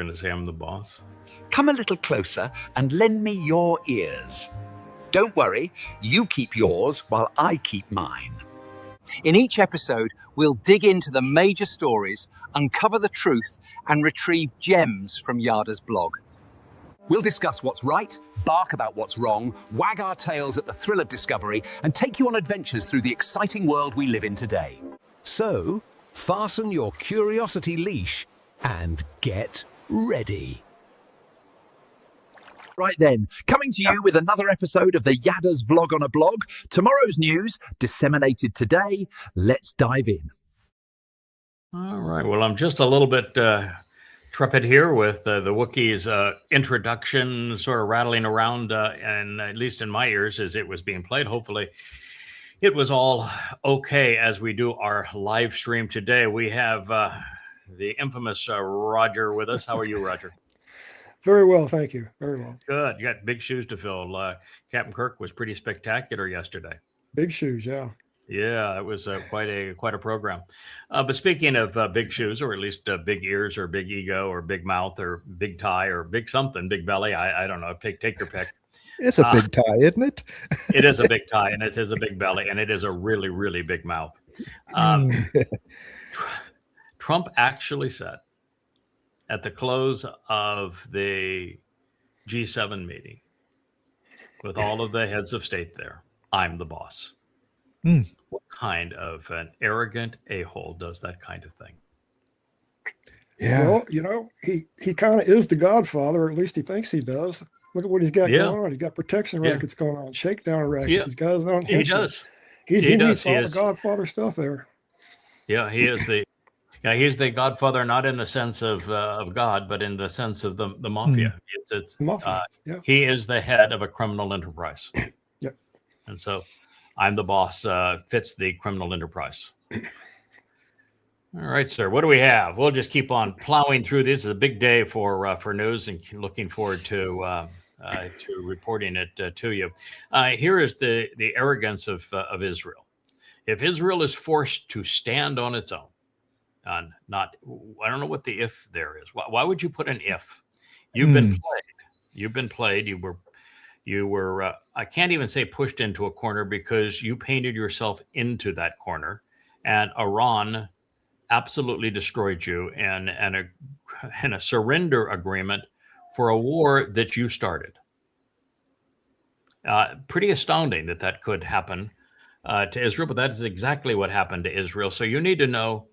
going to say I'm the boss? Come a little closer and lend me your ears. Don't worry, you keep yours while I keep mine. In each episode, we'll dig into the major stories, uncover the truth, and retrieve gems from Yada's blog. We'll discuss what's right, bark about what's wrong, wag our tails at the thrill of discovery, and take you on adventures through the exciting world we live in today. So, fasten your curiosity leash and get ready. Right then, coming to you with another episode of the Yada's Vlog on a Blog. Tomorrow's news, disseminated today. Let's dive in. All right. Well, I'm just a little bit trepid here with the Wookiees introduction sort of rattling around, and at least in my ears as it was being played. Hopefully it was all okay as we do our live stream today. We have the infamous Roger with us. How are you, Roger? Very well, thank you. Very well. Good. You got big shoes to fill. Captain Kirk was pretty spectacular yesterday. Big shoes, yeah. Yeah, it was quite a program. But speaking of big shoes, or at least big ears, or big ego, or big mouth, or big tie, or big something, big belly, I don't know. Take your pick. It's a big tie, isn't it? It is a big tie, and it is a big belly, and it is a really, really big mouth. Trump actually said at the close of the G7 meeting, with all of the heads of state there, I'm the boss. What kind of an arrogant a-hole does that kind of thing? Yeah. Well, you know, he kind of is the Godfather, or at least he thinks he does. Look at what he's got going on. He's got protection rackets going on, shakedown rackets. Yeah. He's got his own. He does. He needs all the Godfather stuff there. Yeah, he is the. Yeah, he's the Godfather, not in the sense of God, but in the sense of the mafia. It's mafia. He is the head of a criminal enterprise. Yep. And so, I'm the boss fits the criminal enterprise. All right, sir. What do we have? We'll just keep on plowing through this. It's a big day for news, and looking forward to reporting it to you. Here is the arrogance of Israel. If Israel is forced to stand on its own, I don't know what the if there is. Why would you put an if? You've been played. You've been played. You were. I can't even say pushed into a corner, because you painted yourself into that corner, and Iran absolutely destroyed you in a surrender agreement for a war that you started. Pretty astounding that could happen to Israel, but that is exactly what happened to Israel. So you need to know.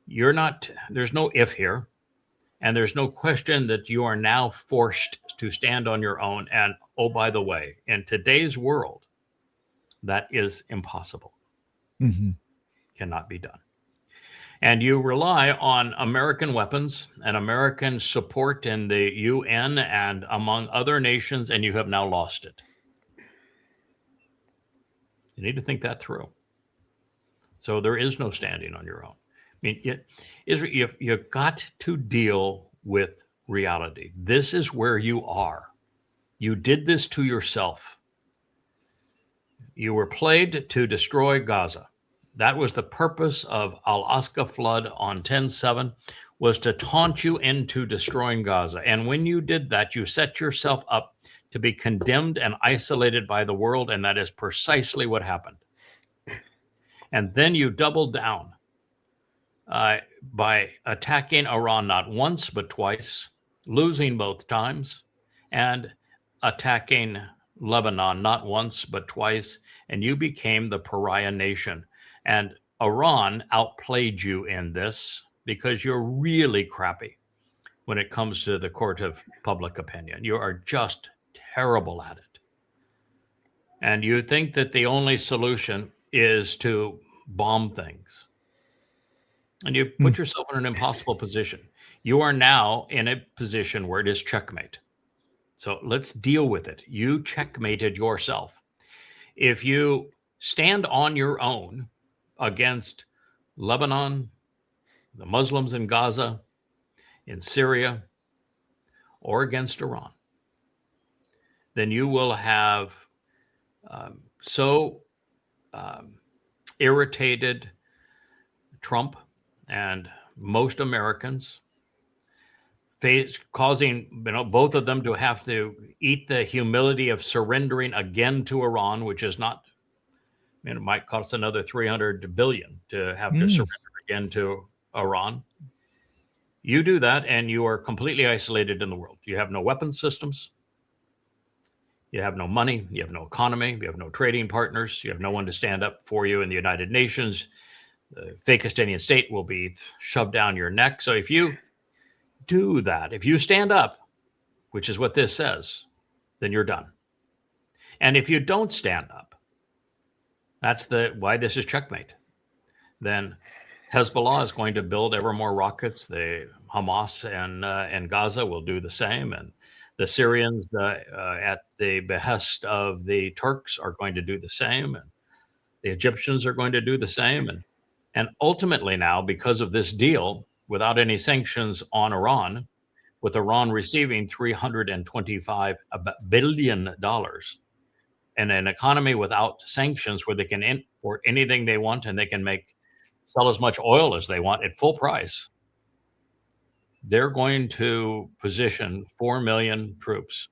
There's no if here, and there's no question that you are now forced to stand on your own. And oh, by the way, in today's world, that is impossible. Cannot be done. And you rely on American weapons and American support in the UN and among other nations, and you have now lost it. You need to think that through. So there is no standing on your own. I mean, you've got to deal with reality. This is where you are. You did this to yourself. You were played to destroy Gaza. That was the purpose of Al-Aqsa flood on 10/7, was to taunt you into destroying Gaza. And when you did that, you set yourself up to be condemned and isolated by the world, and that is precisely what happened. And then you doubled down by attacking Iran not once but twice, losing both times, and attacking Lebanon not once but twice, and you became the pariah nation. And Iran outplayed you in this, because you're really crappy when it comes to the court of public opinion. You are just terrible at it. And you think that the only solution is to bomb things. And you put yourself in an impossible position. You are now in a position where it is checkmate. So let's deal with it. You checkmated yourself. If you stand on your own against Lebanon, the Muslims in Gaza, in Syria, or against Iran, then you will have irritated Trump and most Americans, causing both of them to have to eat the humility of surrendering again to Iran, which is not, it might cost another 300 billion to have to surrender again to Iran. You do that and you are completely isolated in the world. You have no weapons systems. You have no money. You have no economy. You have no trading partners. You have no one to stand up for you in the United Nations. The Fakistanian state will be shoved down your neck. So if you do that, if you stand up, which is what this says, then you're done. And if you don't stand up, that's why this is checkmate. Then Hezbollah is going to build ever more rockets. The Hamas and Gaza will do the same. And the Syrians, at the behest of the Turks, are going to do the same. And the Egyptians are going to do the same. And ultimately now, because of this deal, without any sanctions on Iran, with Iran receiving $325 billion, and an economy without sanctions where they can import anything they want and they can sell as much oil as they want at full price, they're going to position 4 million troops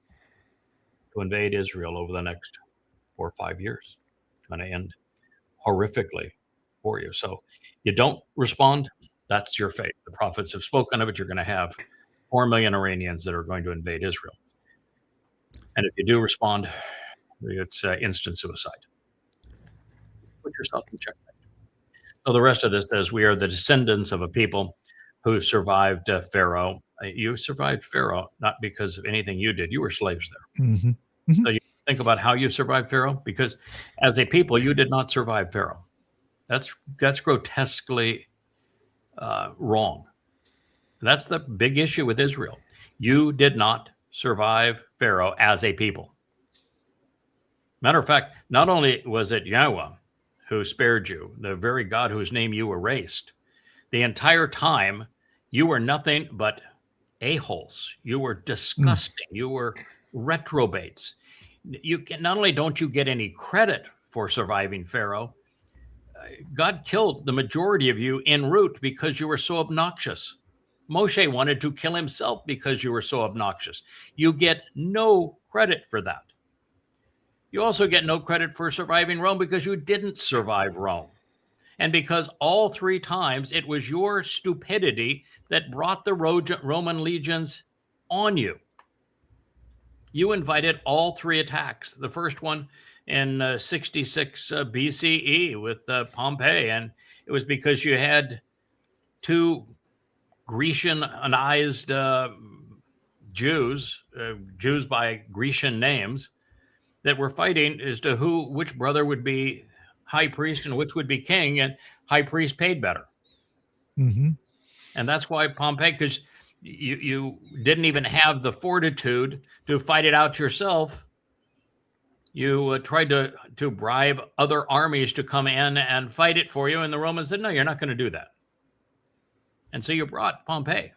to invade Israel over the next 4 or 5 years. It's going to end horrifically for you. So you don't respond, that's your fate. The prophets have spoken of it. You're going to have 4 million Iranians that are going to invade Israel. And if you do respond, it's instant suicide. Put yourself in checkmate. So the rest of this says, we are the descendants of a people who survived Pharaoh. You survived Pharaoh not because of anything you did. You were slaves there. Mm-hmm. Mm-hmm. So you think about how you survived Pharaoh, because as a people, you did not survive Pharaoh. That's grotesquely wrong. That's the big issue with Israel. You did not survive Pharaoh as a people. Matter of fact, not only was it Yahowah who spared you, the very God whose name you erased, the entire time you were nothing but a-holes. You were disgusting. You were retrobates. Not only don't you get any credit for surviving Pharaoh, God killed the majority of you en route because you were so obnoxious. Moshe wanted to kill himself because you were so obnoxious. You get no credit for that. You also get no credit for surviving Rome because you didn't survive Rome. And because all 3 times it was your stupidity that brought the Roman legions on you. You invited all 3 attacks. The first one in 66 BCE with Pompey. And it was because you had 2 Grecianized Jews by Grecian names, that were fighting as to which brother would be high priest and which would be king, and high priest paid better. Mm-hmm. And that's why Pompey, because you didn't even have the fortitude to fight it out yourself. You tried to bribe other armies to come in and fight it for you, and the Romans said, no, you're not going to do that. And so you brought Pompey.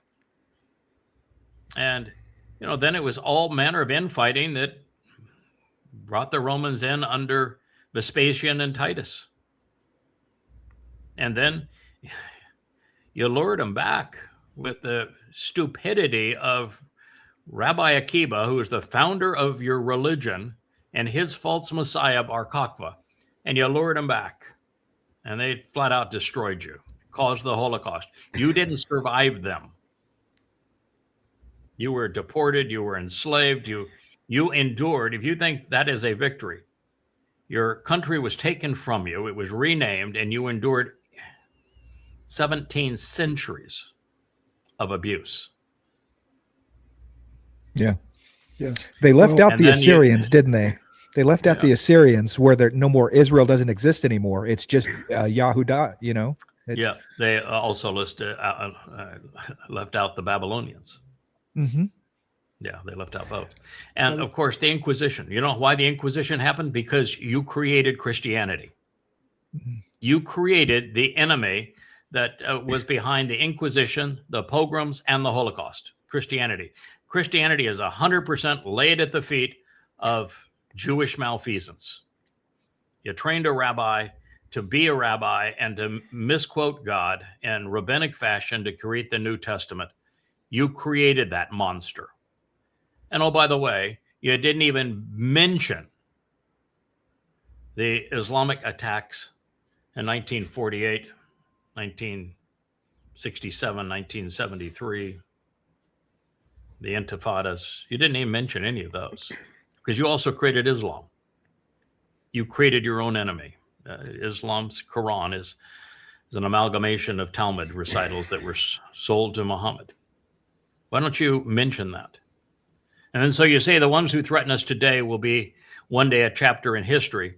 And, then it was all manner of infighting that brought the Romans in under Vespasian and Titus. And then you lured them back with the stupidity of Rabbi Akiba, who is the founder of your religion, and his false messiah, Bar Kokhba. And you lured them back. And they flat out destroyed you, caused the Holocaust. You didn't survive them. You were deported. You were enslaved. You endured. If you think that is a victory, your country was taken from you. It was renamed, and you endured 17 centuries of abuse. Yeah. Yes. They left out the Assyrians, didn't they? They left out the Assyrians, where there no more Israel doesn't exist anymore. It's just Yahudah, Yeah. They also left out the Babylonians. Mm-hmm. Yeah, they left out both. And of course, the Inquisition. You know why the Inquisition happened? Because you created Christianity. Mm-hmm. You created the enemy that was behind the Inquisition, the pogroms, and the Holocaust. Christianity. Christianity is 100% laid at the feet of Jewish malfeasance. You trained a rabbi to be a rabbi and to misquote God in rabbinic fashion to create the New Testament. You created that monster. And oh, by the way, you didn't even mention the Islamic attacks in 1948, 1967, 1973, the intifadas. You didn't even mention any of those because you also created Islam. You created your own enemy. Islam's Quran is an amalgamation of Talmud recitals that were sold to Muhammad. Why don't you mention that? And then so you say the ones who threaten us today will be one day a chapter in history.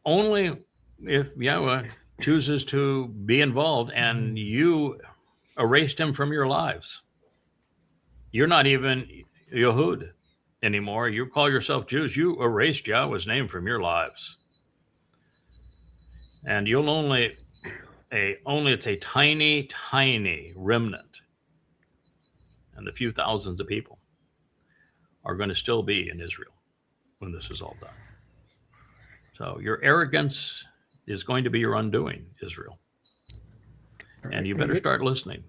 Only if Yahowah chooses to be involved and you erased him from your lives. You're not even Yehud anymore. You call yourself Jews. You erased Yahweh's name from your lives. And you'll only it's a tiny, tiny remnant. And the few thousands of people are going to still be in Israel when this is all done. So your arrogance is going to be your undoing, Israel. And you better start listening.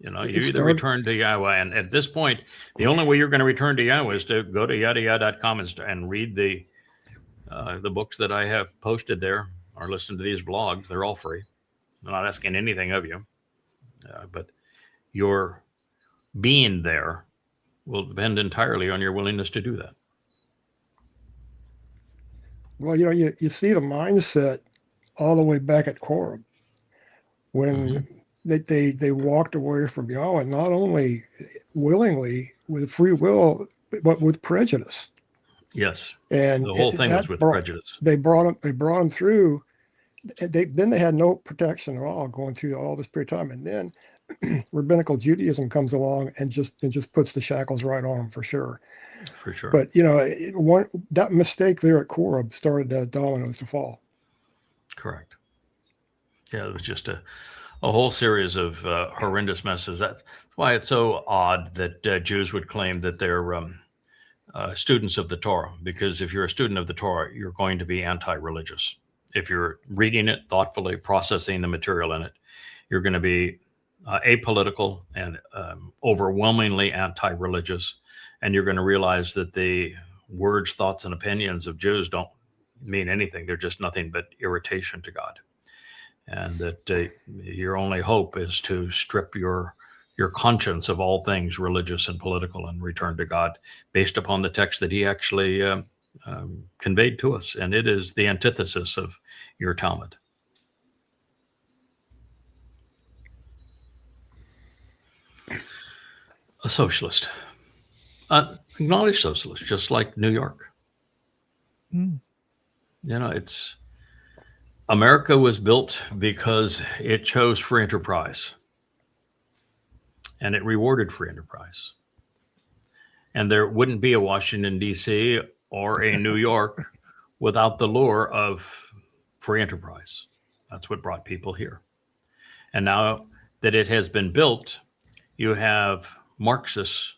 You either return to Yahowah, and at this point, the only way you're going to return to Yahowah is to go to yadayah.com and read the books that I have posted there, or listen to these vlogs. They're all free. I'm not asking anything of you, but your being there will depend entirely on your willingness to do that. Well, you see the mindset all the way back at Korah when they walked away from Yahowah, not only willingly with free will, but with prejudice. Yes, and the whole thing was with prejudice. They brought them through. Then they had no protection at all going through all this period of time, and then rabbinical Judaism comes along and just puts the shackles right on them for sure. For sure. But that mistake there at Korah started the dominoes to fall. Correct. Yeah, it was just a whole series of horrendous messes. That's why it's so odd that Jews would claim that they're students of the Torah, because if you're a student of the Torah, you're going to be anti-religious. If you're reading it thoughtfully, processing the material in it, you're going to be apolitical and overwhelmingly anti-religious. And you're going to realize that the words, thoughts, and opinions of Jews don't mean anything. They're just nothing but irritation to God. And that your only hope is to strip your conscience of all things religious and political and return to God based upon the text that he actually conveyed to us. And it is the antithesis of your Talmud. A socialist. Acknowledged socialist, just like New York. It's America was built because it chose free enterprise, and it rewarded free enterprise. And there wouldn't be a Washington, D.C. or a New York without the lure of free enterprise. That's what brought people here. And now that it has been built, you have Marxists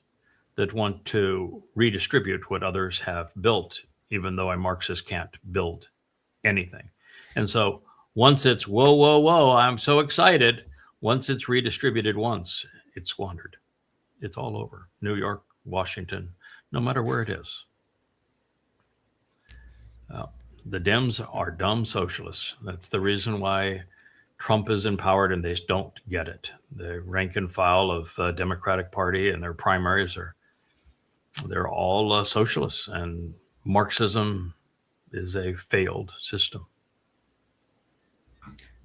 that want to redistribute what others have built, even though a Marxist can't build anything. And so once it's, whoa, I'm so excited. Once it's redistributed once, it's squandered. It's all over. New York, Washington, no matter where it is. The Dems are dumb socialists. That's the reason why Trump is empowered and they don't get it. The rank and file of the Democratic Party and their primaries they're all socialists, and Marxism is a failed system.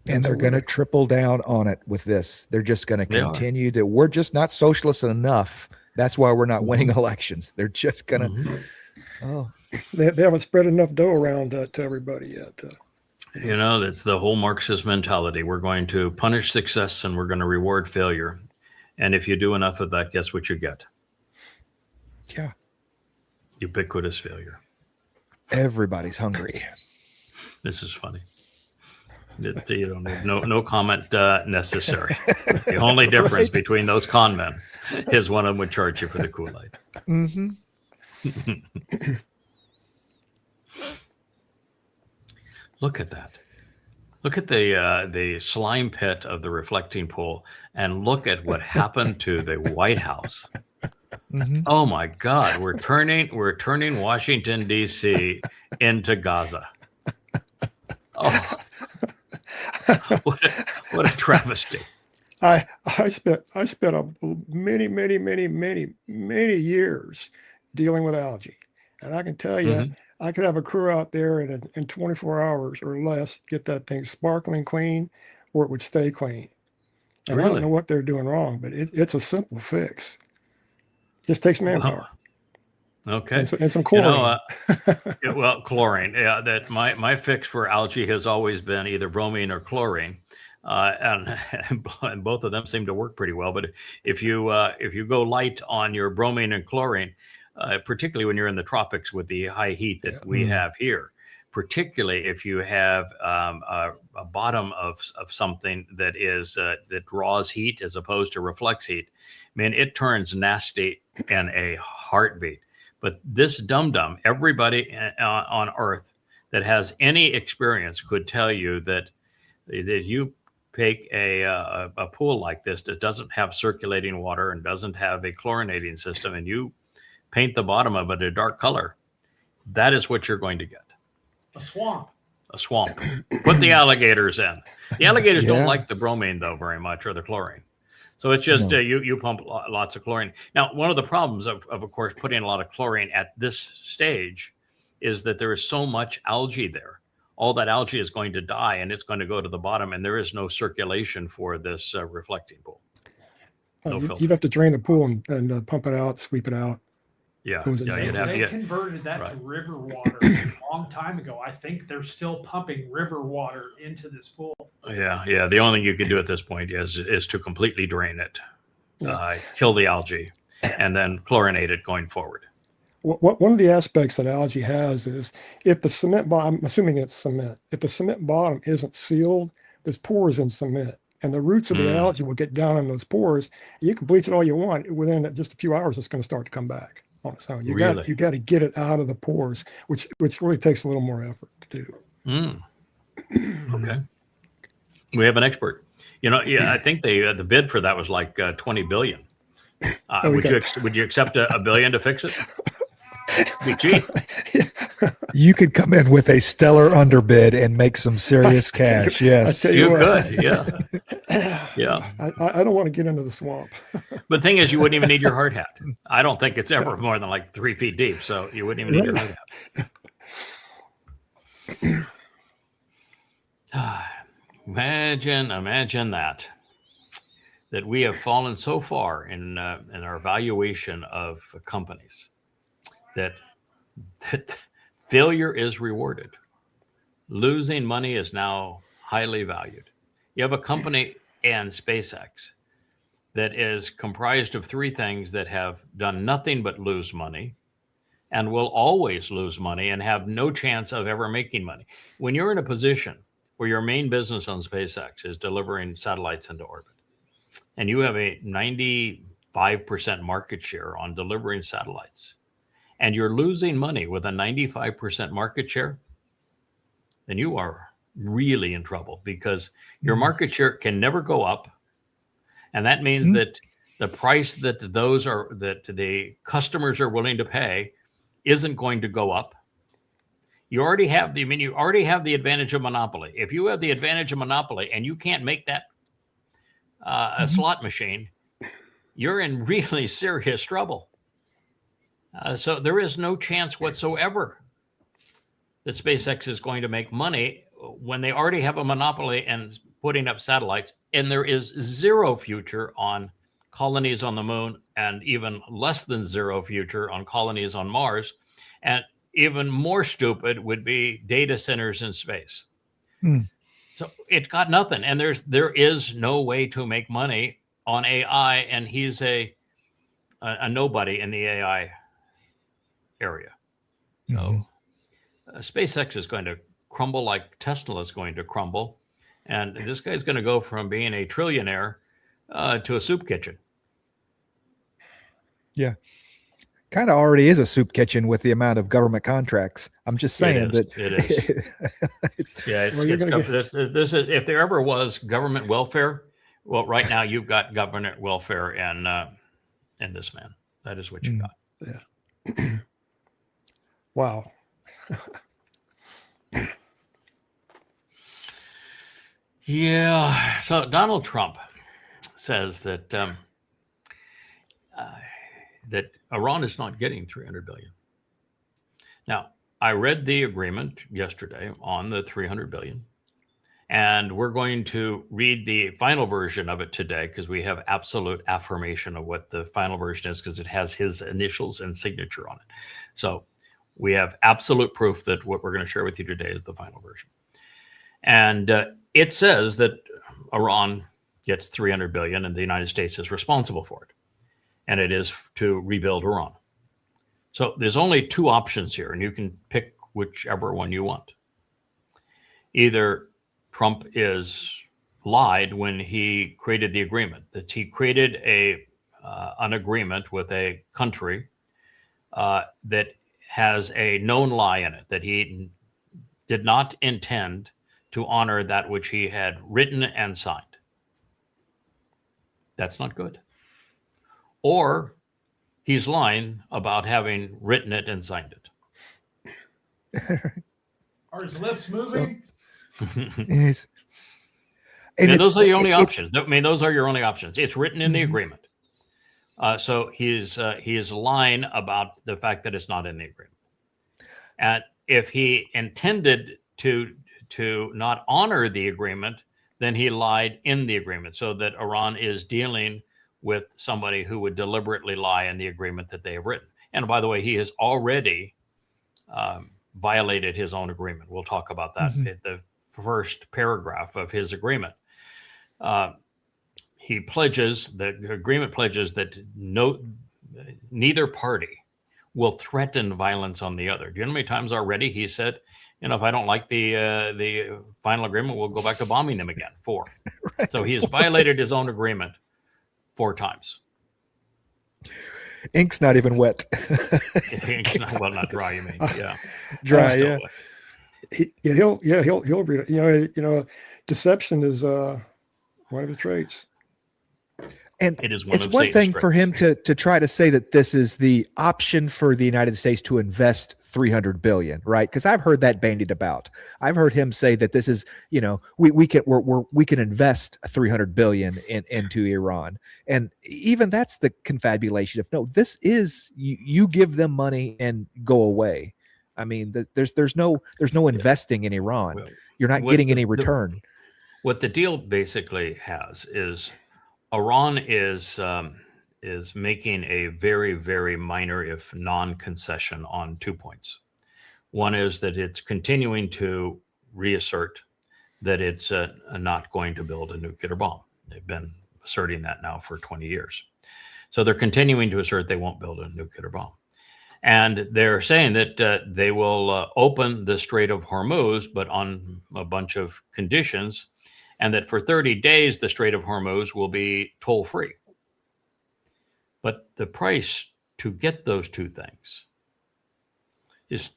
And they're going to triple down on it with this. They're just going to continue to, we're just not socialist enough. That's why we're not winning elections. They're just going to, They haven't spread enough dough around to everybody yet. That's the whole Marxist mentality. We're going to punish success and we're going to reward failure. And if you do enough of that, guess what you get? Yeah. Ubiquitous failure. Everybody's hungry. This is funny. No comment necessary. The only difference between those con men is one of them would charge you for the Kool-Aid. Mm-hmm. Look at that. Look at the slime pit of the reflecting pool, and look at what happened to the White House. Mhm. Oh my God, we're turning Washington D.C. into Gaza. Oh, what a travesty! I spent many years dealing with algae, and I can tell you, Mhm. I could have a crew out there in 24 hours or less get that thing sparkling clean, or it would stay clean. And I don't know Really? what they're doing wrong, but it's a simple fix. Just takes manpower Well, okay. and some You know, chlorine. yeah, well, chlorine. Yeah, that my fix for algae has always been either bromine or chlorine, and both of them seem to work pretty well. But if you go light on your bromine and chlorine, particularly when you're in the tropics with the high heat that we have here, particularly if you have a bottom of something that is that draws heat as opposed to reflects heat, man, it turns nasty in a heartbeat. But this dum-dum, everybody on Earth that has any experience could tell you that you take a pool like this that doesn't have circulating water and doesn't have a chlorinating system, and you paint the bottom of it a dark color, that is what you're going to get. A swamp. A swamp. Put the alligators in. The alligators don't Yeah. like the bromine, though, very much, or the chlorine. So it's just No. you pump lots of chlorine. Now, one of the problems of course, putting a lot of chlorine at this stage is that there is so much algae there. All that algae is going to die, and it's going to go to the bottom, and there is no circulation for this reflecting pool. No filter. You'd have to drain the pool and pump it out, sweep it out. Yeah, Close it yeah, down. you'd have They yeah. converted that Right. to river water a long time ago. I think they're still pumping river water into this pool. Yeah. The only thing you could do at this point is to completely drain it, kill the algae, and then chlorinate it going forward. One of the aspects that algae has is if the cement bottom, I'm assuming it's cement, if the cement bottom isn't sealed, there's pores in cement, and the roots of the algae will get down in those pores. You can bleach it all you want. Within just a few hours, it's going to start to come back on its own. You got to get it out of the pores, which really takes a little more effort to do. Okay. We have an expert. I think the bid for that was like 20 billion. Would you accept a billion to fix it? Be cheap. You could come in with a stellar underbid and make some serious cash. Yes. I tell you what, could. Yeah. I don't want to get into the swamp. But the thing is, you wouldn't even need your hard hat. I don't think it's ever more than like 3 feet deep, so you wouldn't even need your hard hat. Imagine that we have fallen so far in our valuation of companies that failure is rewarded. Losing money is now highly valued. You have a company and SpaceX that is comprised of 3 things that have done nothing but lose money and will always lose money and have no chance of ever making money. When you're in a position where your main business on SpaceX is delivering satellites into orbit, and you have a 95% market share on delivering satellites, and you're losing money with a 95% market share, then you are really in trouble, because your market share can never go up. And that means that the price that the customers are willing to pay isn't going to go up. You already have the advantage of monopoly. If you have the advantage of monopoly and you can't make that a slot machine, you're in really serious trouble. So there is no chance whatsoever that SpaceX is going to make money when they already have a monopoly and putting up satellites, and there is zero future on colonies on the moon, and even less than zero future on colonies on Mars. And even more stupid would be data centers in space. So it got nothing, and there is no way to make money on AI, and he's a nobody in the AI area. So SpaceX is going to crumble like Tesla is going to crumble, and this guy's going to go from being a trillionaire to a soup kitchen. Yeah. kind of already is a soup kitchen with the amount of government contracts. I'm just saying that it is. Yeah, this is, if there ever was government welfare, well, right now you've got government welfare in this man. That is what you got. Yeah. Wow. Yeah. So Donald Trump says that that Iran is not getting 300 billion. Now, I read the agreement yesterday on the 300 billion, and we're going to read the final version of it today because we have absolute affirmation of what the final version is because it has his initials and signature on it. So we have absolute proof that what we're going to share with you today is the final version. And it says that Iran gets 300 billion and the United States is responsible for it. And it is to rebuild Iran. So there's only two options here, and you can pick whichever one you want. Either Trump is lied when he created the agreement, that he created an agreement with a country that has a known lie in it, that he did not intend to honor that which he had written and signed. That's not good. Or he's lying about having written it and signed it. Are his lips moving? Yes. And those are your only options. I mean, those are your only options. It's written in the agreement. So he is lying about the fact that it's not in the agreement. And if he intended to not honor the agreement, then he lied in the agreement, so that Iran is dealing with somebody who would deliberately lie in the agreement that they have written. And by the way, he has already violated his own agreement. We'll talk about that in the first paragraph of his agreement. The agreement pledges that neither party will threaten violence on the other. Do you know how many times already he said, if I don't like the final agreement, we'll go back to bombing them again? 4. Right. So he has violated his own agreement 4 times. Ink's not even wet. Ink's not dry. You mean? Yeah, dry. Yeah. He'll read it. Deception is one of his traits. And it is it's one thing for him to try to say that this is the option for the United States to invest 300 billion, right? Because I've heard that bandied about. I've heard him say that this is, we can invest 300 billion into Iran, and even that's the confabulation of no. This is you give them money and go away. I mean, there's no investing in Iran. You're not getting any return. What the deal basically has is Iran is making a very, very minor, if non-concession, on 2 points. One is that it's continuing to reassert that it's not going to build a nuclear bomb. They've been asserting that now for 20 years. So they're continuing to assert they won't build a nuclear bomb. And they're saying that they will open the Strait of Hormuz, but on a bunch of conditions, and that for 30 days, the Strait of Hormuz will be toll-free. But the price to get those two things is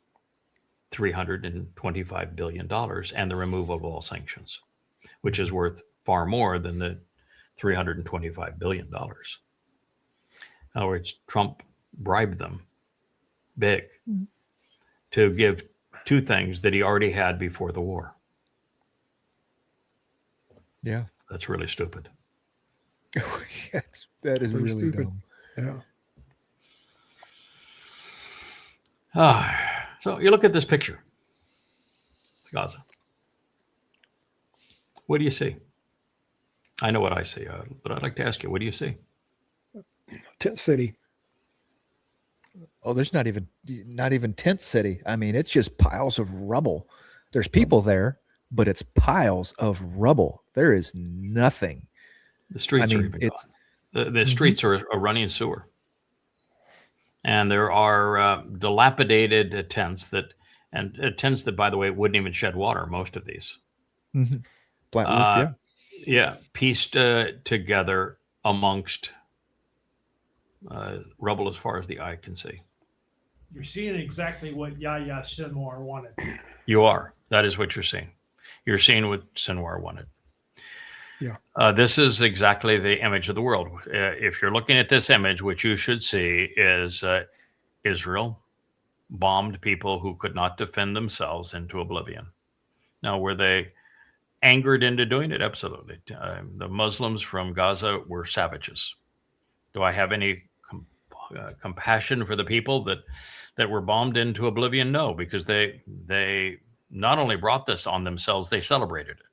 $325 billion and the removal of all sanctions, which is worth far more than the $325 billion. In other words, Trump bribed them big to give two things that he already had before the war. Yeah. That's really stupid. Yes, that is really stupid. Dumb. Yeah. So you look at this picture. It's Gaza. What do you see? I know what I see, but I'd like to ask you, what do you see? Tent city. Oh, there's not even tent city. I mean, it's just piles of rubble. There's people there, but it's piles of rubble. There is nothing. The streets are even gone. The streets are a running sewer. And there are dilapidated tents that, by the way, wouldn't even shed water, most of these. Mm-hmm. Flat roof, yeah. Yeah, pieced together amongst rubble as far as the eye can see. You're seeing exactly what Yahya Sinwar wanted. You are. That is what you're seeing. You're seeing what Sinwar wanted. Yeah. This is exactly the image of the world. If you're looking at this image, what you should see is Israel bombed people who could not defend themselves into oblivion. Now, were they angered into doing it? Absolutely. The Muslims from Gaza were savages. Do I have any compassion for the people that were bombed into oblivion? No, because they not only brought this on themselves, they celebrated it.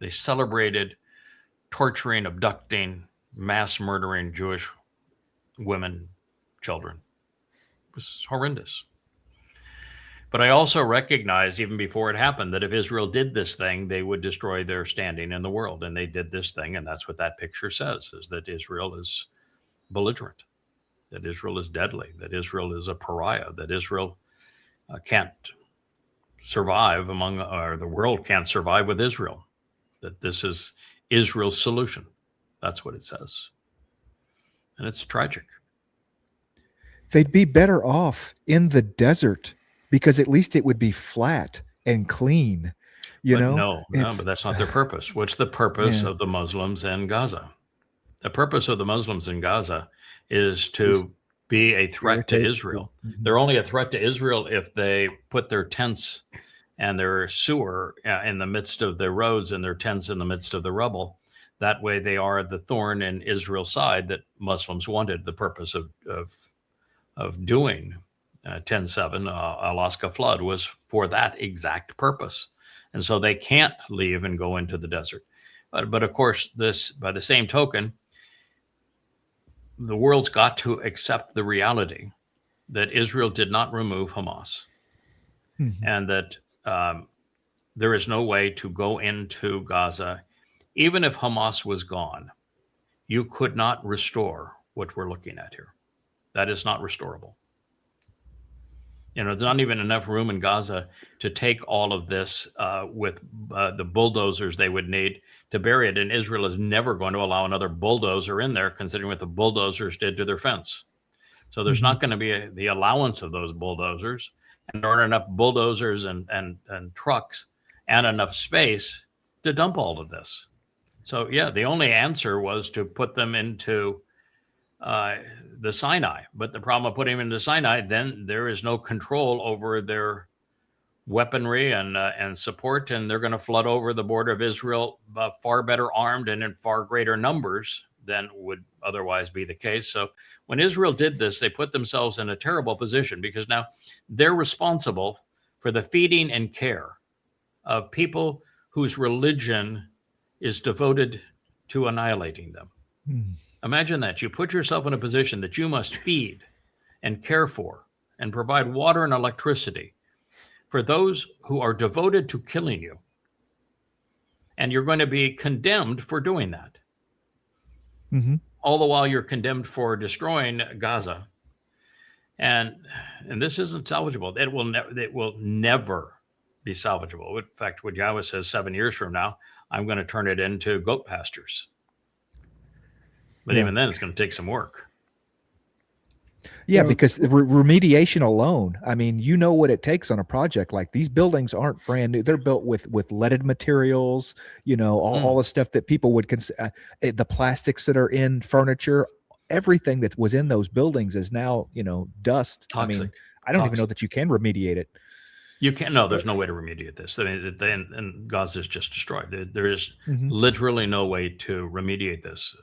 They celebrated torturing, abducting, mass murdering Jewish women, children. It was horrendous. But I also recognized, even before it happened, that if Israel did this thing, they would destroy their standing in the world. And they did this thing, and that's what that picture says, is that Israel is belligerent, that Israel is deadly, that Israel is a pariah, that Israel can't survive or the world can't survive with Israel, that this is Israel's solution. That's what it says. And it's tragic. They'd be better off in the desert because at least it would be flat and clean. No, but that's not their purpose. What's the purpose of the Muslims in Gaza? The purpose of the Muslims in Gaza is to be a threat to Israel. Mm-hmm. They're only a threat to Israel if they put their tents and their sewer in the midst of their roads and their tents in the midst of the rubble. That way they are the thorn in Israel's side that Muslims wanted. The purpose of doing 10/7, Alaska flood, was for that exact purpose. And so they can't leave and go into the desert. But of course, this, by the same token, the world's got to accept the reality that Israel did not remove Hamas, and that there is no way to go into Gaza. Even if Hamas was gone, you could not restore what we're looking at here. That is not restorable. There's not even enough room in Gaza to take all of this with the bulldozers they would need to bury it. And Israel is never going to allow another bulldozer in there, considering what the bulldozers did to their fence. So there's not going to be the allowance of those bulldozers, and there aren't enough bulldozers and trucks and enough space to dump all of this. So yeah, the only answer was to put them into the Sinai. But the problem of putting them into Sinai, then there is no control over their weaponry and support, and they're going to flood over the border of Israel far better armed and in far greater numbers than would otherwise be the case. So when Israel did this, they put themselves in a terrible position, because now they're responsible for the feeding and care of people whose religion is devoted to annihilating them. Imagine that. You put yourself in a position that you must feed and care for and provide water and electricity for those who are devoted to killing you. And you're going to be condemned for doing that. All the while you're condemned for destroying Gaza. And this isn't salvageable. It will never be salvageable. In fact, what Yahowah says, 7 years from now, I'm going to turn it into goat pastures. But even then, it's going to take some work. Yeah, because remediation alone, I mean, you know what it takes on a project like these. Buildings aren't brand new. They're built with leaded materials, all the stuff that people would consider, the plastics that are in furniture, everything that was in those buildings is now, dust. Toxic. I mean, I don't even know that you can remediate it. You can't. No, there's no way to remediate this. I mean, and Gaza is just destroyed. There is literally no way to remediate this.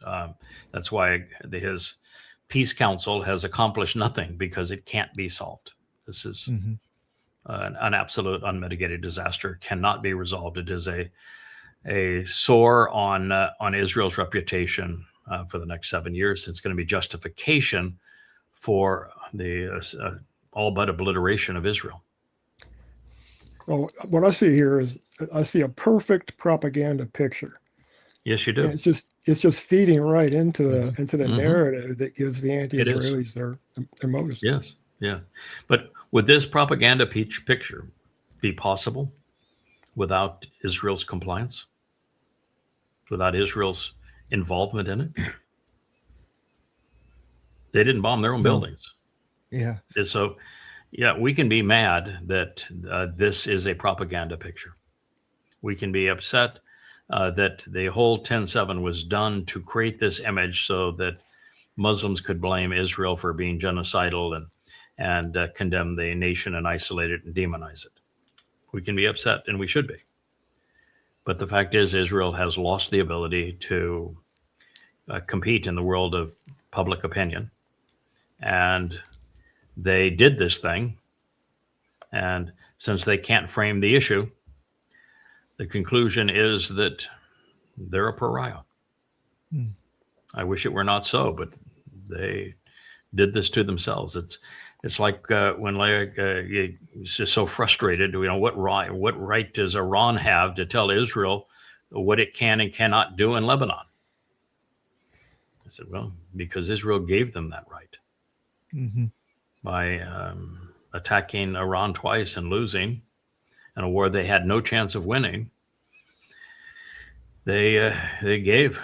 That's why his peace council has accomplished nothing, because it can't be solved. This is an absolute unmitigated disaster. Cannot be resolved. It is a sore on Israel's reputation for the next 7 years. It's going to be justification for the all but obliteration of Israel. Well, what I see here is I see a perfect propaganda picture. Yes, you do. And it's just feeding right into the narrative that gives the anti-Israelis their motives. Yes, yeah. But would this propaganda picture be possible without Israel's compliance? Without Israel's involvement in it? They didn't bomb their own buildings. Yeah. And so, yeah, we can be mad that this is a propaganda picture. We can be upset that the whole 10/7 was done to create this image so that Muslims could blame Israel for being genocidal and condemn the nation and isolate it and demonize it. We can be upset, and we should be. But the fact is, Israel has lost the ability to compete in the world of public opinion. And they did this thing. And since they can't frame the issue, the conclusion is that they're a pariah. I wish it were not so, but they did this to themselves. It's like when he's just so frustrated. What right does Iran have to tell Israel what it can and cannot do in Lebanon? I said, well, because Israel gave them that right by attacking Iran twice and losing in a war they had no chance of winning. They gave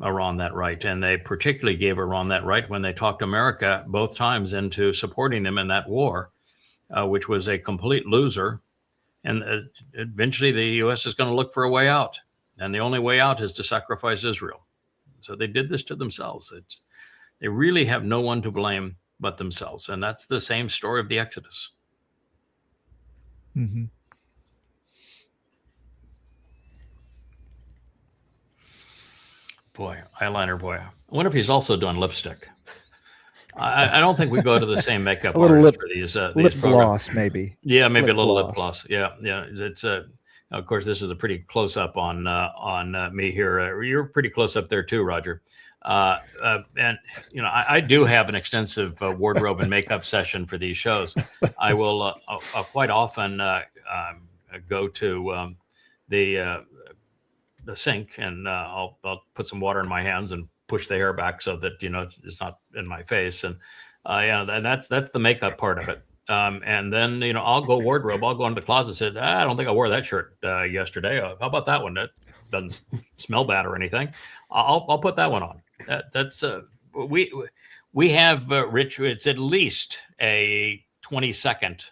Iran that right, and they particularly gave Iran that right when they talked America both times into supporting them in that war, which was a complete loser. And eventually the U.S. is going to look for a way out, and the only way out is to sacrifice Israel. So they did this to themselves. They really have no one to blame but themselves, and that's the same story of the Exodus. Boy, eyeliner boy. I wonder if he's also doing lipstick. I don't think we go to the same makeup A little artist lip, for these lip programs. gloss, maybe. Yeah, maybe Lip a little gloss. lip gloss. Yeah. It's of course, this is a pretty close up on me here. You're pretty close up there too, Roger. And I do have an extensive wardrobe and makeup session for these shows. I will quite often go to the sink, and I'll put some water in my hands and push the hair back so that it's not in my face, and that's the makeup part of it. And then I'll go wardrobe. I'll go into the closet and say, I don't think I wore that shirt yesterday. How about that one? That doesn't smell bad or anything. I'll put that one on. That's we have Rich. It's at least a 20-second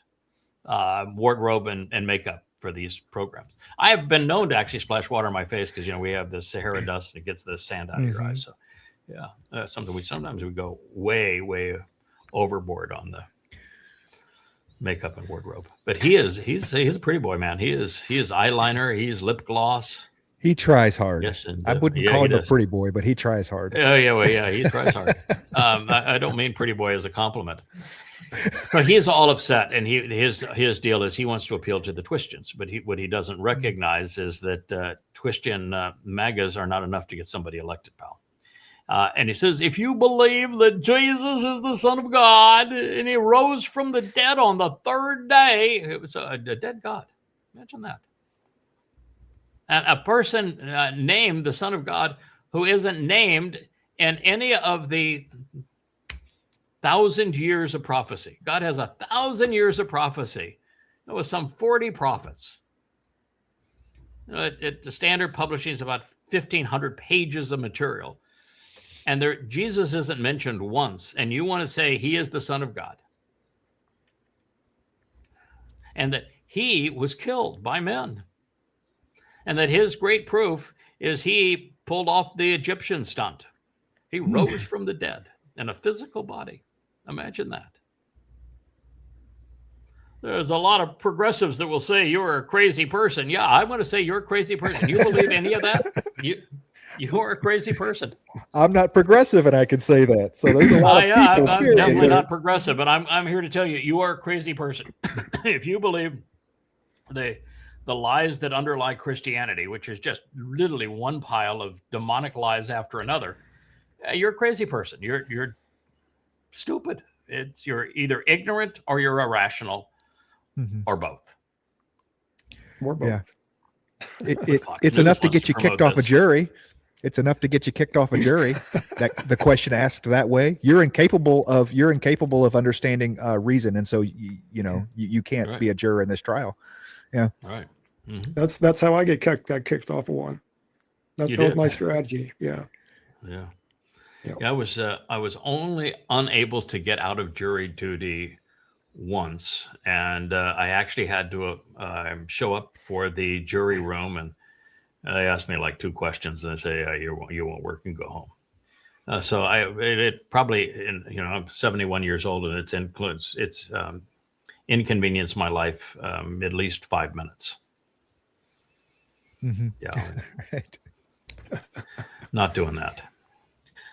wardrobe and makeup for these programs. I have been known to actually splash water in my face because we have the Sahara dust and it gets the sand out of your eyes. So yeah, sometimes we go way overboard on the makeup and wardrobe. But he's a pretty boy, man. He is eyeliner. He is lip gloss. He tries hard. Yes, and, I wouldn't call him a pretty boy, but he tries hard. He tries hard. I don't mean pretty boy as a compliment. But he's all upset, and his deal is he wants to appeal to the Twistians, but what he doesn't recognize is that Twistian MAGAs are not enough to get somebody elected, pal. And he says, if you believe that Jesus is the Son of God and he rose from the dead on the third day, it was a dead God. Imagine that. And a person named the Son of God who isn't named in any of the 1,000 years of prophecy. God has 1,000 years of prophecy. There was some 40 prophets. The standard publishing is about 1,500 pages of material. And Jesus isn't mentioned once. And you want to say he is the Son of God. And that he was killed by men. And that his great proof is he pulled off the Egyptian stunt. He rose from the dead in a physical body. Imagine that. There's a lot of progressives that will say you're a crazy person. Yeah, I'm going to say you're a crazy person. You believe any of that? You are a crazy person. I'm not progressive, and I can say that. So there's a lot of people. I'm definitely not progressive, but I'm here to tell you, you are a crazy person. If you believe the lies that underlie Christianity, which is just literally one pile of demonic lies after another, you're a crazy person. You're stupid. You're either ignorant or you're irrational, or both. Or both. Yeah. It's enough to get you kicked off a jury. It's enough to get you kicked off a jury. That the question asked that way, you're incapable of understanding reason, and so you can't be a juror in this trial. Yeah, right. That's how I get kicked off of one. That was my strategy. Yeah. Yep. Yeah, I was only unable to get out of jury duty once, and I actually had to show up for the jury room, and they asked me like 2 questions, and they say, you won't work and go home. So it probably, I'm 71 years old, and it's inconvenienced my life at least 5 minutes. Mm-hmm. Yeah, Right. not doing that.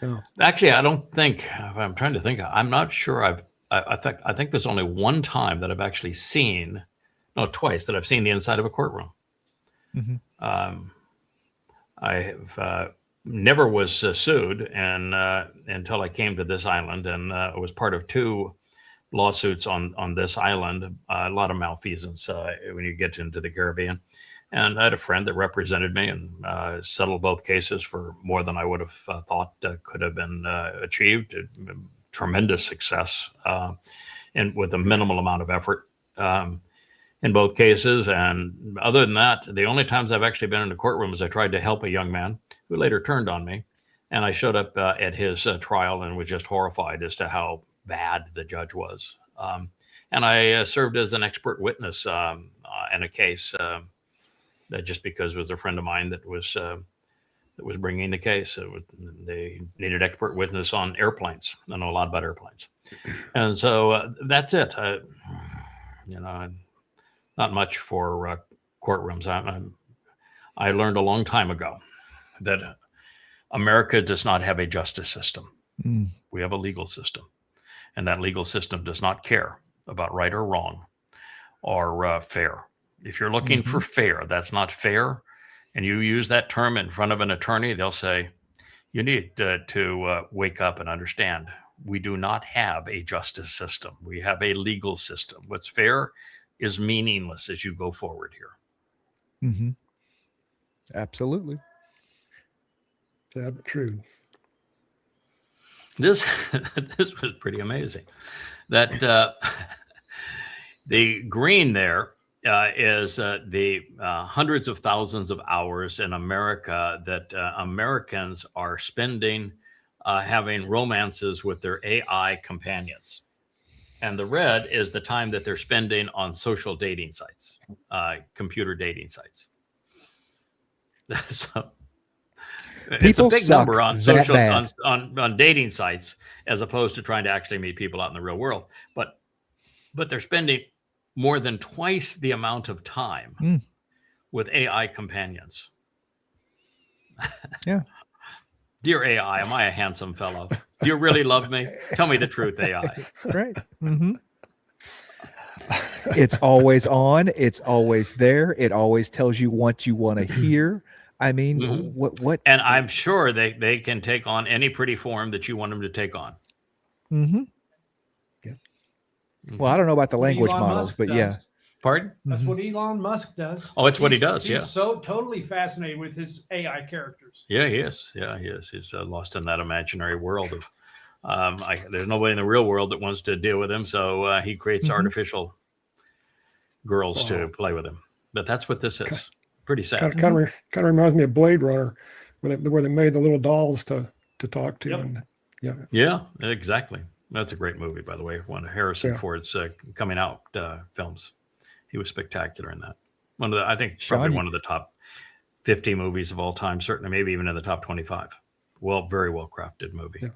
No. Actually, I don't think. I'm trying to think. I'm not sure. I think there's only one time that I've actually seen, no, twice that I've seen the inside of a courtroom. Mm-hmm. I have never was sued, and until I came to this island, and was part of 2 lawsuits on this island. A lot of malfeasance when you get into the Caribbean. And I had a friend that represented me and settled both cases for more than I would have thought could have been achieved. Tremendous success, and with a minimal amount of effort in both cases. And other than that, the only times I've actually been in a courtroom is I tried to help a young man who later turned on me. And I showed up at his trial and was just horrified as to how bad the judge was. And I served as an expert witness in a case that just because it was a friend of mine that was bringing the case. They needed expert witness on airplanes. I know a lot about airplanes. And so that's it. Not much for courtrooms. I learned a long time ago that America does not have a justice system. We have a legal system. And that legal system does not care about right or wrong or fair. If you're looking for fair, that's not fair. And you use that term in front of an attorney, they'll say, you need to wake up and understand. We do not have a justice system. We have a legal system. What's fair is meaningless as you go forward here. Mm-hmm. Absolutely. Sad but true. This was pretty amazing. That the green there is the hundreds of thousands of hours in America that Americans are spending having romances with their AI companions. And the red is the time that they're spending on social dating sites, computer dating sites. So, it's a big number on social on dating sites as opposed to trying to actually meet people out in the real world. But they're spending more than twice the amount of time with AI companions. Yeah. Dear AI, am I a handsome fellow? Do you really love me? Tell me the truth, AI. Right. Mm-hmm. It's always on. It's always there. It always tells you what you want to hear. I mean, what? And I'm sure they can take on any pretty form that you want them to take on. Mm-hmm. Yeah. Well, I don't know about the language Elon models, Musk but does. yeah. Pardon? That's what Elon Musk does. Oh, it's what he does, He's yeah. so totally fascinated with his AI characters. Yeah, he is. Yeah, he is. He's lost in that imaginary world of. There's nobody in the real world that wants to deal with him, so he creates artificial girls to play with him. But that's what this is. Pretty sad. Kind of reminds me of Blade Runner, where they made the little dolls to talk to. Yep. And Yeah, exactly. That's a great movie, by the way. One of Harrison Yeah. Ford's coming out films. He was spectacular in that. I think Sean, probably one of the top 50 movies of all time, certainly maybe even in the top 25. Very well crafted movie. Yeah.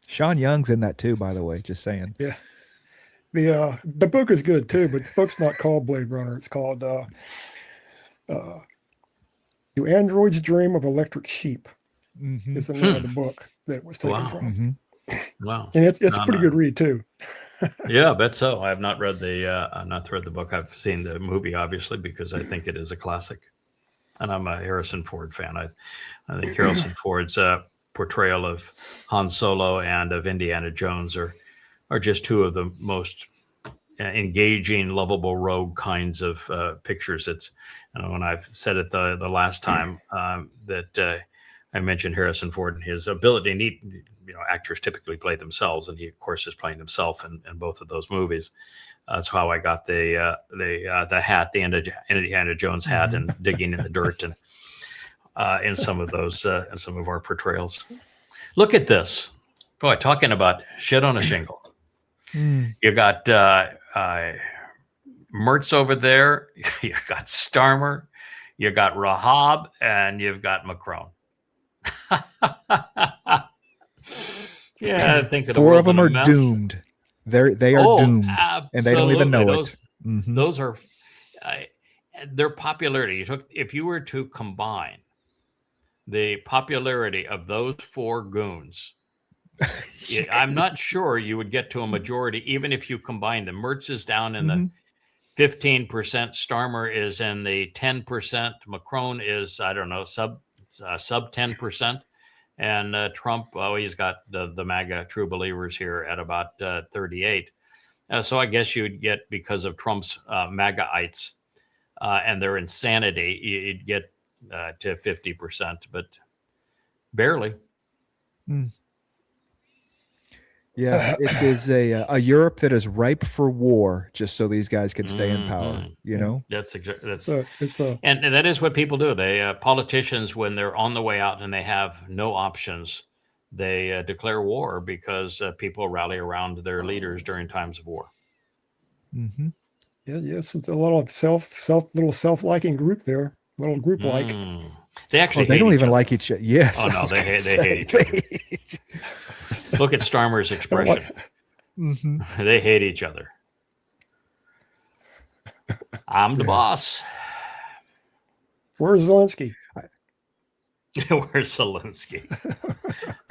Sean Young's in that too, by the way, just saying. Yeah. The book is good too, but the book's not called Blade Runner. It's called Do Androids Dream of Electric Sheep? Mm-hmm. Is the name of the book that it was taken from. Mm-hmm. Wow. And it's a pretty good read too. Yeah, I bet so. I have not read the book. I've seen the movie, obviously, because I think it is a classic. And I'm a Harrison Ford fan. I think Harrison Ford's portrayal of Han Solo and of Indiana Jones are just two of the most engaging, lovable rogue kinds of pictures. It's, when I've said it the last time that I mentioned Harrison Ford and his ability. Actors typically play themselves, and he, of course, is playing himself in both of those movies. That's how I got the hat, the Indiana Jones hat, and digging in the dirt, and in some of those, in some of our portrayals. Look at this. Boy, talking about shit on a shingle. You got Mertz over there. You got Starmer. You got Rahab, and you've got Macron. Yeah, I think of the Four of world's them in a are mess. doomed. They are doomed, and they don't even know it. Those are their popularity. If you were to combine the popularity of those four goons, I'm not sure you would get to a majority, even if you combine them. Mertz is down in the 15%. Starmer is in the 10%. Macron is, I don't know, sub 10%. And Trump, he's got the MAGA true believers here at about 38. So I guess you'd get, because of Trump's MAGAites and their insanity, you'd get to 50%, but barely. Yeah, it is a Europe that is ripe for war, just so these guys can stay in power. You know, that's exactly and that is what people do. They politicians, when they're on the way out and they have no options, they declare war because people rally around their leaders during times of war. Yeah, yes, it's a little self-liking group there, little group like. They actually they don't even like each other. Yes. Oh no, they hate each other. Look at Starmer's expression. They hate each other. I'm the boss. Where's Zelensky? Where's Zelensky?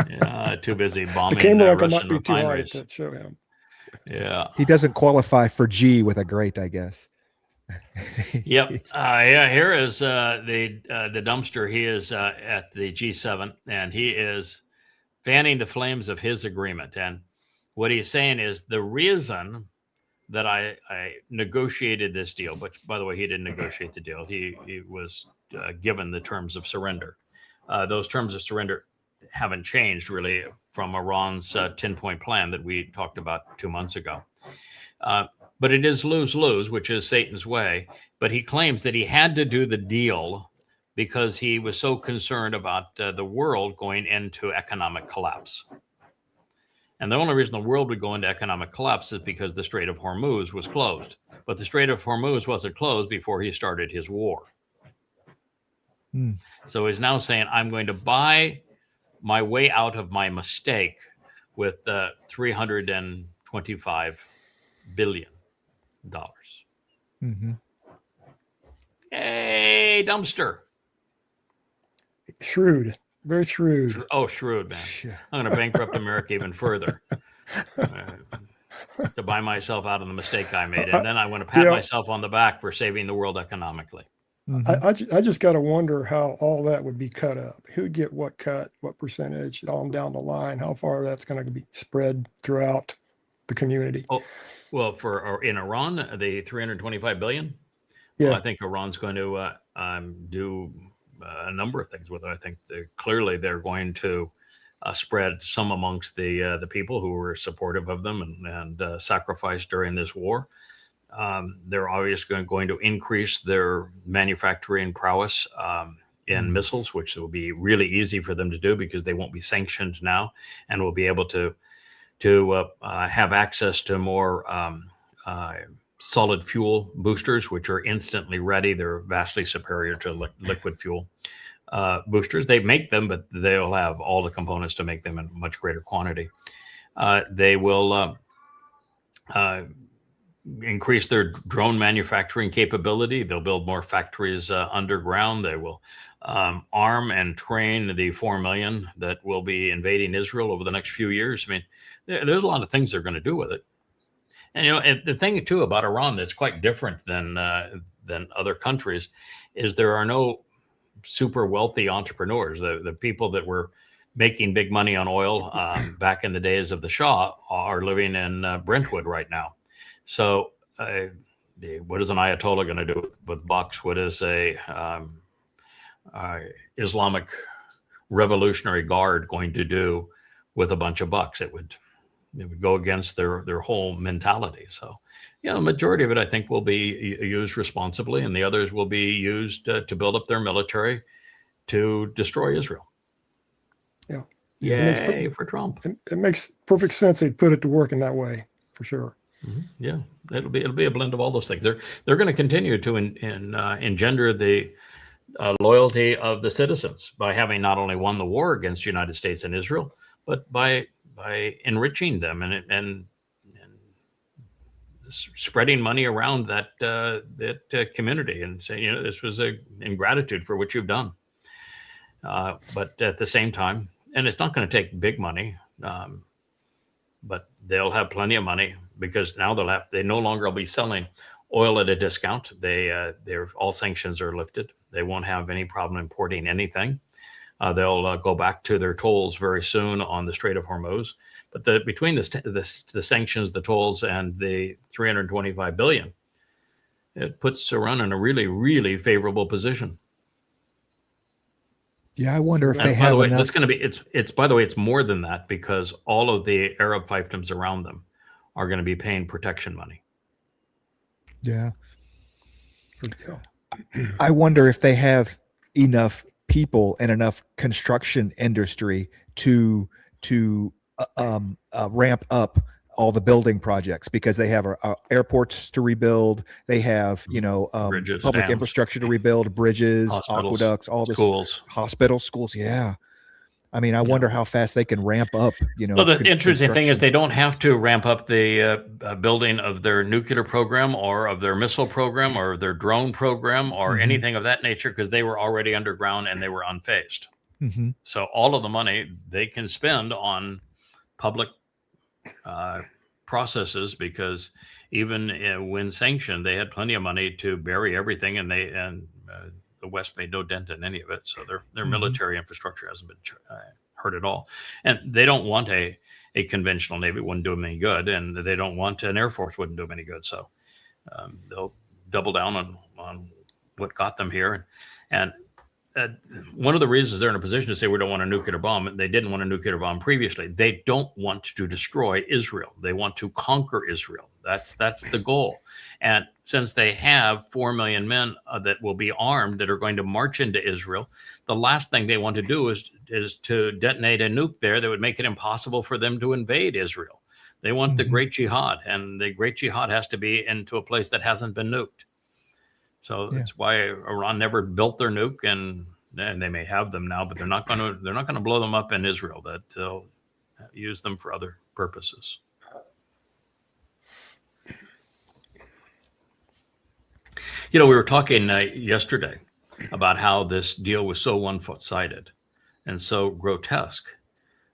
Yeah, too busy bombing the camera Russian might be too high refineries. to show him. Yeah, he doesn't qualify for G with a great, I guess. Yep. Yeah. Here is the dumpster. He is at the G7, and he is fanning the flames of his agreement. And what he's saying is the reason that I negotiated this deal, but by the way, he didn't negotiate the deal. He was given the terms of surrender. Those terms of surrender haven't changed really from Iran's 10-point plan that we talked about 2 months ago. But it is lose-lose, which is Satan's way. But he claims that he had to do the deal because he was so concerned about the world going into economic collapse. And the only reason the world would go into economic collapse is because the Strait of Hormuz was closed. But the Strait of Hormuz wasn't closed before he started his war. So he's now saying, I'm going to buy my way out of my mistake with $325 billion. Hey, dumpster. Shrewd. Very shrewd. Oh, shrewd, man. I'm going to bankrupt America even further to buy myself out of the mistake I made. And then I want to pat myself on the back for saving the world economically. I just got to wonder how all that would be cut up. Who'd get what cut, what percentage on down the line, how far that's going to be spread throughout the community. Oh, well, in Iran, the $325 billion, yeah. Well, I think Iran's going to do a number of things with it. I think clearly they're going to spread some amongst the people who were supportive of them and sacrificed during this war. They're obviously going to increase their manufacturing prowess in missiles, which will be really easy for them to do because they won't be sanctioned now, and will be able to have access to more solid fuel boosters, which are instantly ready. They're vastly superior to liquid fuel boosters. They make them, but they'll have all the components to make them in much greater quantity. They will increase their drone manufacturing capability. They'll build more factories underground. They will arm and train the 4 million that will be invading Israel over the next few years. I mean, there's a lot of things they're going to do with it. And, and the thing, too, about Iran that's quite different than other countries is there are no super wealthy entrepreneurs. The people that were making big money on oil back in the days of the Shah are living in Brentwood right now. So what is an Ayatollah going to do with bucks? What is a Islamic Revolutionary Guard going to do with a bunch of bucks? It would go against their whole mentality. So, the majority of it, I think, will be used responsibly, and the others will be used to build up their military to destroy Israel. Yeah. Yay for Trump. It makes perfect sense they'd put it to work in that way, for sure. Yeah, it'll be a blend of all those things. They're going to continue to engender the loyalty of the citizens by having not only won the war against the United States and Israel, but by enriching them and spreading money around that community and saying, this was in gratitude for what you've done. But at the same time, and it's not going to take big money, but they'll have plenty of money because now they no longer will be selling oil at a discount. All sanctions are lifted. They won't have any problem importing anything. They'll go back to their tolls very soon on the Strait of Hormuz. But between the sanctions, the tolls, and the $325 billion, it puts Iran in a really, really favorable position. Yeah, I wonder if they by have the way, enough. that's going to be it's. By the way, it's more than that because all of the Arab fiefdoms around them are going to be paying protection money. Yeah. I wonder if they have enough people and enough construction industry to ramp up all the building projects because they have airports to rebuild. They have, Bridges, public dams, infrastructure to rebuild, bridges, hospitals, aqueducts, all this, schools. hospitals, schools. Yeah. I mean, I wonder how fast they can ramp up, Well, the interesting thing is they don't have to ramp up the building of their nuclear program or of their missile program or their drone program or anything of that nature because they were already underground and they were unfazed. So all of the money they can spend on public processes because even when sanctioned, they had plenty of money to bury everything and the West made no dent in any of it. So their military infrastructure hasn't been hurt at all. And they don't want a conventional Navy. It wouldn't do them any good. And they don't want an Air Force, wouldn't do them any good. So they'll double down on what got them here. And one of the reasons they're in a position to say we don't want a nuclear bomb, and they didn't want a nuclear bomb previously, they don't want to destroy Israel. They want to conquer Israel. That's the goal. And since they have 4 million men that will be armed that are going to march into Israel, the last thing they want to do is to detonate a nuke there that would make it impossible for them to invade Israel. They want the Great Jihad, and the Great Jihad has to be into a place that hasn't been nuked. So that's why Iran never built their nuke, and they may have them now, but they're not going to blow them up in Israel. That they'll use them for other purposes. We were talking yesterday about how this deal was so one-sided and so grotesque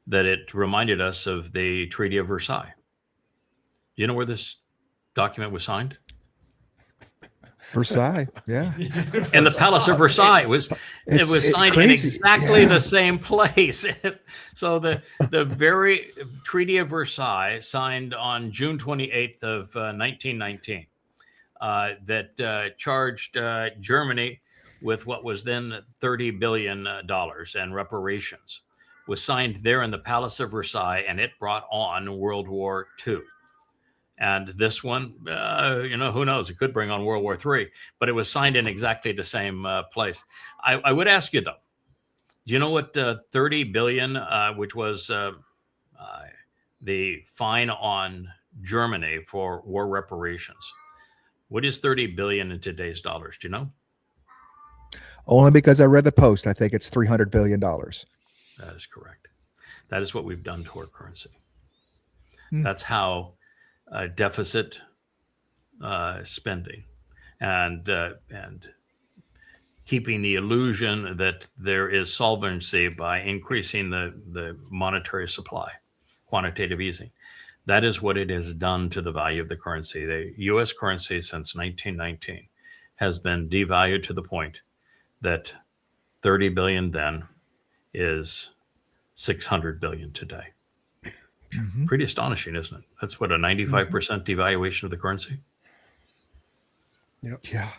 that it reminded us of the Treaty of Versailles. Do you know where this document was signed? Versailles, yeah. In the Palace of Versailles. It was signed in exactly the same place. So the very Treaty of Versailles, signed on June 28th of 1919, that charged Germany with what was then $30 billion and reparations, was signed there in the Palace of Versailles, and it brought on World War II. And this one, who knows? It could bring on World War III, but it was signed in exactly the same place. I would ask you, though, do you know what $30 billion, which was the fine on Germany for war reparations, what is $30 billion in today's dollars? Do you know? Only because I read the Post. I think it's $300 billion. That is correct. That is what we've done to our currency. That's how deficit spending and keeping the illusion that there is solvency by increasing the monetary supply, quantitative easing. That is what it has done to the value of the currency. The U.S. currency since 1919 has been devalued to the point that 30 billion then is 600 billion today. Pretty astonishing, isn't it? That's what, a 95% devaluation of the currency? Yep. Yeah.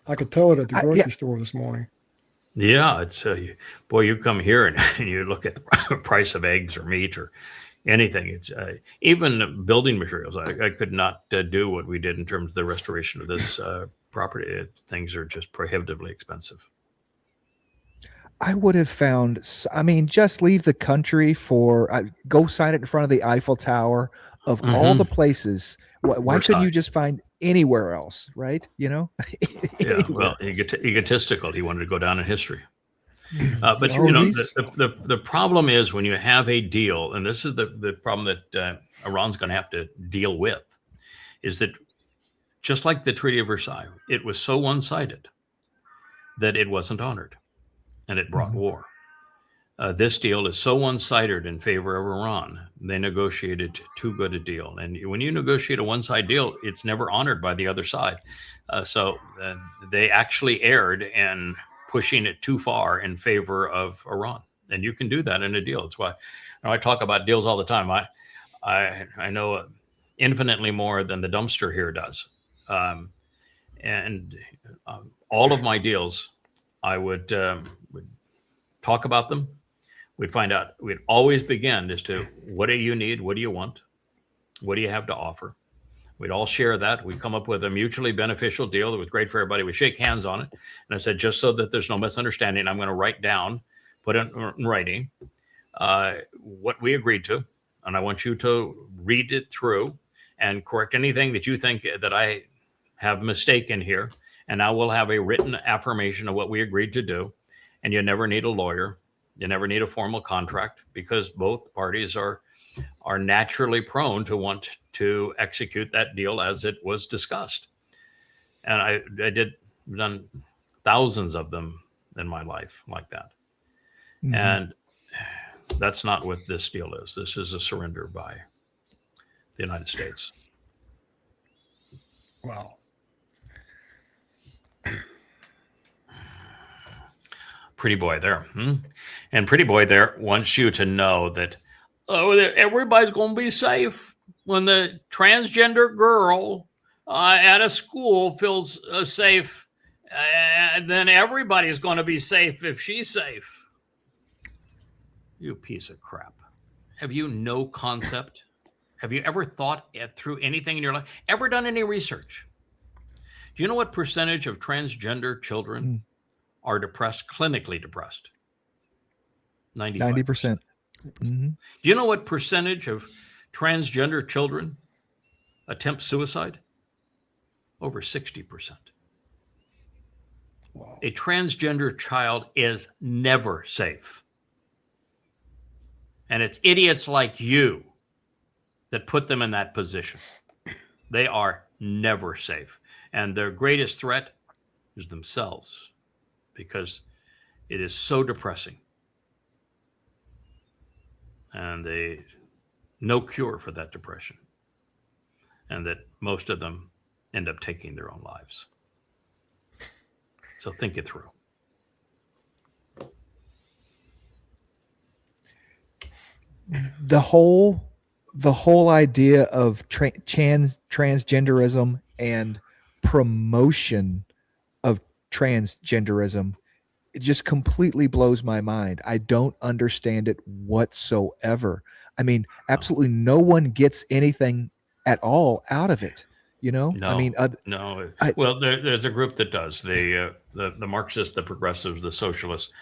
I could tell it at the grocery store this morning. Yeah, it's boy, you come here and you look at the price of eggs or meat or anything. It's even building materials. I could not do what we did in terms of the restoration of this property. Things are just prohibitively expensive. I would have found, I mean, just leave the country for, go sign it in front of the Eiffel Tower. Of all the places, why couldn't you Versailles. just find anywhere else, right? You know? Yeah, well, Anywhere else. egotistical. He wanted to go down in history. But Oh, you know, he's- the problem is when you have a deal, and this is the problem that Iran's going to have to deal with, is that just like the Treaty of Versailles, it was so one-sided that it wasn't honored, and it brought war. This deal is so one-sided in favor of Iran. They negotiated too good a deal, and when you negotiate a one-side deal, it's never honored by the other side. So they actually erred in pushing it too far in favor of Iran, and you can do that in a deal. That's why I talk about deals all the time. I know infinitely more than the dumpster here does, and all of my deals, I would talk about them. We'd find out, we'd always begin as to what do you need? What do you want? What do you have to offer? We'd all share that. We'd come up with a mutually beneficial deal that was great for everybody. We shake hands on it. And I said, just so that there's no misunderstanding, I'm going to write down, put in writing what we agreed to. And I want you to read it through and correct anything that you think that I have mistaken here. And now we'll have a written affirmation of what we agreed to do. And you never need a lawyer. You never need a formal contract because both parties are naturally prone to want to execute that deal as it was discussed. And I done thousands of them in my life like that. Mhm. And that's not what this deal is. This is a surrender by the United States. Wow. Pretty boy there. And pretty boy there wants you to know that everybody's going to be safe when the transgender girl at a school feels safe. Then everybody's going to be safe if she's safe. You piece of crap. Have you no concept? Have you ever thought through anything in your life? Ever done any research? Do you know what percentage of transgender children are depressed, clinically depressed? 95%. 90%. Mm-hmm. Do you know what percentage of transgender children attempt suicide? Over 60%. Wow. A transgender child is never safe. And it's idiots like you that put them in that position. They are never safe. And their greatest threat is themselves, because it is so depressing. And no cure for that depression. And that most of them end up taking their own lives. So think it through. The whole idea of transgenderism and promotion of transgenderism, it just completely blows my mind. I don't understand it whatsoever. I mean, absolutely no one gets anything at all out of it. You know, No, I mean, no. Well, there's a group that does. The Marxists, the progressives, the socialists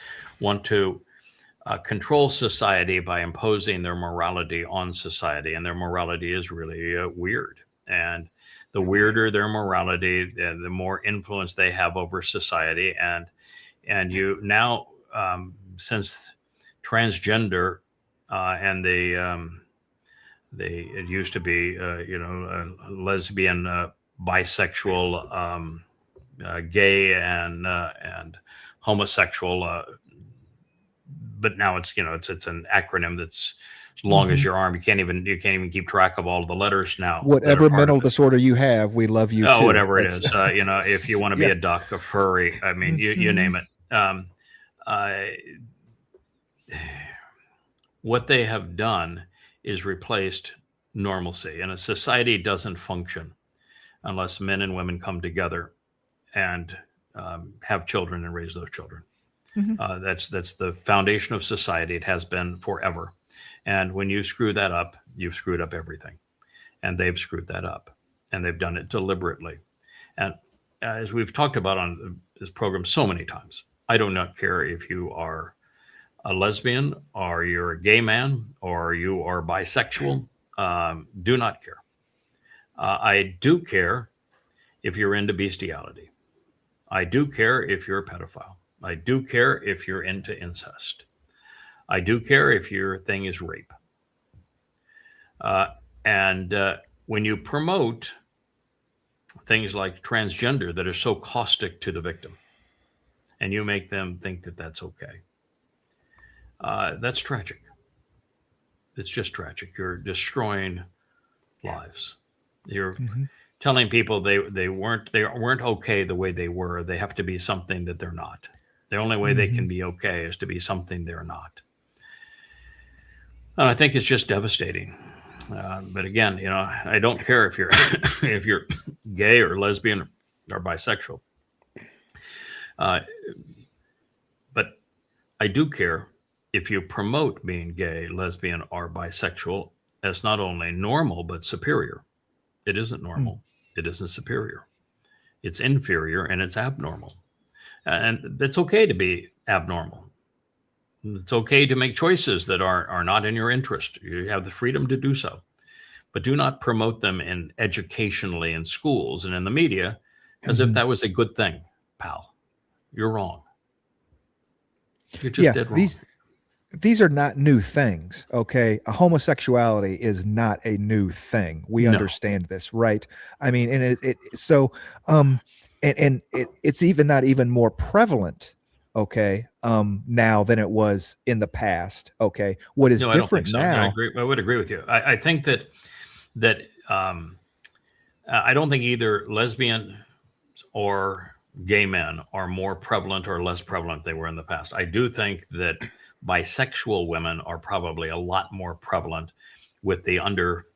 want to control society by imposing their morality on society, and their morality is really weird. And the weirder their morality, the more influence they have over society. And you now, since transgender and it used to be, lesbian, bisexual, gay, and homosexual. But now it's an acronym that's as long as your arm. You can't even keep track of all of the letters now. whatever mental disorder you have, we love you too. Whatever it is, if you want to be a duck, a furry, I mean, you name it. What they have done is replaced normalcy, and a society doesn't function unless men and women come together and have children and raise those children. That's the foundation of society. It has been forever. And when you screw that up, you've screwed up everything. And they've screwed that up, and they've done it deliberately. And as we've talked about on this program so many times, I do not care if you are a lesbian or you're a gay man or you are bisexual. Do not care. I do care if you're into bestiality. I do care if you're a pedophile. I do care if you're into incest. I do care if your thing is rape. And when you promote things like transgender that are so caustic to the victim, and you make them think that that's okay, that's tragic. It's just tragic. You're destroying lives. You're telling people they weren't okay the way they were. They have to be something that they're not. The only way they can be okay is to be something they're not. And I think it's just devastating. But again, I don't care if you're if you're gay or lesbian or bisexual. But I do care if you promote being gay, lesbian, or bisexual as not only normal but superior. It isn't normal. It isn't superior. It's inferior and it's abnormal. And it's okay to be abnormal. It's okay to make choices that are not in your interest. You have the freedom to do so. But do not promote them educationally in schools and in the media as if that was a good thing, pal. You're wrong. You're just dead wrong. These are not new things, okay? Homosexuality is not a new thing. We understand this, right? I mean, and it's even not even more prevalent, okay, now than it was in the past, okay? What is different now? I would agree with you. I think that I don't think either lesbian or gay men are more prevalent or less prevalent than they were in the past. I do think that bisexual women are probably a lot more prevalent. With the under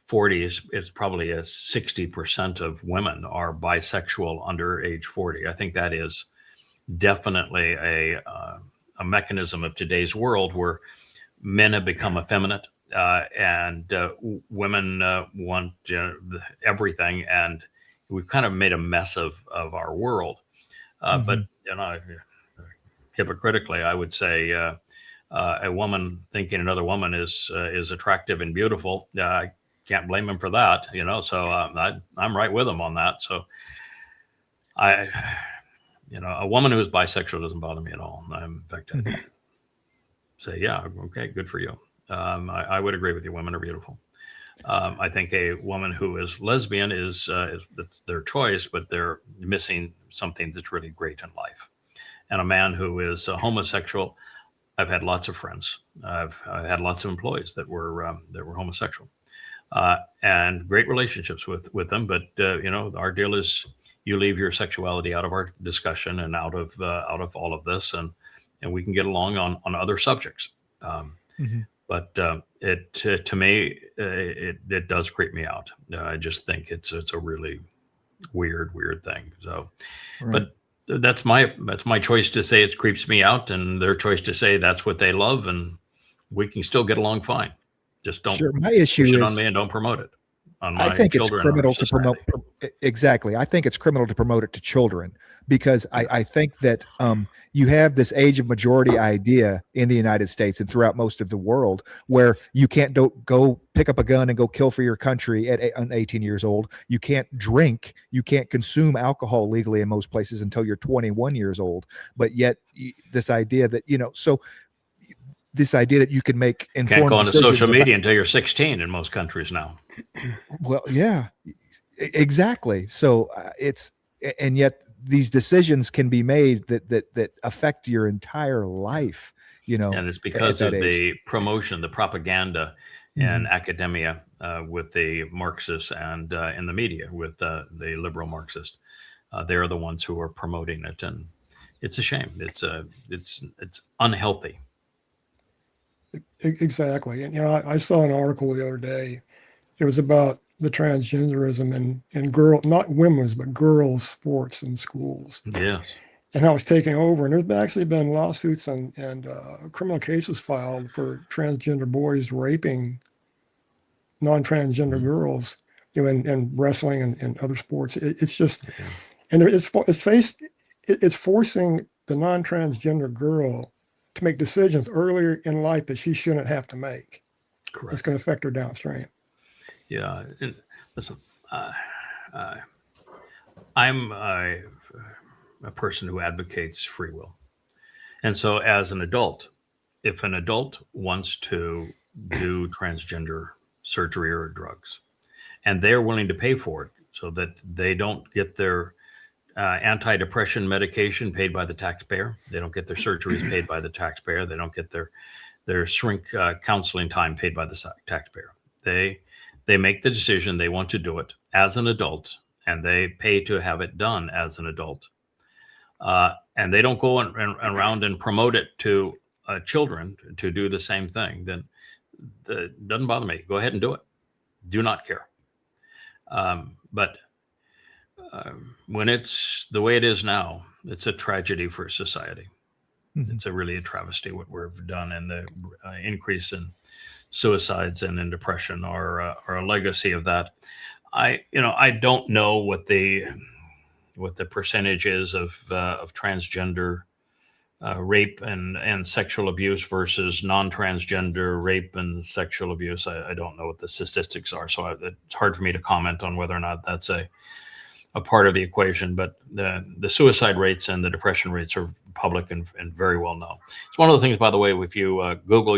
40s, it's probably 60% of women are bisexual under age 40. I think that is definitely a mechanism of today's world where men have become effeminate and women want everything, and we've kind of made a mess of our world. But hypocritically, I would say a woman thinking another woman is attractive and beautiful. I can't blame him for that, So I'm right with him on that. So a woman who is bisexual doesn't bother me at all. In fact, I say, yeah, okay, good for you. I would agree with you. Women are beautiful. I think a woman who is lesbian is their choice, but they're missing something that's really great in life. And a man who is homosexual, I've had lots of friends. I've had lots of employees that were homosexual, and great relationships with them. But our deal is you leave your sexuality out of our discussion and out of all of this, and we can get along on other subjects. But to me, it does creep me out. I just think it's a really weird thing. So, but that's my choice to say it creeps me out, and their choice to say that's what they love, and we can still get along fine. Just don't my issue push it is on me and don't promote it on my I think it's children. criminal to promote. Exactly. I think it's criminal to promote it to children because I think that you have this age of majority idea in the United States and throughout most of the world where you can't go pick up a gun and go kill for your country at 18 years old. You can't drink. You can't consume alcohol legally in most places until you're 21 years old. But yet this idea that, this idea that you can make informed can't go on to social decisions media until you're 16 in most countries now. Well, yeah, exactly. So and yet these decisions can be made that affect your entire life, And it's because of the promotion, the propaganda in academia with the Marxists and in the media with the liberal Marxists. They're the ones who are promoting it, and it's a shame. It's unhealthy. Exactly. And I saw an article the other day. It was about the transgenderism in not women's, but girls' sports in schools. Yes. And how it's taking over. And there's actually been lawsuits and criminal cases filed for transgender boys raping non-transgender girls, in wrestling and other sports. It's just, and it's forcing the non-transgender girl to make decisions earlier in life that she shouldn't have to make. Correct. It's going to affect her downstream. Yeah. And listen, I'm a person who advocates free will. And so as an adult, if an adult wants to do transgender surgery or drugs, and they're willing to pay for it so that they don't get their antidepressant medication paid by the taxpayer, they don't get their surgeries paid by the taxpayer, they don't get their shrink counseling time paid by the taxpayer. They make the decision they want to do it as an adult, and they pay to have it done as an adult. And they don't go around and promote it to children to do the same thing, then it doesn't bother me. Go ahead and do it. Do not care. But when it's the way it is now, it's a tragedy for society. Mm-hmm. It's really a travesty what we've done, and the increase in suicides and in depression are a legacy of that. I don't know what the percentage is of transgender rape and sexual abuse versus non-transgender rape and sexual abuse. I don't know what the statistics are, so it's hard for me to comment on whether or not that's a part of the equation. But the suicide rates and the depression rates are public and very well known. It's one of the things, by the way, if you Google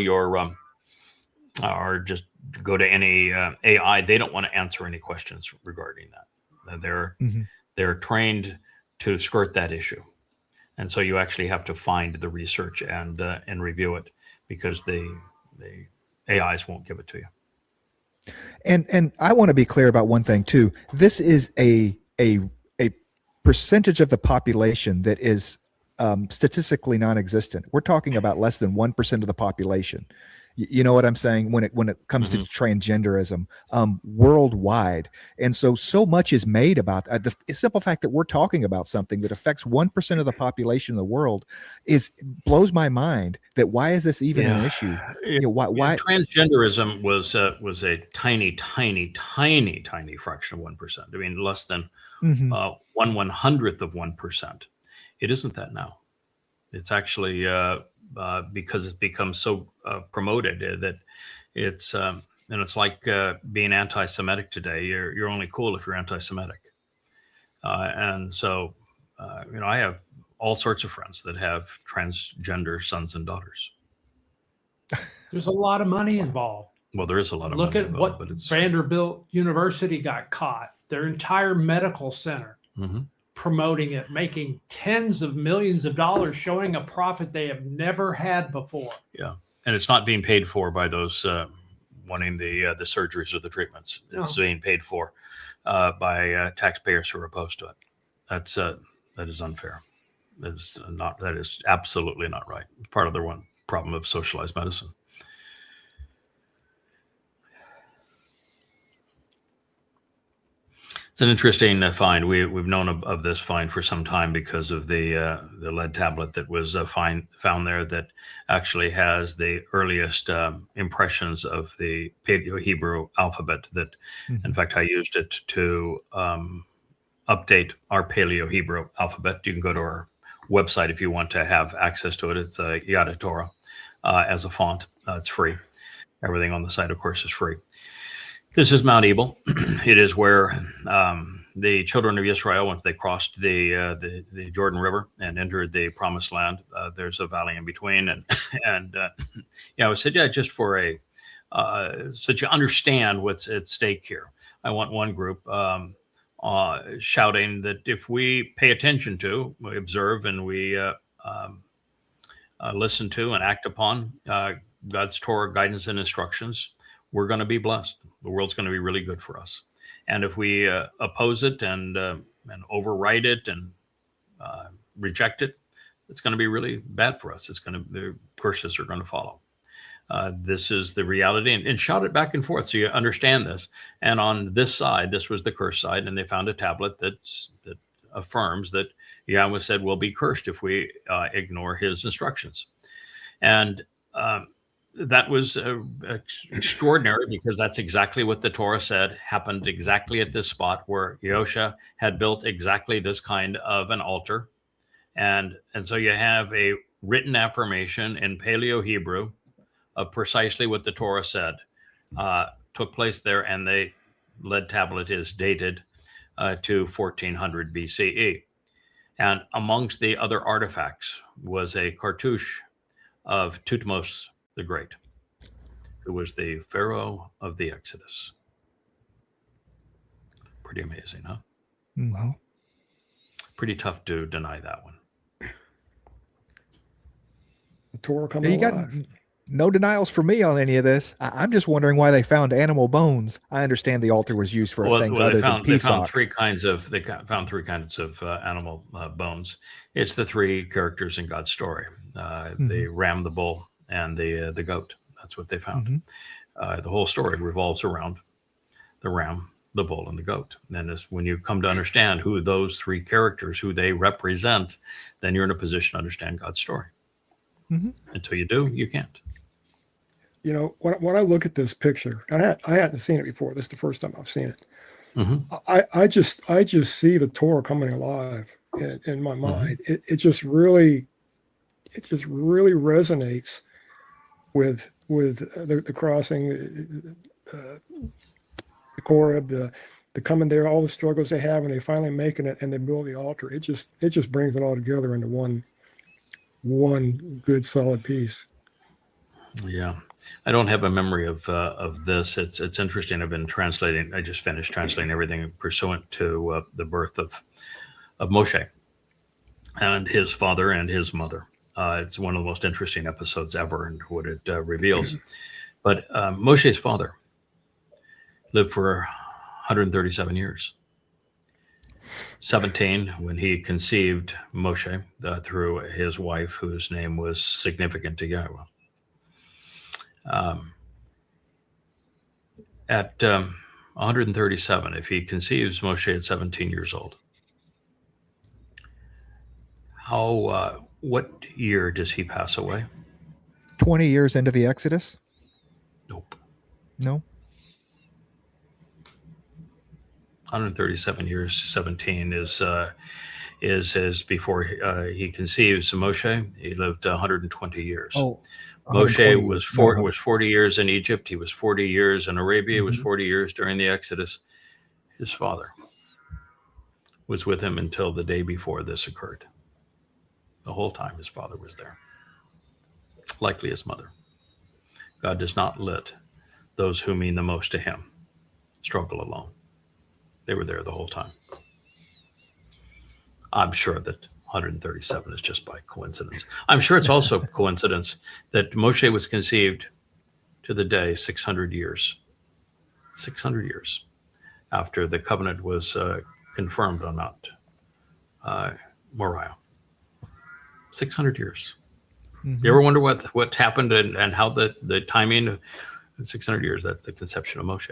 or just go to any AI, they don't want to answer any questions regarding that. They're trained to skirt that issue. And so you actually have to find the research and review it, because the AIs won't give it to you. And I want to be clear about one thing too. This is a percentage of the population that is statistically non-existent. We're talking about less than 1% of the population. You know what I'm saying when it comes to transgenderism worldwide. And so much is made about the simple fact that we're talking about something that affects 1% of the population of the world blows my mind. That why is this even an issue? Why transgenderism was a tiny fraction of 1%. I mean, less than 1/100th of 1%. It isn't that now. It's actually because it's become so promoted that it's and it's like being anti-Semitic today. You're only cool if you're anti-Semitic, and so I have all sorts of friends that have transgender sons and daughters. There's a lot of money involved. Well, there is a lot of money. Look at involved, what Vanderbilt University got caught. Their entire medical center. Promoting it, making tens of millions of dollars, showing a profit they have never had before. Yeah, and it's not being paid for by those wanting the surgeries or the treatments. It's being paid for by taxpayers who are opposed to it. That is unfair. That is absolutely not right. Part of the one problem of socialized medicine. It's an interesting find. We've known of this find for some time because of the lead tablet that was found there that actually has the earliest impressions of the Paleo-Hebrew alphabet. That, in fact, I used it to update our Paleo-Hebrew alphabet. You can go to our website if you want to have access to it. It's Yahowah as a font. It's free. Everything on the site, of course, is free. This is Mount Ebal. It is where the children of Israel, once they crossed the Jordan River and entered the Promised Land, there's a valley in between, and I said, just for so that you understand what's at stake here. I want one group shouting that if we pay attention to, we observe, and we listen to and act upon God's Torah guidance and instructions, we're going to be blessed. The world's going to be really good for us. And if we oppose it and override it and reject it, it's going to be really bad for us. The curses are going to follow. This is the reality, and shout it back and forth so you understand this. And on this side, this was the curse side, and they found a tablet that affirms that Yahweh said we'll be cursed if we ignore his instructions. And that was extraordinary, because that's exactly what the Torah said happened exactly at this spot where Yahusha had built exactly this kind of an altar And so you have a written affirmation in Paleo-Hebrew of precisely what the Torah said took place there, and the lead tablet is dated to 1400 BCE. And amongst the other artifacts was a cartouche of Thutmose the Great, who was the pharaoh of the Exodus. Pretty amazing, huh? Wow. Pretty tough to deny that one. The Torah Yeah, coming you got alive. no denials for me on any of this. I'm just wondering why they found animal bones. I understand the altar was used for things other than they found Pesach. three kinds of animal bones. It's the three characters in God's story: the ram, the bull, and the goat. That's what they found. The whole story revolves around the ram, the bull, and the goat. And when you come to understand who those three characters, who they represent, then you're in a position to understand God's story. Until you do, you can't. You know, when I look at this picture, I hadn't seen it before. This is the first time I've seen it. I just see the Torah coming alive in my mind. It just really resonates with the crossing, the Korab, the coming there, all the struggles they have, and they finally making it, and they build the altar. It just brings it all together into one good solid piece. Yeah, I don't have a memory of this. It's interesting. I've been translating. I just finished translating everything pursuant to the birth of Moshe and his father and his mother. It's one of the most interesting episodes ever, and what it reveals. But Moshe's father lived for 137 years. 17 when he conceived Moshe through his wife, whose name was significant to Yahowah. At 137, if he conceives Moshe at 17 years old, what year does he pass away? 20 years into the Exodus? Nope. No. 137 years, 17 is before he conceives Moshe. He lived 120 years. Oh, Moshe was 40 years in Egypt. He was 40 years in Arabia. He was 40 years during the Exodus. His father was with him until the day before this occurred. The whole time his father was there. Likely his mother. God does not let those who mean the most to him struggle alone. They were there the whole time. I'm sure that 137 is just by coincidence. I'm sure it's also coincidence that Moshe was conceived to the day 600 years after the covenant was confirmed on Mount Moriah. 600 years. You ever wonder what happened and how the timing of 600 years? That's the conception of Moshe.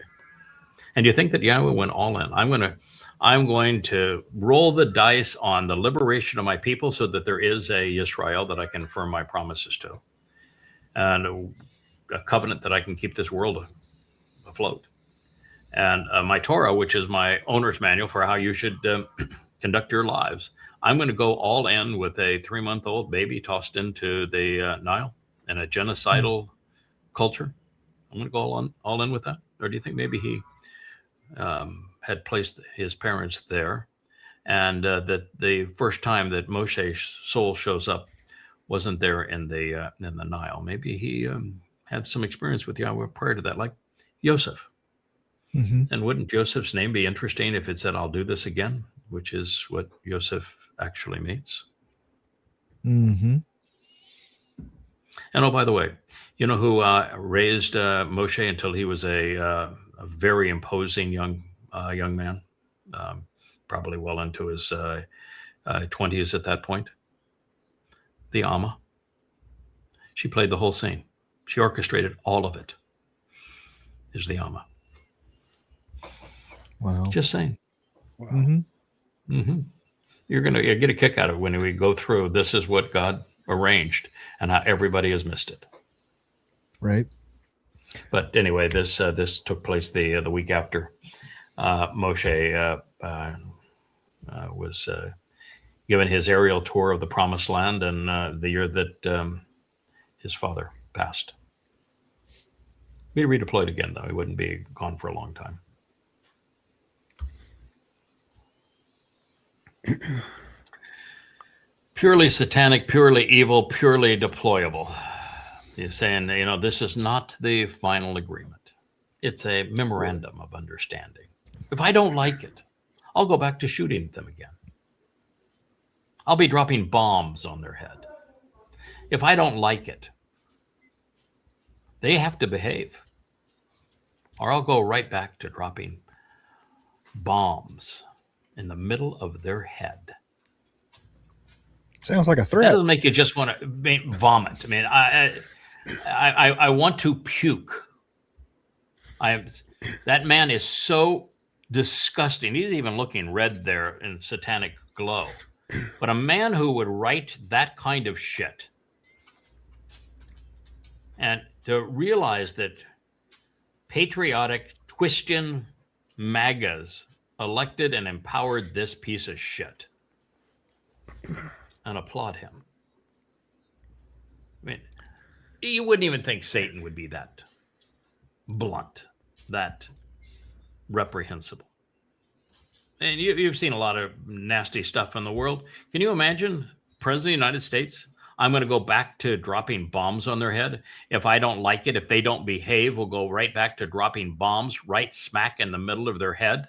And you think that Yahowah went all in? I'm going to roll the dice on the liberation of my people so that there is a Israel that I can affirm my promises to, and a covenant that I can keep this world afloat. And my Torah, which is my owner's manual for how you should conduct your lives. I'm going to go all in with a 3-month-old baby tossed into the Nile in a genocidal culture. I'm going to go all in with that. Or do you think maybe he had placed his parents there, and that the first time that Moshe's soul shows up wasn't there in the Nile? Maybe he had some experience with Yahowah prior to that, like Joseph. And wouldn't Joseph's name be interesting if it said, "I'll do this again," which is what Joseph actually means? And oh, by the way, you know who raised Moshe until he was a very imposing young man, probably well into his 20s at that point? The Amma. She played the whole scene. She orchestrated all of it. Is the Amma. Wow. Just saying. Wow. You're going to get a kick out of it when we go through. This is what God arranged and how everybody has missed it. Right. But anyway, this took place the week after Moshe was given his aerial tour of the Promised Land, and the year that his father passed. Be redeployed again, though. He wouldn't be gone for a long time. Purely satanic, purely evil, purely deployable. He's saying, this is not the final agreement. It's a memorandum of understanding. If I don't like it, I'll go back to shooting them again. I'll be dropping bombs on their head. If I don't like it, they have to behave, or I'll go right back to dropping bombs in the middle of their head. Sounds like a threat. That doesn't make you just want to vomit. I mean, I want to puke. That man is so disgusting. He's even looking red there in satanic glow. But a man who would write that kind of shit, and to realize that patriotic Christian MAGAs elected and empowered this piece of shit, and applaud him. I mean, you wouldn't even think Satan would be that blunt, that reprehensible. And you've seen a lot of nasty stuff in the world. Can you imagine President of the United States? I'm going to go back to dropping bombs on their head. If I don't like it, if they don't behave, we'll go right back to dropping bombs right smack in the middle of their head.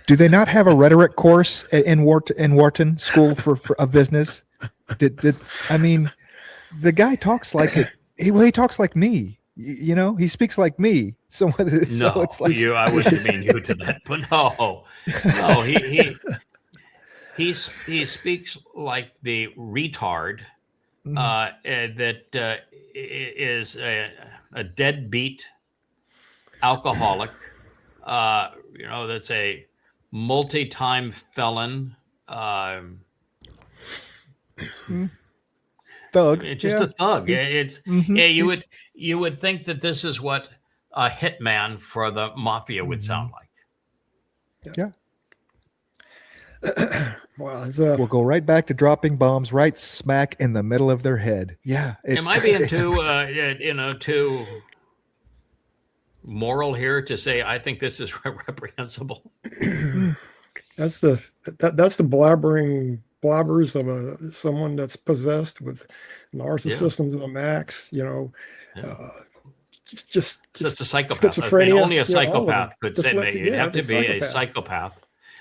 Do they not have a rhetoric course in Wharton School of Business? I mean, the guy talks like it. He talks like me. He speaks like me. So it's like I wouldn't mean you to that, but no, he speaks like the retard that is a deadbeat alcoholic. That's a multi-time felon. Thug. It's just a thug. You would think that this is what a hitman for the mafia would sound like. Yeah. Wow. We'll go right back to dropping bombs right smack in the middle of their head. Yeah. Am I being too moral here to say I think this is reprehensible? That's the blabbering blabbers of someone that's possessed with narcissism to the max. Just a psychopath. Schizophrenia. I mean, only a psychopath could say that. You'd have to be a psychopath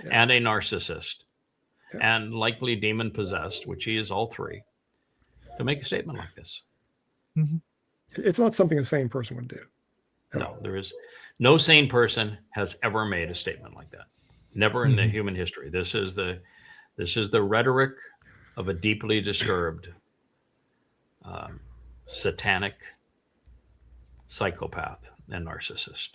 and a narcissist and likely demon possessed, which he is all three, to make a statement like this. Mm-hmm. It's not something a sane person would do. No, there is no sane person has ever made a statement like that. Never in the human history. This is the rhetoric of a deeply disturbed, satanic psychopath and narcissist.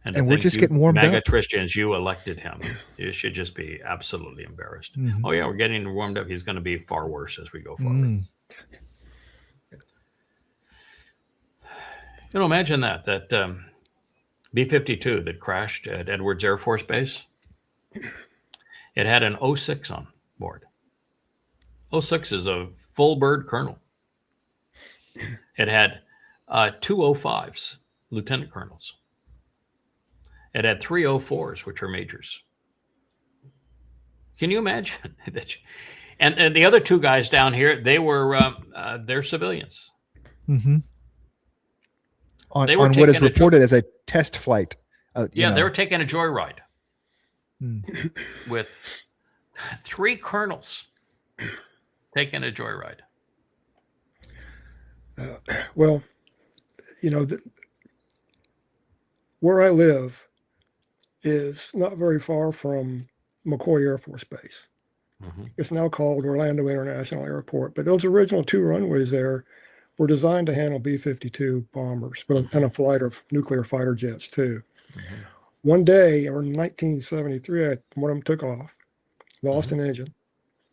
And we're just getting warmed MAGA up. Christians, you elected him. You should just be absolutely embarrassed. Oh yeah, we're getting warmed up. He's going to be far worse as we go forward. Imagine that B-52 that crashed at Edwards Air Force Base. It had an 06 on board. 06 is a full bird colonel. It had 2 05s, lieutenant colonels. It had 3 04s, which are majors. Can you imagine that? And the other two guys down here, they were they're civilians. Mm-hmm. On what is reported as a test flight. They were taking a joyride with 3 colonels taking a joyride. Where I live is not very far from McCoy Air Force Base. It's now called Orlando International Airport, but those original 2 runways there were designed to handle B-52 bombers and a flight of nuclear fighter jets too. One day, or in 1973, one of them took off, lost an engine.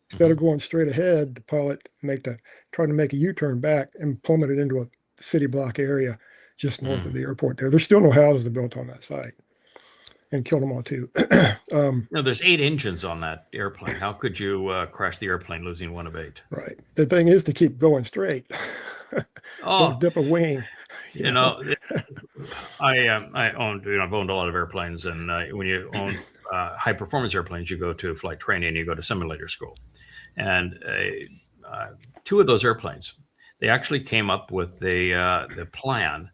Instead of going straight ahead, the pilot tried to make a U-turn back and plummeted into a city block area just north of the airport there. There's still no houses built on that site. and killed them all too. No, there's 8 engines on that airplane. How could you crash the airplane losing 1 of 8? Right. The thing is to keep going straight. Don't dip a wing. You know, I owned, I've owned a lot of airplanes, and when you own high performance airplanes, you go to flight training, you go to simulator school, and 2 of those airplanes, they actually came up with the plan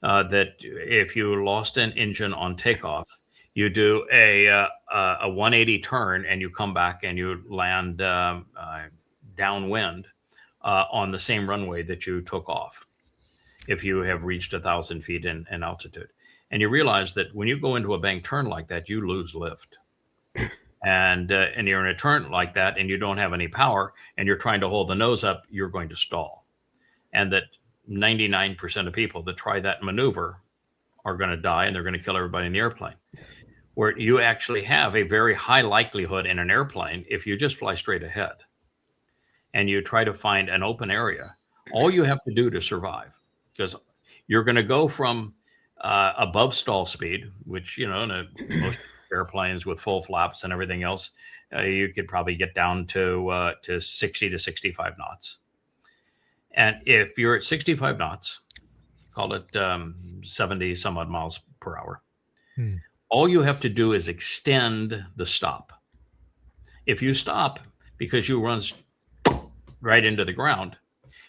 that if you lost an engine on takeoff, you do a 180 turn and you come back and you land downwind on the same runway that you took off, if you have reached 1,000 feet in altitude. And you realize that when you go into a bank turn like that, you lose lift. And you're in a turn like that and you don't have any power and you're trying to hold the nose up, you're going to stall. And that 99% of people that try that maneuver are going to die and they're going to kill everybody in the airplane. Where you actually have a very high likelihood in an airplane, if you just fly straight ahead and you try to find an open area, all you have to do to survive, because you're going to go from above stall speed, which, in most airplanes with full flaps and everything else, you could probably get down to 60 to 65 knots. And if you're at 65 knots, call it 70 some odd miles per hour, all you have to do is extend the stop. If you stop because you run right into the ground,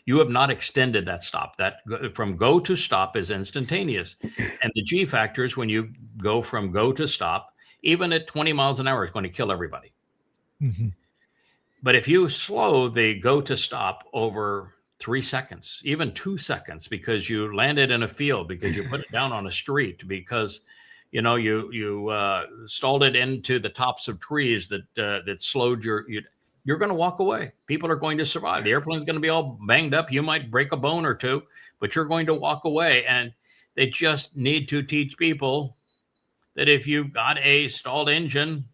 you have not extended that stop. That from go to stop is instantaneous. And the G factors, when you go from go to stop, even at 20 miles an hour, is going to kill everybody. Mm-hmm. But if you slow the go to stop over 3 seconds, even 2 seconds, because you landed in a field, because you put it down on a street, because you stalled it into the tops of trees that slowed you're going to walk away. People are going to survive. The airplane's going to be all banged up. You might break a bone or two, but you're going to walk away. And they just need to teach people that if you've got a stalled engine,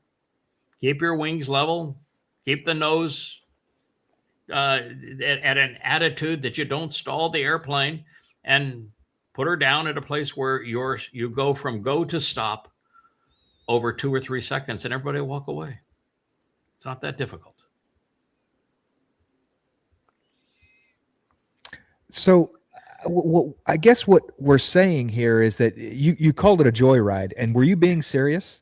keep your wings level, keep the nose at an attitude that you don't stall the airplane, and put her down at a place where you go from go to stop over 2 or 3 seconds, and everybody will walk away. It's not that difficult. So I guess what we're saying here is that you called it a joyride, and were you being serious?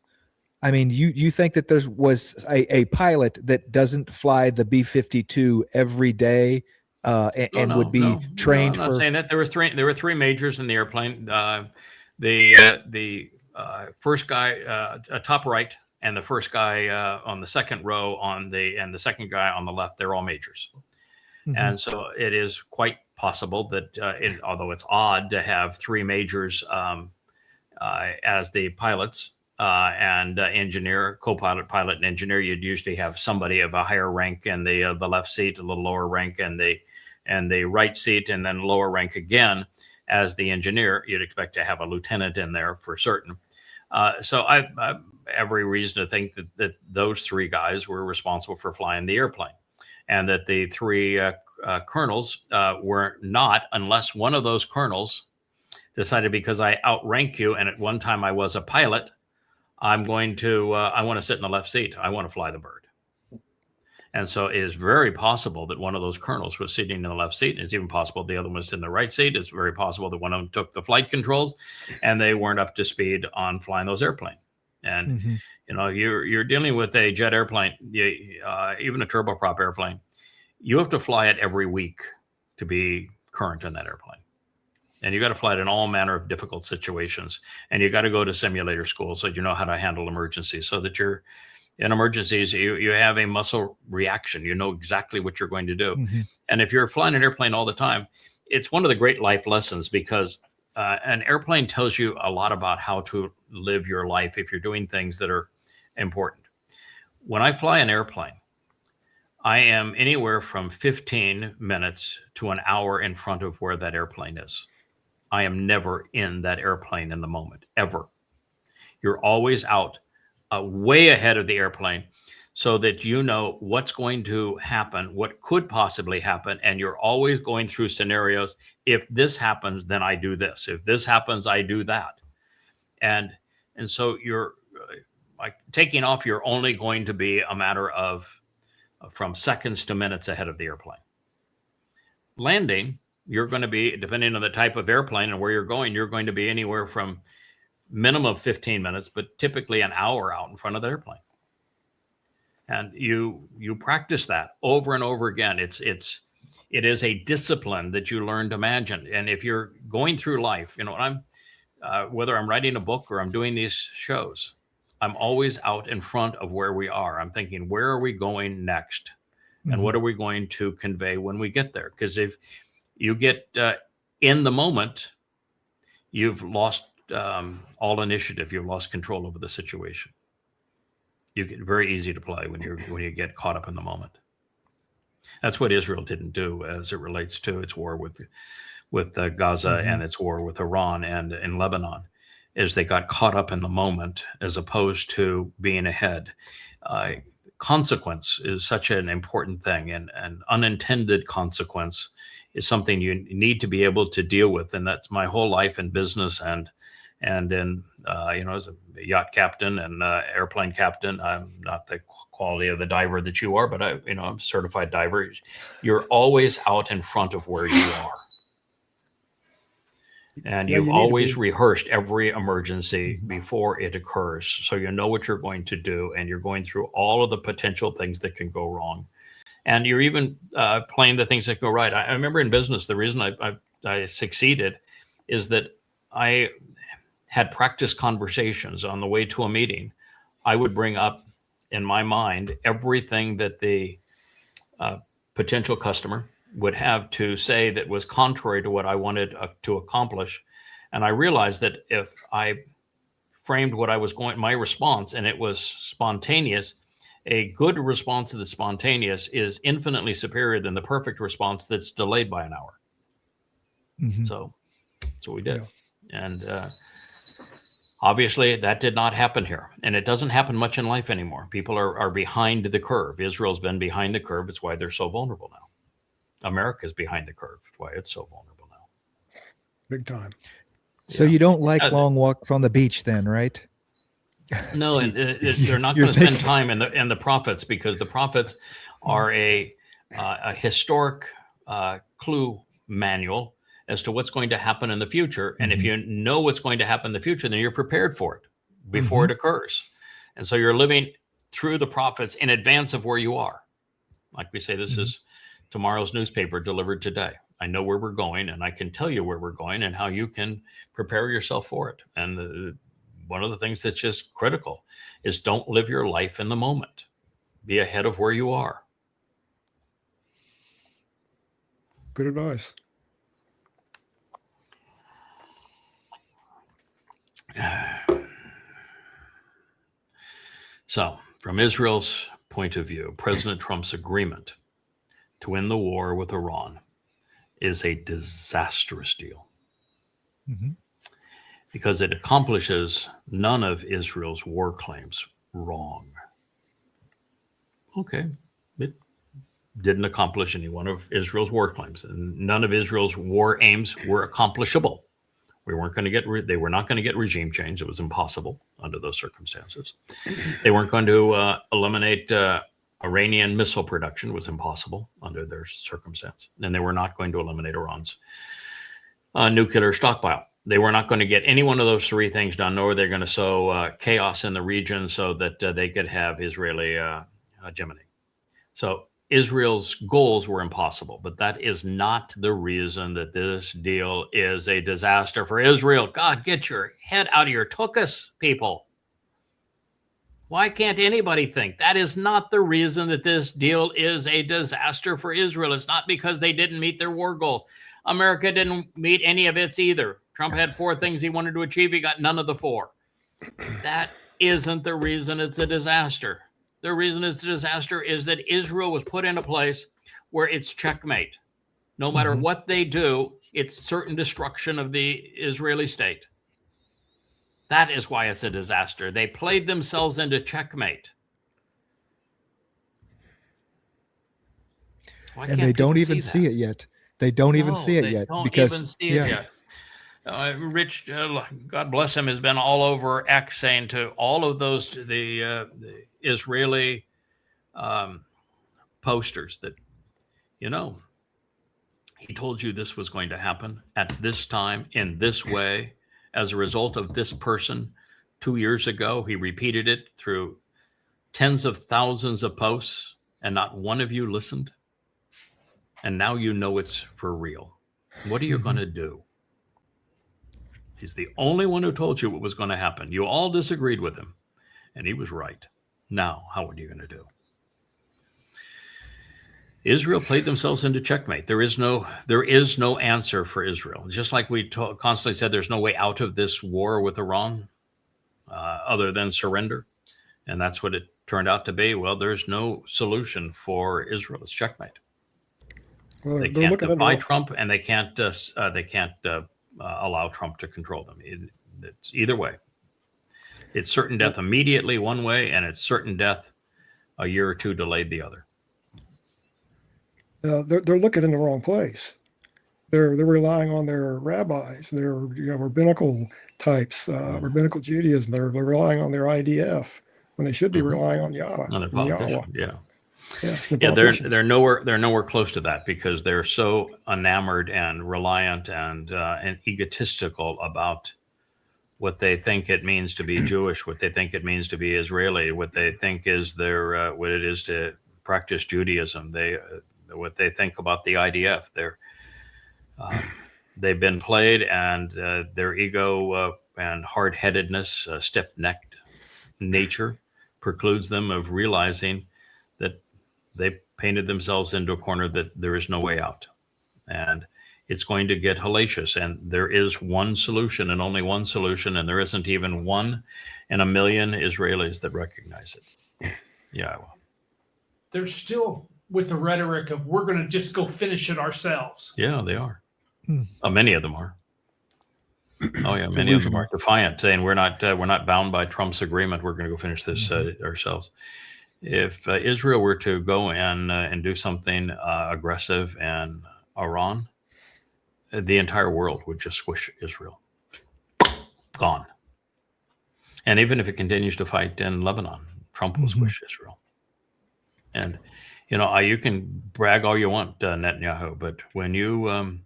I mean, you think that there was a pilot that doesn't fly the B-52 every day and would be trained I'm for? not saying that. There were 3 majors in the airplane. The first guy, top right, and the first guy on the second row and the second guy on the left, they're all majors. Mm-hmm. And so it is quite possible that although it's odd to have 3 majors as the pilots and engineer, co-pilot, pilot, and engineer, you'd usually have somebody of a higher rank in the left seat, a little lower rank in the right seat, and then lower rank again as the engineer. You'd expect to have a lieutenant in there for certain. So I've every reason to think that those 3 guys were responsible for flying the airplane, and that the 3 colonels were not, unless one of those colonels decided, because I outrank you and at one time I was a pilot, I want to sit in the left seat. I want to fly the bird. And so it is very possible that one of those colonels was sitting in the left seat. It's even possible the other one was in the right seat. It's very possible that one of them took the flight controls and they weren't up to speed on flying those airplanes. And, mm-hmm. You're dealing with a jet airplane, even a turboprop airplane. You have to fly it every week to be current in that airplane. And you got to fly it in all manner of difficult situations. And you got to go to simulator school so that you know how to handle emergencies, so that you're in emergencies, you have a muscle reaction. You know exactly what you're going to do. Mm-hmm. And if you're flying an airplane all the time, it's one of the great life lessons, because an airplane tells you a lot about how to live your life if you're doing things that are important. When I fly an airplane, I am anywhere from 15 minutes to an hour in front of where that airplane is. I am never in that airplane in the moment, ever. You're always out way ahead of the airplane, so that you know what's going to happen, what could possibly happen, and you're always going through scenarios. If this happens, then I do this. If this happens, I do that. And so like taking off, you're only going to be a matter of from seconds to minutes ahead of the airplane. Landing, you're going to be, depending on the type of airplane and where you're going to be anywhere from minimum 15 minutes, but typically an hour out in front of the airplane. And you practice that over and over again. It is a discipline that you learn to imagine. And if you're going through life, whether I'm writing a book or I'm doing these shows, I'm always out in front of where we are. I'm thinking, where are we going next? And what are we going to convey when we get there? Because if you get in the moment, you've lost all initiative. You've lost control over the situation. You get very easy to play when you get caught up in the moment. That's what Israel didn't do as it relates to its war with Gaza and its war with Iran and in Lebanon, is they got caught up in the moment as opposed to being ahead. Consequence is such an important thing, and an unintended consequence is something you need to be able to deal with. And that's my whole life in business and in as a yacht captain and airplane captain. I'm not the quality of the diver that you are, but I'm a certified diver. You're always out in front of where you are. And you've always rehearsed every emergency before it occurs. So you know what you're going to do, and you're going through all of the potential things that can go wrong. And you're even playing the things that go right. I remember in business, the reason I succeeded is that I had practice conversations on the way to a meeting. I would bring up in my mind everything that the potential customer would have to say that was contrary to what I wanted to accomplish. And I realized that if I framed my response, and it was spontaneous, a good response to the spontaneous is infinitely superior than the perfect response that's delayed by an hour. So that's what we did. Yeah. And obviously that did not happen here. And it doesn't happen much in life anymore. People are behind the curve. Israel's been behind the curve. It's why they're so vulnerable now. America's behind the curve. That's why it's so vulnerable now. Big time. So you don't like long walks on the beach then, right? No, and they're not going to spend time in the prophets, because the prophets are a historic clue manual as to what's going to happen in the future. And if you know what's going to happen in the future, then you're prepared for it before it occurs. And so you're living through the prophets in advance of where you are. Like we say, this is tomorrow's newspaper delivered today. I know where we're going, and I can tell you where we're going and how you can prepare yourself for it. And one of the things that's just critical is don't live your life in the moment. Be ahead of where you are. Good advice. So, from Israel's point of view, President Trump's agreement to win the war with Iran is a disastrous deal. Because it accomplishes none of Israel's war claims. Wrong. Okay. It didn't accomplish any one of Israel's war claims, and none of Israel's war aims were accomplishable. They were not going to get regime change. It was impossible under those circumstances. They weren't going to eliminate Iranian missile production. It was impossible under their circumstance. And they were not going to eliminate Iran's nuclear stockpile. They were not going to get any one of those three things done, nor were they going to sow chaos in the region so that they could have Israeli hegemony. So Israel's goals were impossible, but that is not the reason that this deal is a disaster for Israel. God, get your head out of your tuchus, people. Why can't anybody think? That is not the reason that this deal is a disaster for Israel. It's not because they didn't meet their war goals. America didn't meet any of its either. Trump had 4 things he wanted to achieve. He got none of the 4. That isn't the reason it's a disaster. The reason it's a disaster is that Israel was put in a place where it's checkmate. No matter what they do, it's certain destruction of the Israeli state. That is why it's a disaster. They played themselves into checkmate. And they don't even see it yet. They don't even see it yet because Rich, God bless him, has been all over X saying to all of those, the Israeli posters that, he told you this was going to happen at this time in this way as a result of this person 2 years ago. He repeated it through tens of thousands of posts, and not one of you listened. And now you know it's for real. What are you going to do? He's the only one who told you what was going to happen. You all disagreed with him, and he was right. Now, how are you going to do? Israel played themselves into checkmate. There is no answer for Israel. Just like we constantly said, there's no way out of this war with Iran other than surrender. And that's what it turned out to be. Well, there's no solution for Israel. It's checkmate. Well, They can't defy Trump, and they can't allow Trump to control them. It's either way. It's certain death immediately one way, and it's certain death a year or two delayed the other. They're looking in the wrong place. They're relying on their rabbis, their rabbinical types, rabbinical Judaism. They're relying on their IDF when they should be relying on Yahowah. On their politicians, they're nowhere close to that, because they're so enamored and reliant and egotistical about what they think it means to be Jewish, what they think it means to be Israeli, what they think is what it is to practice Judaism. What they think about the IDF. They've been played, and their ego and hard-headedness, stiff-necked nature precludes them of realizing that they painted themselves into a corner that there is no way out. And it's going to get hellacious. And there is one solution and only one solution, and there isn't even 1 in a million Israelis that recognize it. Yeah. They're still with the rhetoric of, we're going to just go finish it ourselves. Yeah, they are. Many of them are. Oh yeah, many of them are defiant, saying we're not bound by Trump's agreement. We're going to go finish this ourselves. If Israel were to go and do something aggressive in Iran, the entire world would just squish Israel. Gone. And even if it continues to fight in Lebanon, Trump will squish Israel. And you can brag all you want, Netanyahu, but when you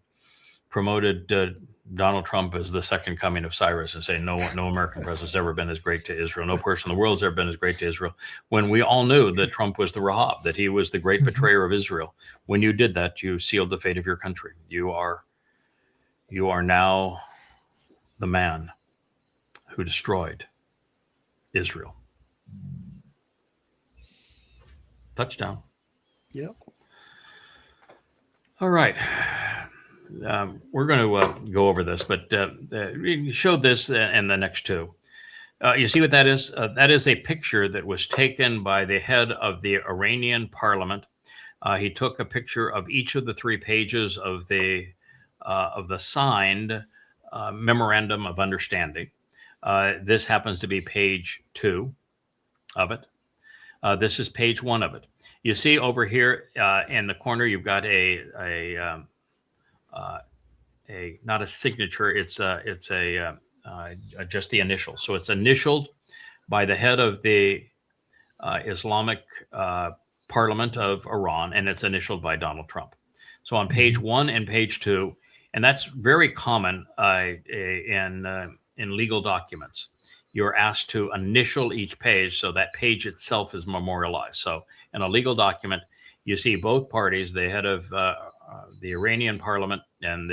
promoted Donald Trump as the second coming of Cyrus and say no American president has ever been as great to Israel, no person in the world has ever been as great to Israel, when we all knew that Trump was the Rahab, that he was the great betrayer of Israel, when you did that, you sealed the fate of your country. You are now the man who destroyed Israel. Touchdown. Yep. All right. We're going to go over this, but we showed this in the next two. You see what that is? That is a picture that was taken by the head of the Iranian parliament. He took a picture of each of the 3 pages of the signed memorandum of understanding. This happens to be page 2 of it. This is page 1 of it. You see over here in the corner, you've got a not a signature. It's just the initials. So it's initialed by the head of the Islamic Parliament of Iran, and it's initialed by Donald Trump. So on page 1 and page 2, and that's very common in legal documents. You're asked to initial each page, so that page itself is memorialized. So in a legal document, you see both parties, the head of the Iranian parliament and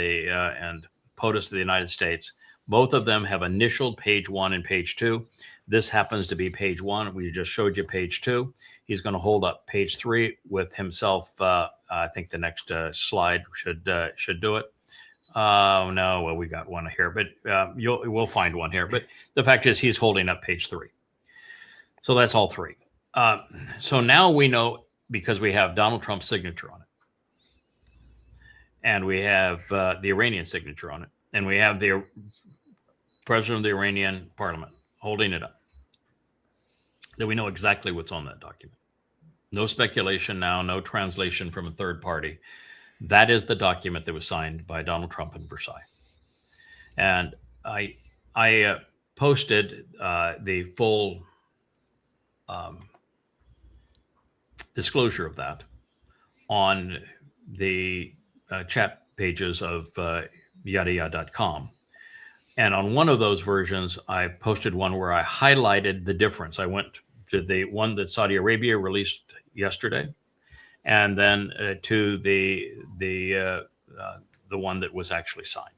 POTUS of the United States, both of them have initialed page 1 and page 2. This happens to be page 1. We just showed you page 2. He's going to hold up page 3 with himself. I think the next slide should do it. Oh no, well, we got one here, but we'll find one here. But the fact is, he's holding up page 3. So that's all 3. So now we know, because we have Donald Trump's signature on it, and we have the Iranian signature on it, and we have the president of the Iranian parliament holding it up, that we know exactly what's on that document. No speculation now, no translation from a third party. That is the document that was signed by Donald Trump in Versailles. And I posted the full disclosure of that on the chat pages of yahowah.com. And on one of those versions, I posted one where I highlighted the difference. I went to the one that Saudi Arabia released yesterday, and then to the one that was actually signed.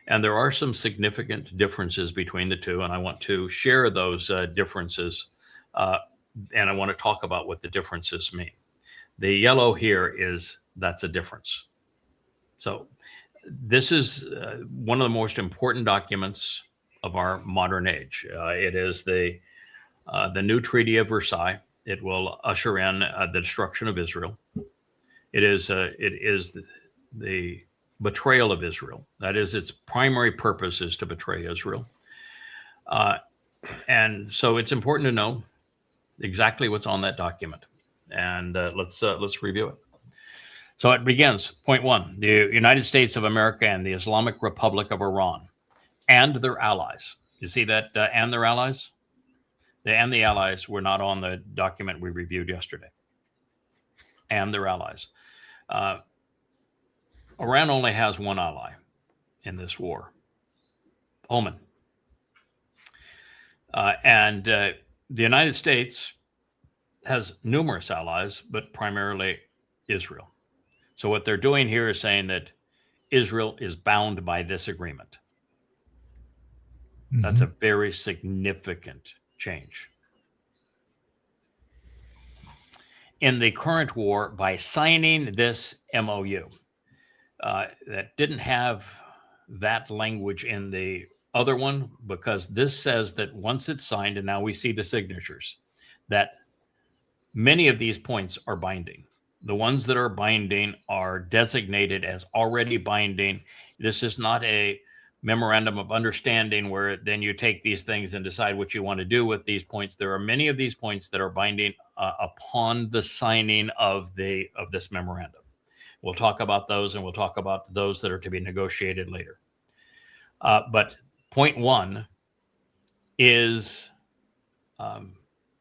And there are some significant differences between the two, and I want to share those differences, and I want to talk about what the differences mean. The yellow here that's a difference. So this is one of the most important documents of our modern age. It is the new Treaty of Versailles. It will usher in the destruction of Israel. It is the betrayal of Israel. That is, its primary purpose is to betray Israel. And so it's important to know exactly what's on that document. And let's review it. So it begins, point one, the United States of America and the Islamic Republic of Iran and their allies. You see that and their allies? The and the allies were not on the document we reviewed yesterday. And their allies. Iran only has one ally in this war, Oman. And the United States has numerous allies, but primarily Israel. So what they're doing here is saying that Israel is bound by this agreement. That's a very significant change. In the current war, by signing this MOU, that didn't have that language in the other one, because this says that once it's signed, and now we see the signatures, that many of these points are binding. The ones that are binding are designated as already binding. This is not a memorandum of understanding where then you take these things and decide what you want to do with these points. There are many of these points that are binding upon the signing of this memorandum. We'll talk about those, and we'll talk about those that are to be negotiated later. But point one is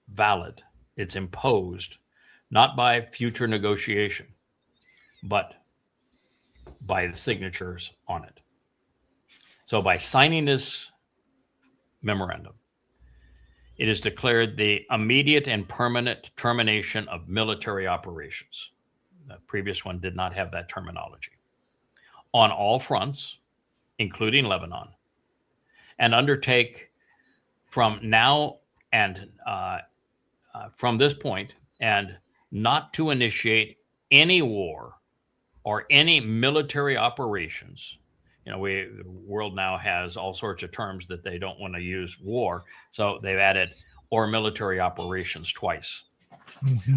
valid. It's imposed, not by future negotiation, but by the signatures on it. So by signing this memorandum, it is declared the immediate and permanent termination of military operations. The previous one did not have that terminology. On all fronts, including Lebanon, and undertake from now and from this point, and not to initiate any war or any military operations. You know, the world now has all sorts of terms that they don't want to use war, so they've added or military operations twice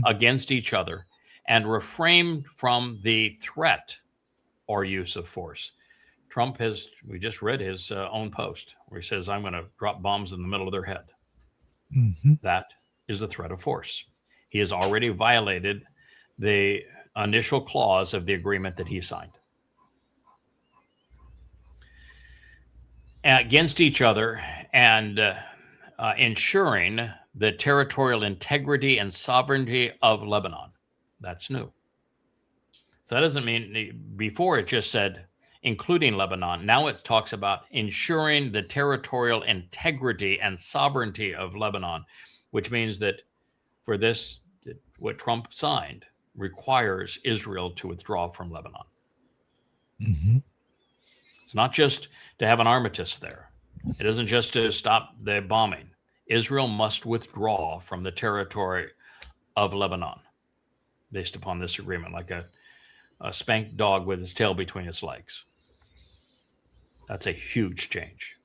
against each other, and refrain from the threat or use of force. Trump we just read his own post where he says, I'm going to drop bombs in the middle of their head. That is a threat of force. He has already violated the initial clause of the agreement that he signed. Against each other and ensuring the territorial integrity and sovereignty of Lebanon. That's new. So that doesn't mean, before it just said including Lebanon. Now it talks about ensuring the territorial integrity and sovereignty of Lebanon, which means that for this, what Trump signed requires Israel to withdraw from Lebanon. It's not just to have an armistice there. It isn't just to stop the bombing. Israel must withdraw from the territory of Lebanon based upon this agreement, like a spanked dog with its tail between its legs. That's a huge change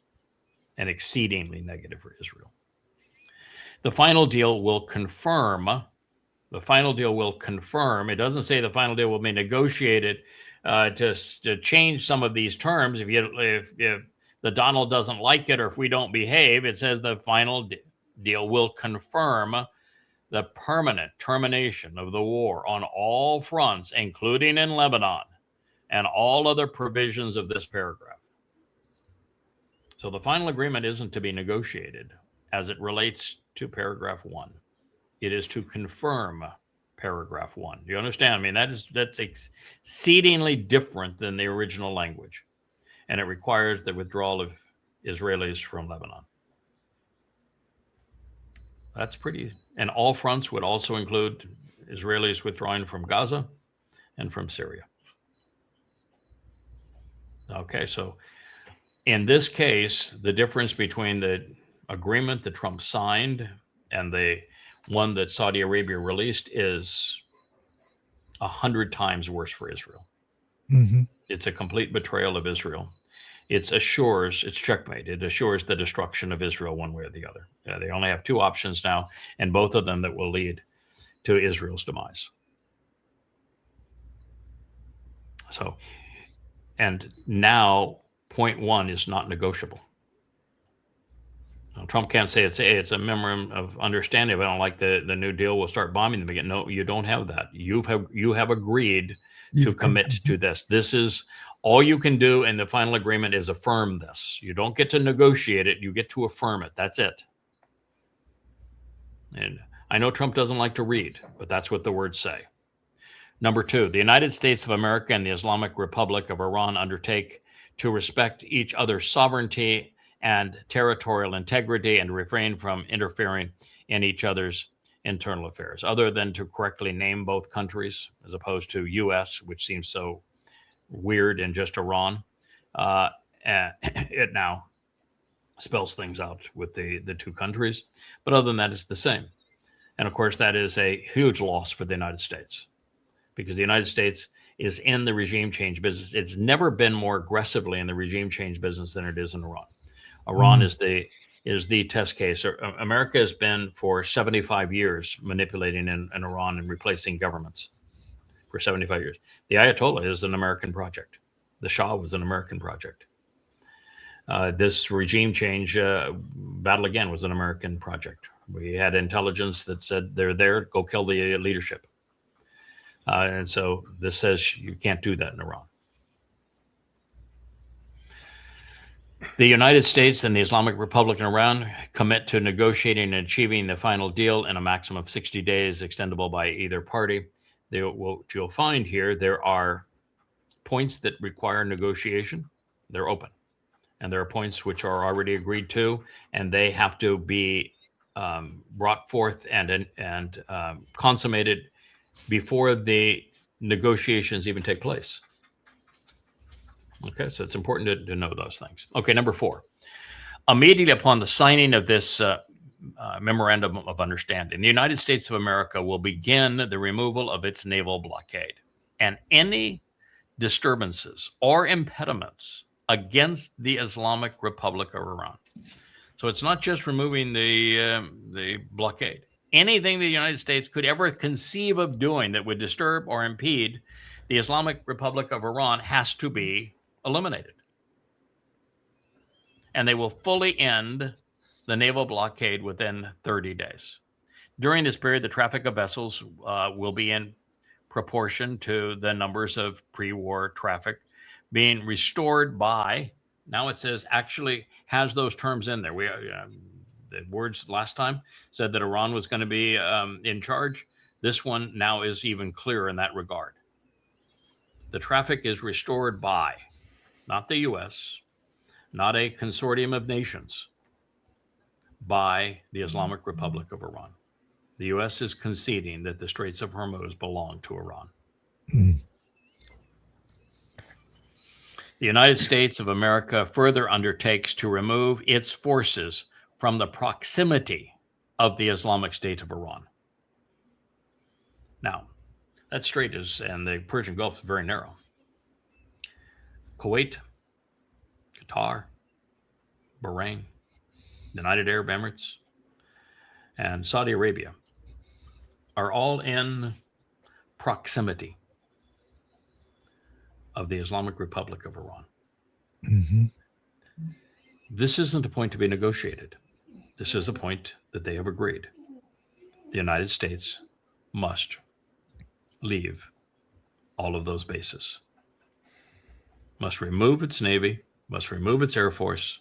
and exceedingly negative for Israel. The final deal will confirm. It doesn't say the final deal will be negotiated to change some of these terms. If the Donald doesn't like it, or if we don't behave, it says the final deal will confirm the permanent termination of the war on all fronts, including in Lebanon, and all other provisions of this paragraph. So the final agreement isn't to be negotiated as it relates to paragraph 1. It is to confirm paragraph 1. Do you understand? I mean, that's exceedingly different than the original language. And it requires the withdrawal of Israelis from Lebanon. That's pretty, and all fronts would also include Israelis withdrawing from Gaza and from Syria. Okay, so in this case, the difference between the agreement that Trump signed and the one that Saudi Arabia released is 100 times worse for Israel. Mm-hmm. It's a complete betrayal of Israel. It's checkmate. It assures the destruction of Israel one way or the other. They only have 2 options now, and both of them that will lead to Israel's demise. So, and now point 1 is not negotiable. Now, Trump can't say it's a memorandum of understanding. If I don't like the New Deal, we'll start bombing them again. No, you don't have that. You have agreed to commit to this. This is all you can do in the final agreement is affirm this. You don't get to negotiate it. You get to affirm it. That's it. And I know Trump doesn't like to read, but that's what the words say. Number 2, the United States of America and the Islamic Republic of Iran undertake to respect each other's sovereignty and territorial integrity and refrain from interfering in each other's internal affairs, other than to correctly name both countries as opposed to U.S., which seems so weird, and just Iran. It now spells things out with the 2 countries. But other than that, it's the same. And of course, that is a huge loss for the United States, because the United States is in the regime change business. It's never been more aggressively in the regime change business than it is in Iran. Iran is the test case. America has been for 75 years manipulating in Iran and replacing governments for 75 years. The Ayatollah is an American project. The Shah was an American project. This regime change battle again was an American project. We had intelligence that said they're there, go kill the leadership. And so this says you can't do that in Iran. The United States and the Islamic Republic and Iran commit to negotiating and achieving the final deal in a maximum of 60 days, extendable by either party. What you'll find here, there are points that require negotiation. They're open. And there are points which are already agreed to, and they have to be brought forth and consummated before the negotiations even take place. Okay, so it's important to know those things. Okay, number 4. Immediately upon the signing of this memorandum of understanding, the United States of America will begin the removal of its naval blockade, and any disturbances or impediments against the Islamic Republic of Iran. So it's not just removing the blockade. Anything the United States could ever conceive of doing that would disturb or impede the Islamic Republic of Iran has to be eliminated. And they will fully end the naval blockade within 30 days. During this period, the traffic of vessels will be in proportion to the numbers of pre-war traffic being restored by, now it says actually has those terms in there. The words last time said that Iran was going to be in charge. This one now is even clearer in that regard. The traffic is restored by, not the U.S., not a consortium of nations, by the Islamic Republic of Iran. The U.S. is conceding that the Straits of Hormuz belong to Iran. The United States of America further undertakes to remove its forces from the proximity of the Islamic State of Iran. Now, that strait and the Persian Gulf is very narrow. Kuwait, Qatar, Bahrain, United Arab Emirates, and Saudi Arabia are all in proximity of the Islamic Republic of Iran. Mm-hmm. This isn't a point to be negotiated. This is a point that they have agreed. The United States must leave all of those bases, must remove its Navy, must remove its Air Force,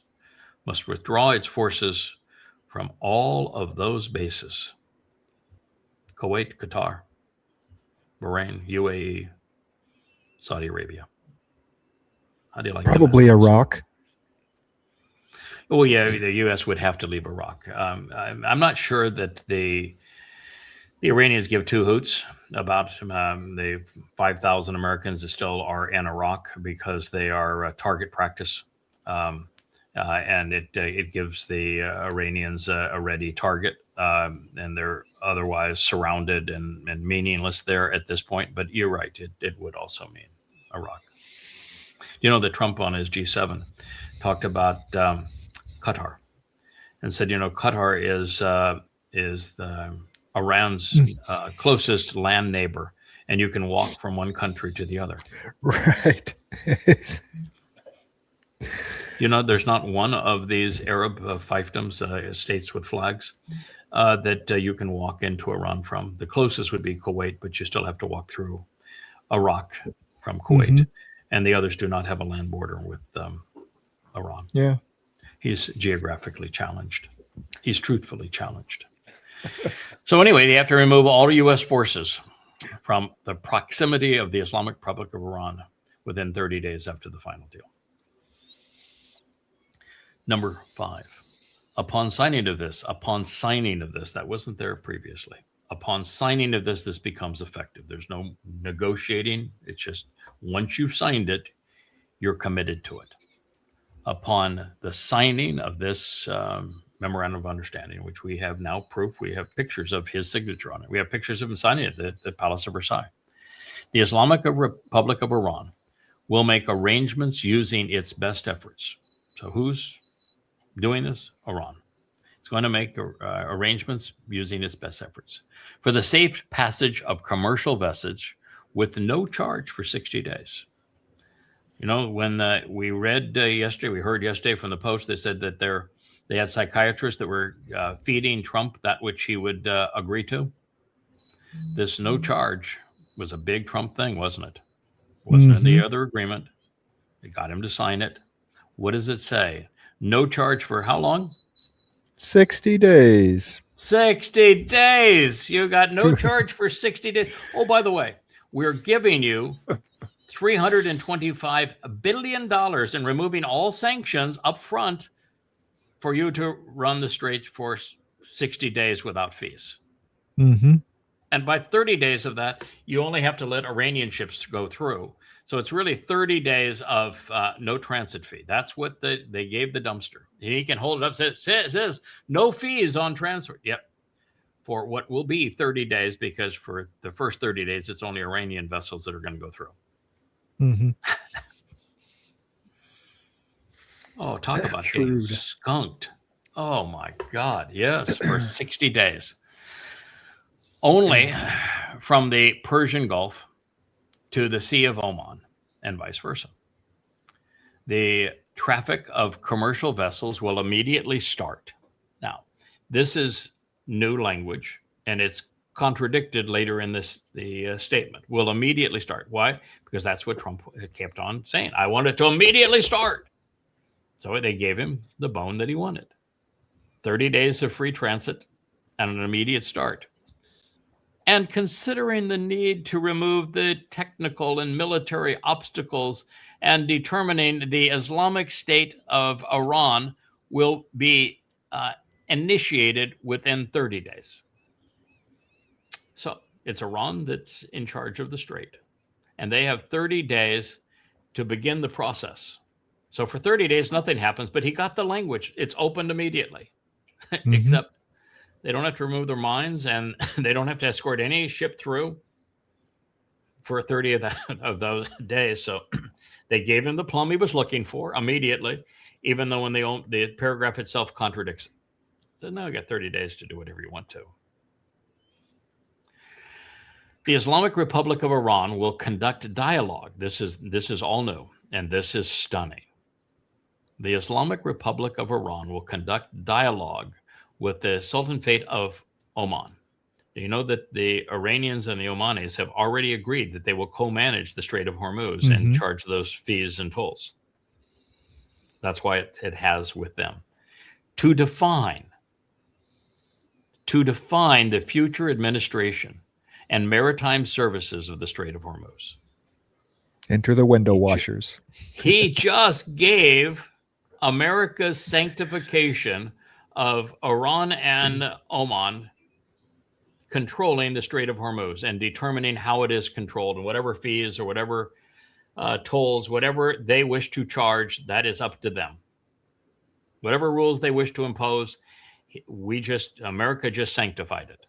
must withdraw its forces from all of those bases: Kuwait, Qatar, Bahrain, UAE, Saudi Arabia. How do you like that? Probably Iraq. Oh, yeah, the U.S. would have to leave Iraq. I'm not sure that the Iranians give two hoots about the 5,000 Americans that still are in Iraq, because they are a target practice. And it gives the Iranians a ready target, and they're otherwise surrounded and meaningless there at this point. But you're right, it would also mean Iraq. You know that Trump on his G7 talked about Qatar and said, Qatar is Iran's closest land neighbor, and you can walk from one country to the other. Right. There's not one of these Arab fiefdoms, states with flags, that you can walk into Iran from. The closest would be Kuwait, but you still have to walk through Iraq from Kuwait. And the others do not have a land border with Iran. Yeah. He's geographically challenged. He's truthfully challenged. So anyway, they have to remove all U.S. forces from the proximity of the Islamic Republic of Iran within 30 days after the final deal. Number 5, upon signing of this, that wasn't there previously. Upon signing of this, this becomes effective. There's no negotiating. It's just once you've signed it, you're committed to it. Upon the signing of this memorandum of understanding, which we have now proof, we have pictures of his signature on it. We have pictures of him signing it at the Palace of Versailles. The Islamic Republic of Iran will make arrangements using its best efforts. So who's doing this? Iran. It's going to make arrangements using its best efforts for the safe passage of commercial vessels with no charge for 60 days. When we read yesterday, we heard yesterday from the Post, they said that they had psychiatrists that were feeding Trump that which he would agree to. This no charge was a big Trump thing, wasn't it? Wasn't it the other agreement? It got him to sign it. What does it say? No charge for how long? 60 days. 60 days. You got no charge for 60 days. Oh, by the way, we're giving you $325 billion in removing all sanctions up front for you to run the Strait for 60 days without fees. And by 30 days of that, you only have to let Iranian ships go through. So it's really 30 days of no transit fee. That's what they gave the dumpster. And he can hold it up. It says no fees on transfer. Yep. For what will be 30 days, because for the first 30 days, it's only Iranian vessels that are going to go through. Oh, talk about getting skunked. Oh, my God. Yes, for 60 days. Only from the Persian Gulf to the Sea of Oman and vice versa. The traffic of commercial vessels will immediately start. Now, this is new language, and it's contradicted later in the statement. Will immediately start. Why? Because that's what Trump kept on saying. I want it to immediately start. So they gave him the bone that he wanted. 30 days of free transit and an immediate start. And considering the need to remove the technical and military obstacles and determining the Islamic State of Iran will be initiated within 30 days. So it's Iran that's in charge of the Strait, and they have 30 days to begin the process. So for 30 days, nothing happens, but he got the language. It's opened immediately, except they don't have to remove their mines, and they don't have to escort any ship through for 30 of those days. So they gave him the plum he was looking for immediately, even though when the paragraph itself contradicts it. So now you got 30 days to do whatever you want to. The Islamic Republic of Iran will conduct dialogue. This is all new, and this is stunning. The Islamic Republic of Iran will conduct dialogue with the Sultanate of Oman. Do you know that the Iranians and the Omanis have already agreed that they will co-manage the Strait of Hormuz and charge those fees and tolls? That's why it has with them. to define the future administration and maritime services of the Strait of Hormuz. Enter the window washers. He just gave America's sanctification of Iran and Oman controlling the Strait of Hormuz and determining how it is controlled, and whatever fees or whatever tolls, whatever they wish to charge, that is up to them. Whatever rules they wish to impose, America just sanctified it.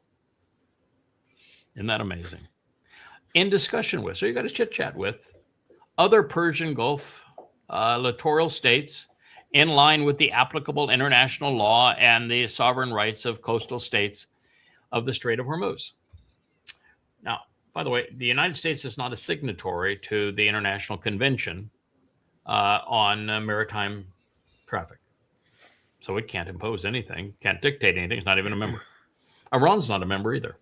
Isn't that amazing? In discussion with, so you got to chit chat with other Persian Gulf littoral states in line with the applicable international law and the sovereign rights of coastal states of the Strait of Hormuz. Now, by the way, the United States is not a signatory to the International Convention on Maritime Traffic. So it can't impose anything, can't dictate anything. It's not even a member. Iran's not a member either.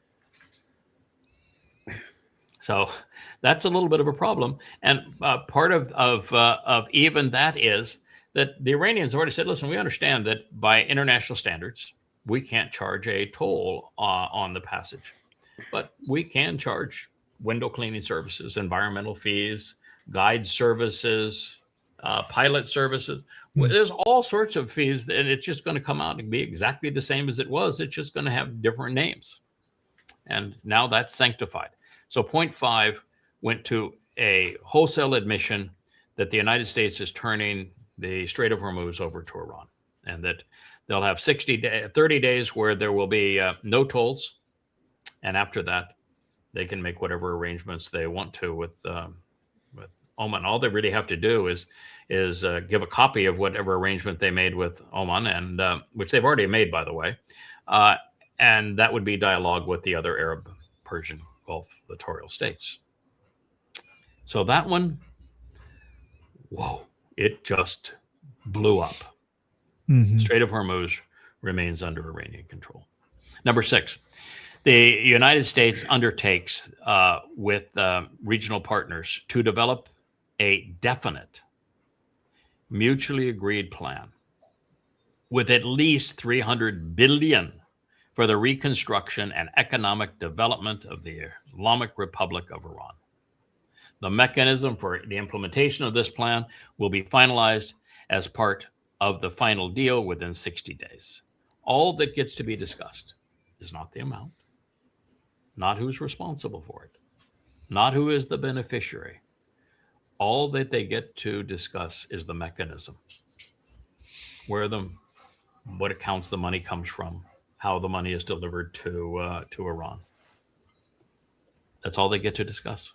So that's a little bit of a problem. And part of even that is that the Iranians already said, listen, we understand that by international standards, we can't charge a toll on the passage, but we can charge window cleaning services, environmental fees, guide services, pilot services. There's all sorts of fees, and it's just going to come out and be exactly the same as it was. It's just going to have different names. And now that's sanctified. So point 5 went to a wholesale admission that the United States is turning the Strait of Hormuz over to Iran, and that they'll have 30 days where there will be no tolls. And after that, they can make whatever arrangements they want to with Oman. All they really have to do is give a copy of whatever arrangement they made with Oman, and which they've already made, by the way. And that would be dialogue with the other Arab, Persian Gulf littoral states. So that one, whoa, it just blew up. Mm-hmm. Strait of Hormuz remains under Iranian control. Number 6, the United States undertakes with regional partners to develop a definite, mutually agreed plan with at least $300 billion for the reconstruction and economic development of the Islamic Republic of Iran. The mechanism for the implementation of this plan will be finalized as part of the final deal within 60 days. All that gets to be discussed is not the amount, not who's responsible for it, not who is the beneficiary. All that they get to discuss is the mechanism, what accounts the money comes from, how the money is delivered to Iran. That's all they get to discuss.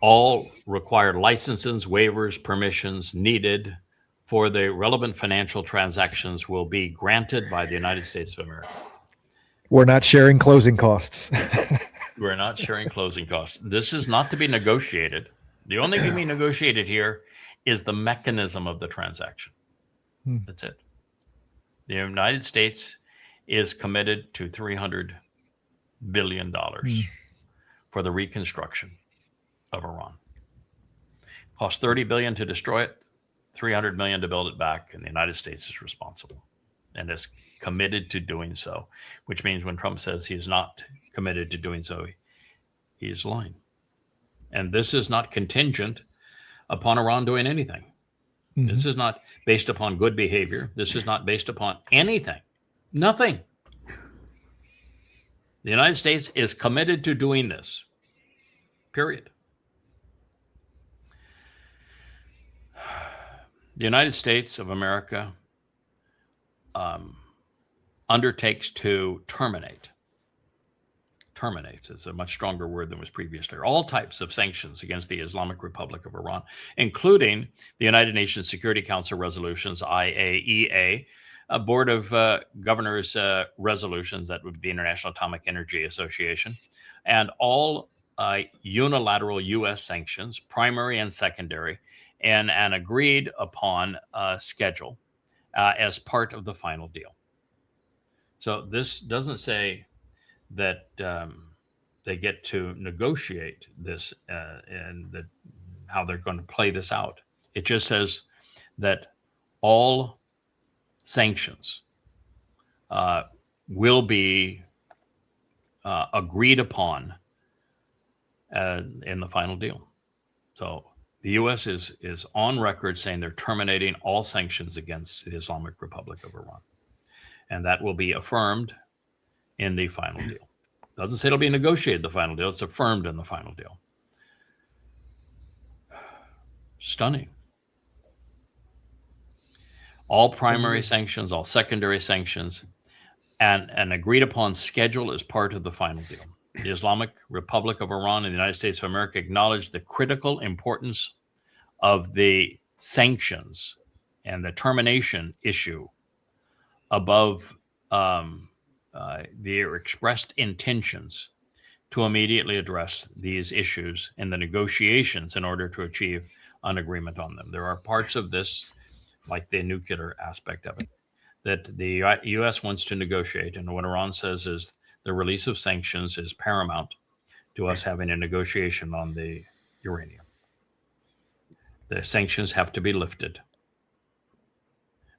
All required licenses, waivers, permissions needed for the relevant financial transactions will be granted by the United States of America. We're not sharing closing costs. We're not sharing closing costs. This is not to be negotiated. The only thing to be negotiated here is the mechanism of the transaction. That's it. The United States is committed to $300 billion for the reconstruction of Iran. Cost $30 billion to destroy it, $300 million to build it back, and the United States is responsible and is committed to doing so, which means when Trump says he is not committed to doing so, he is lying. And this is not contingent upon Iran doing anything. Mm-hmm. This is not based upon good behavior. This is not based upon anything. Nothing. The United States is committed to doing this. Period. The United States of America undertakes to terminate is a much stronger word than was previously, all types of sanctions against the Islamic Republic of Iran, including the United Nations Security Council resolutions, IAEA, a Board of Governors resolutions, that would be the International Atomic Energy Association, and all unilateral U.S. sanctions, primary and secondary, and an agreed upon schedule as part of the final deal. So this doesn't say that they get to negotiate this and how they're going to play this out. It just says that all sanctions will be agreed upon in the final deal. So the U.S. is on record saying they're terminating all sanctions against the Islamic Republic of Iran. And that will be affirmed in the final deal. Doesn't say it'll be negotiated, the final deal. It's affirmed in the final deal. Stunning. All primary sanctions, all secondary sanctions, and an agreed upon schedule is part of the final deal. The Islamic Republic of Iran and the United States of America acknowledge the critical importance of the sanctions and the termination issue above their expressed intentions to immediately address these issues in the negotiations in order to achieve an agreement on them. There are parts of this, like the nuclear aspect of it, that the U.S. wants to negotiate, and what Iran says is the release of sanctions is paramount to us having a negotiation on the uranium. The sanctions have to be lifted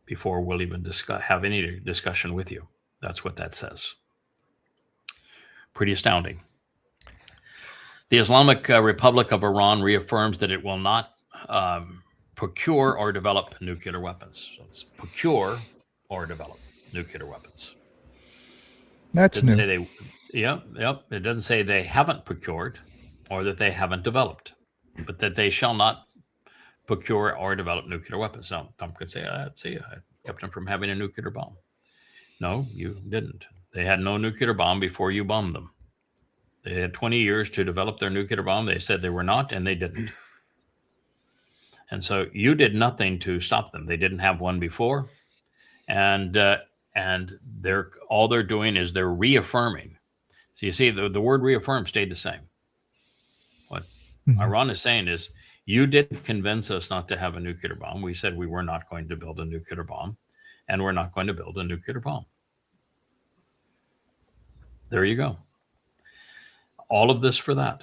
before we'll even have any discussion with you. That's what that says. Pretty astounding. The Islamic Republic of Iran reaffirms that it will not procure or develop nuclear weapons. So it's procure or develop nuclear weapons. That's new. It doesn't say they haven't procured or that they haven't developed, but that they shall not procure or develop nuclear weapons. Now, Trump could say, I kept them from having a nuclear bomb. No, you didn't. They had no nuclear bomb before you bombed them. They had 20 years to develop their nuclear bomb. They said they were not, and they didn't. And so you did nothing to stop them. They didn't have one before, and all they're doing is they're reaffirming. So you see, the word reaffirm stayed the same. What Iran is saying is, you didn't convince us not to have a nuclear bomb. We said we were not going to build a nuclear bomb, and we're not going to build a nuclear bomb. There you go. All of this for that.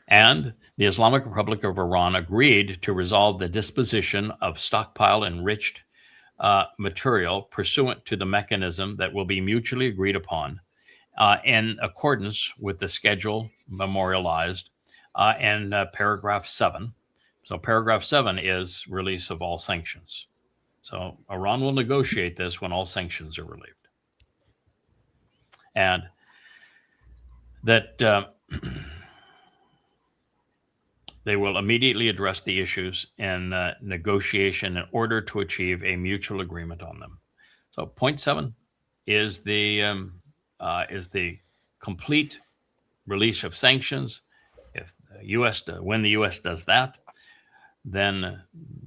And the Islamic Republic of Iran agreed to resolve the disposition of stockpile enriched material pursuant to the mechanism that will be mutually agreed upon in accordance with the schedule memorialized in paragraph 7. So paragraph 7 is release of all sanctions. So Iran will negotiate this when all sanctions are relieved. And that they will immediately address the issues in negotiation in order to achieve a mutual agreement on them. So point 7 is the complete release of sanctions. If the U.S. when the U.S. does that, then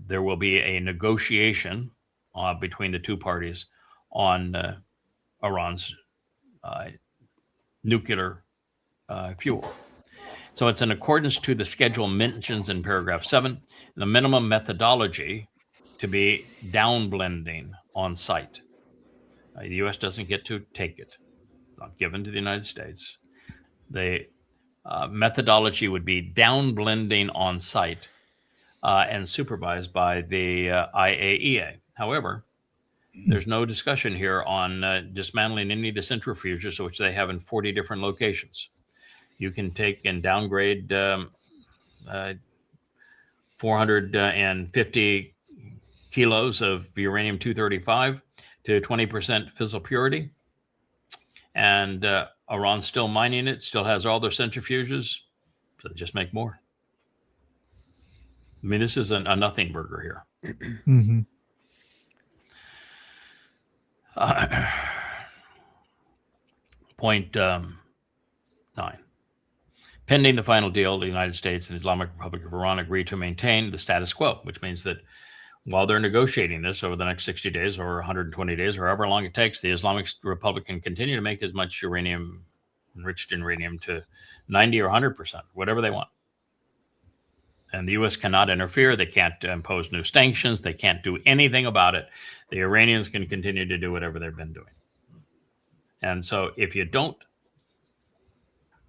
there will be a negotiation between the two parties on Iran's nuclear fuel. So it's in accordance to the schedule mentions in paragraph 7, the minimum methodology to be downblending on site. The U.S. doesn't get to take it. It's not given to the United States. The methodology would be downblending on site and supervised by the IAEA. However, there's no discussion here on dismantling any of the centrifuges, which they have in 40 different locations. You can take and downgrade 450 kilos of uranium-235 to 20% fissile purity. And Iran's still mining it, still has all their centrifuges, so just make more. I mean, this is a nothing burger here. Mm-hmm. Point 9. Pending the final deal, the United States and the Islamic Republic of Iran agree to maintain the status quo, which means that while they're negotiating this over the next 60 days or 120 days or however long it takes, the Islamic Republic can continue to make as much uranium, enriched uranium, to 90 or 100%, whatever they want. And the U.S. cannot interfere. They can't impose new sanctions. They can't do anything about it. The Iranians can continue to do whatever they've been doing. And so if you don't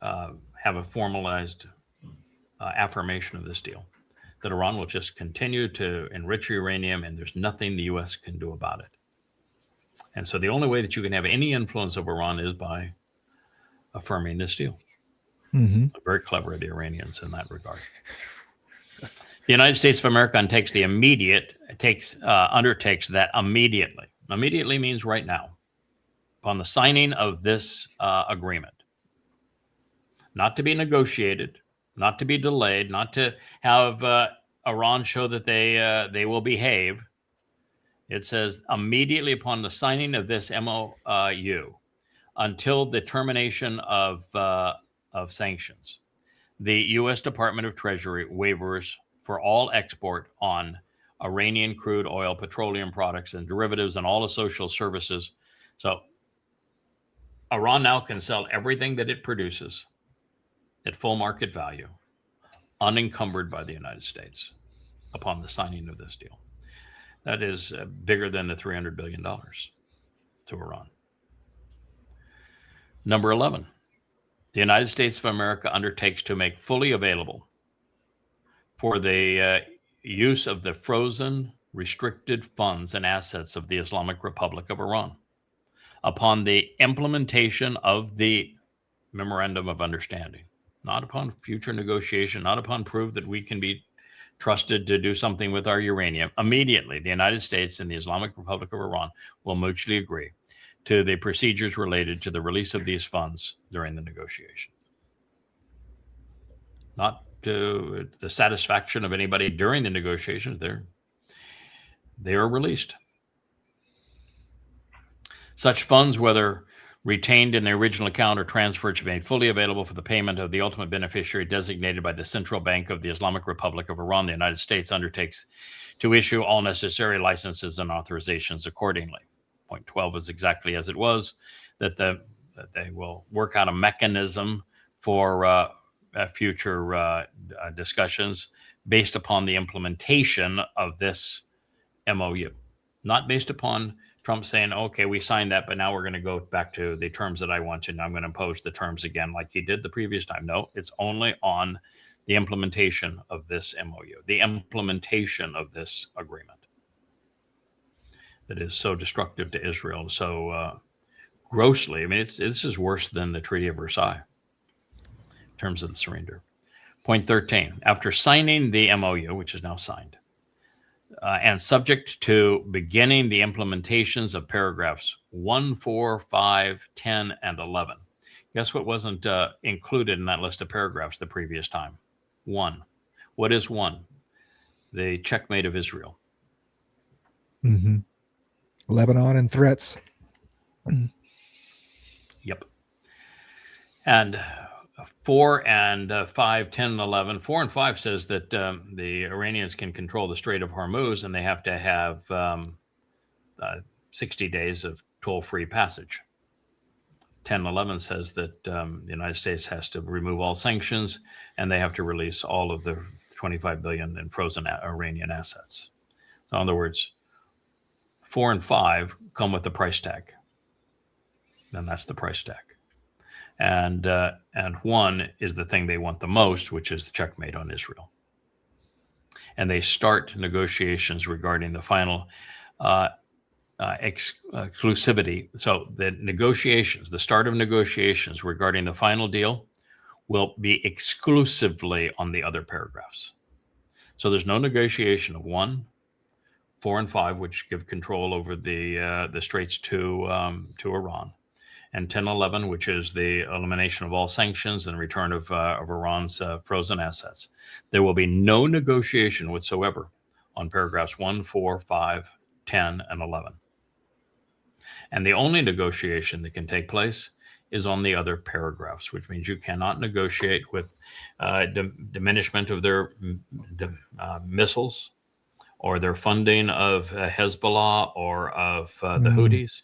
have a formalized affirmation of this deal, that Iran will just continue to enrich uranium, and there's nothing the U.S. can do about it. And so the only way that you can have any influence over Iran is by affirming this deal. Very clever of the Iranians in that regard. The United States of America undertakes that immediately. Immediately means right now, upon the signing of this agreement, not to be negotiated, not to be delayed, not to have Iran show that they will behave. It says immediately upon the signing of this MOU, until the termination of sanctions, the U.S. Department of Treasury waivers for all export on Iranian crude oil, petroleum products, and derivatives, and all the social services. So Iran now can sell everything that it produces at full market value, unencumbered by the United States, upon the signing of this deal. That is bigger than the $300 billion to Iran. Number 11, the United States of America undertakes to make fully available for the use of the frozen, restricted funds and assets of the Islamic Republic of Iran upon the implementation of the Memorandum of Understanding, not upon future negotiation, not upon proof that we can be trusted to do something with our uranium. Immediately, the United States and the Islamic Republic of Iran will mutually agree to the procedures related to the release of these funds during the negotiation. Not to the satisfaction of anybody during the negotiations, they are released. Such funds, whether retained in the original account or transferred, to be made fully available for the payment of the ultimate beneficiary designated by the Central Bank of the Islamic Republic of Iran. The United States undertakes to issue all necessary licenses and authorizations accordingly. Point 12 is exactly as it was, that they will work out a mechanism for future discussions based upon the implementation of this MOU, not based upon Trump saying, okay, we signed that, but now we're going to go back to the terms that I want to, and I'm going to impose the terms again like he did the previous time. No, it's only on the implementation of this MOU, the implementation of this agreement that is so destructive to Israel, so grossly. I mean, this is worse than the Treaty of Versailles in terms of the surrender. Point 13, after signing the MOU, which is now signed, and subject to beginning the implementations of paragraphs 1, 4, 5, 10, and 11. Guess what wasn't included in that list of paragraphs the previous time? 1. What is 1? The checkmate of Israel. Lebanon and threats. Yep. And 4 and 5, 10, and 11. 4 and 5 says that the Iranians can control the Strait of Hormuz, and they have to have 60 days of toll-free passage. 10 and 11 says that the United States has to remove all sanctions, and they have to release all of the $25 billion in frozen Iranian assets. So in other words, 4 and 5 come with the price tag, and that's the price tag. And 1 is the thing they want the most, which is the checkmate on Israel. And they start negotiations regarding the final exclusivity. So the negotiations, the start of negotiations regarding the final deal will be exclusively on the other paragraphs. So there's no negotiation of 1, 4, and 5, which give control over the straits to Iran, and 10, 11, which is the elimination of all sanctions and return of Iran's frozen assets. There will be no negotiation whatsoever on paragraphs 1, 4, 5, 10, and 11. And the only negotiation that can take place is on the other paragraphs, which means you cannot negotiate with diminishment of their missiles, or their funding of Hezbollah or of the Houthis.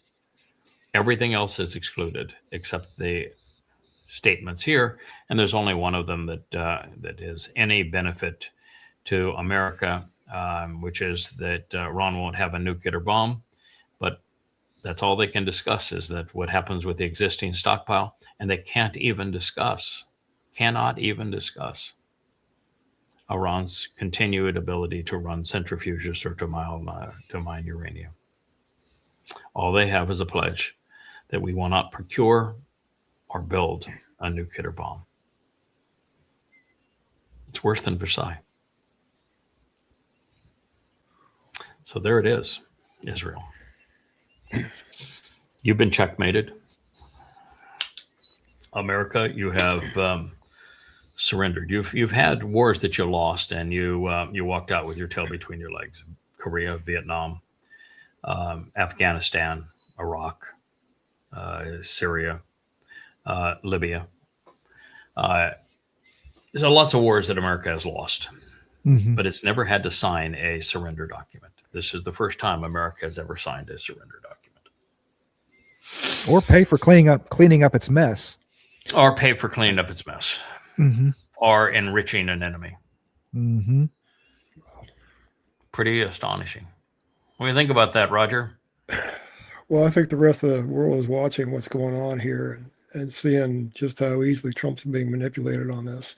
Everything else is excluded except the statements here, and there's only one of them that is any benefit to America, which is that Iran won't have a nuclear bomb. But that's all they can discuss, is that what happens with the existing stockpile, and they cannot even discuss Iran's continued ability to run centrifuges or to mine uranium. All they have is a pledge that we will not procure or build a nuclear bomb. It's worse than Versailles. So there it is, Israel. You've been checkmated. America, you have surrendered. You've had wars that you lost, and you walked out with your tail between your legs. Korea, Vietnam, Afghanistan, Iraq, Syria, Libya. There's lots of wars that America has lost, but it's never had to sign a surrender document. This is the first time America has ever signed a surrender document. Or pay for cleaning up its mess. Or pay for cleaning up its mess. Or enriching an enemy. Pretty astonishing. What do you think about that, Roger? Well, I think the rest of the world is watching what's going on here and seeing just how easily Trump's being manipulated on this.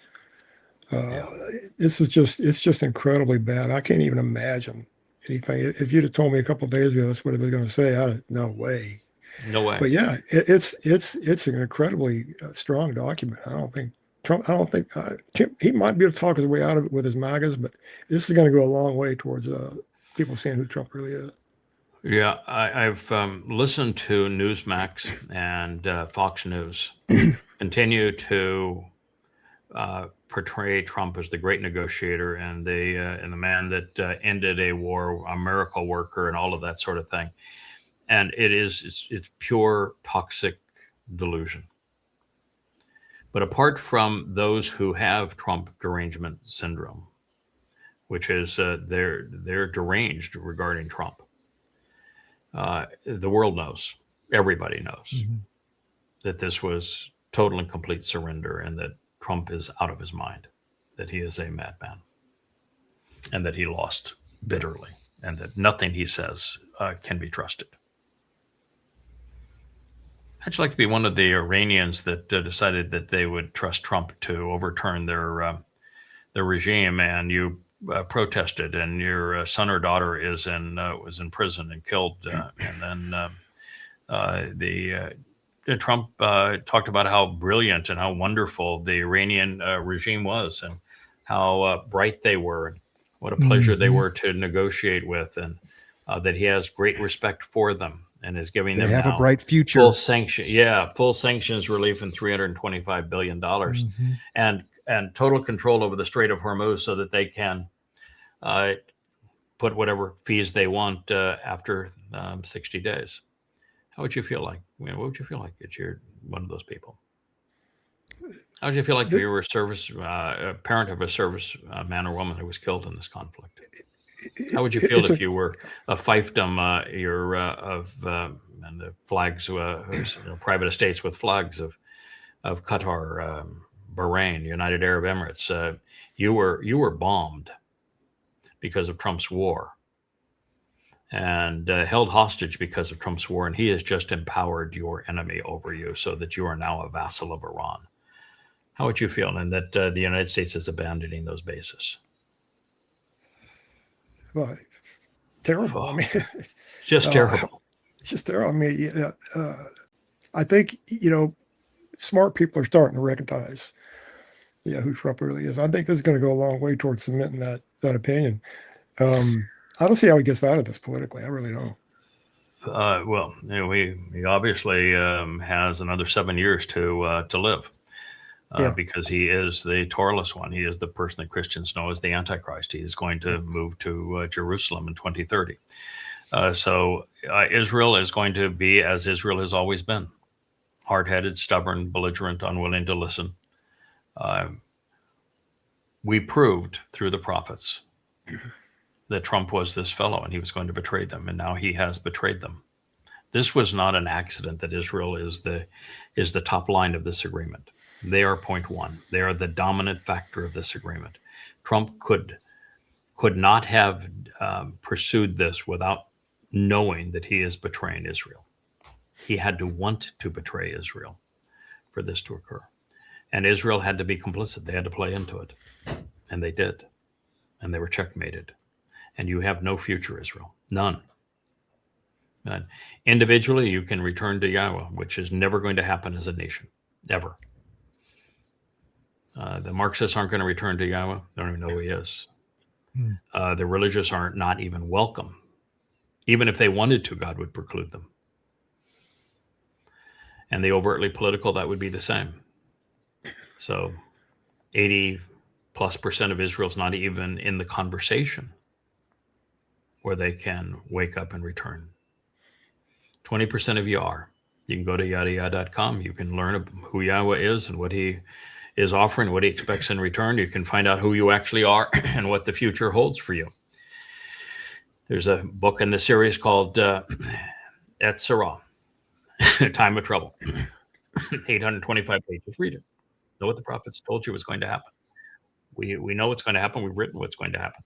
This is just incredibly bad. I can't even imagine anything. If you'd have told me a couple of days ago that's what I was going to say, no way. No way. But yeah, it's an incredibly strong document. I don't think he might be able to talk his way out of it with his MAGAs, but this is going to go a long way towards people seeing who Trump really is. Yeah, I've listened to Newsmax and Fox News continue to portray Trump as the great negotiator and the man that ended a war, a miracle worker, and all of that sort of thing. And it's pure toxic delusion. But apart from those who have Trump derangement syndrome, which is they're deranged regarding Trump, the world knows, everybody knows that this was total and complete surrender, and that Trump is out of his mind, that he is a madman, and that he lost bitterly, and that nothing he says can be trusted. How'd you like to be one of the Iranians that decided that they would trust Trump to overturn their regime, and you protested, and your son or daughter was in prison and killed, and then Trump talked about how brilliant and how wonderful the Iranian regime was, and how bright they were, and what a pleasure they were to negotiate with, and that he has great respect for them and is giving them a bright future. Full sanctions relief and $325 billion, and total control over the Strait of Hormuz, so that they can put whatever fees they want after 60 days. How would you feel like? What would you feel like if you're one of those people? How would you feel like if you were a parent of a service man or woman who was killed in this conflict? How would you feel if you were a fiefdom and the flags, private estates with flags of Qatar, Bahrain, United Arab Emirates? You were bombed because of Trump's war, and held hostage because of Trump's war, and he has just empowered your enemy over you, so that you are now a vassal of Iran. How would you feel? And that the United States is abandoning those bases? Well, terrible. Oh, I mean, just terrible. It's just terrible. I mean, I think smart people are starting to recognize, who Trump really is. I think this is going to go a long way towards cementing that opinion. I don't see how he gets out of this politically. I really don't. Well, he obviously has another 7 years to live. Because he is the Toraless one. He is the person that Christians know as the Antichrist. He is going to move to Jerusalem in 2030. So Israel is going to be as Israel has always been: hard-headed, stubborn, belligerent, unwilling to listen. We proved through the prophets that Trump was this fellow, and he was going to betray them, and now he has betrayed them. This was not an accident that Israel is the top line of this agreement. They are point one. They are the dominant factor of this agreement. Trump could not have pursued this without knowing that he is betraying Israel. He had to want to betray Israel for this to occur. And Israel had to be complicit. They had to play into it. And they did. and they were checkmated. And you have no future, Israel. None. And individually, you can return to Yahowah, which is never going to happen as a nation, ever. The Marxists aren't going to return to Yahowah. They don't even know who he is. The religious are not even welcome. Even if they wanted to, God would preclude them. And the overtly political, that would be the same. So 80+% of Israel's not even in the conversation where they can wake up and return. 20% of you are. You can go to yadayah.com. You can learn who Yahowah is and what he is offering, what he expects in return. You can find out who you actually are and what the future holds for you. There's a book in the series called Et Sarah, Time of Trouble. 825 pages. Read it. Know what the prophets told you was going to happen. We know what's going to happen. We've written what's going to happen.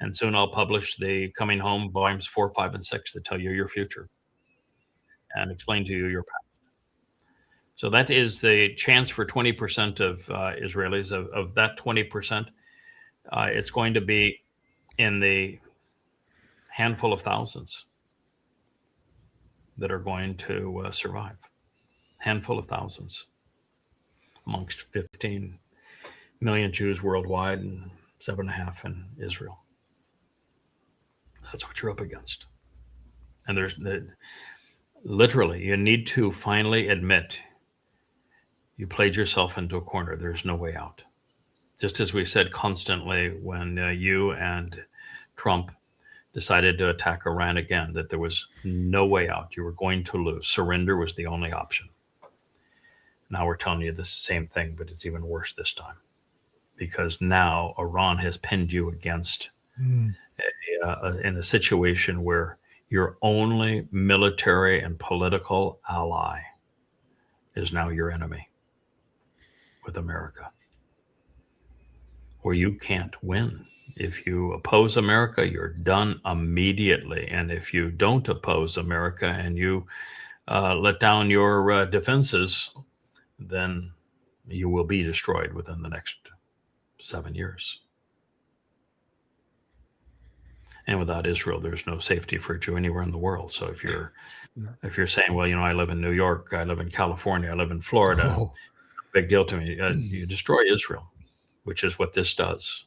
And soon I'll publish the Coming Home volumes 4, 5, and 6 that tell you your future and explain to you your past. So that is the chance for 20% of Israelis. Of that 20%, it's going to be in the handful of thousands that are going to survive. Handful of thousands amongst 15 million Jews worldwide and 7.5 in Israel. That's what you're up against. And literally, you need to finally admit you played yourself into a corner. There's no way out. Just as we said constantly when you and Trump decided to attack Iran again, that there was no way out. You were going to lose. Surrender was the only option. Now we're telling you the same thing, but it's even worse this time. Because now Iran has pinned you against in a situation where your only military and political ally is now your enemy with America, where you can't win. If you oppose America, you're done immediately. And if you don't oppose America and you let down your defenses, then you will be destroyed within the next 7 years. And without Israel, there's no safety for a Jew anywhere in the world. So if you're saying, well, I live in New York, I live in California, I live in Florida, big deal to me. You destroy Israel, which is what this does.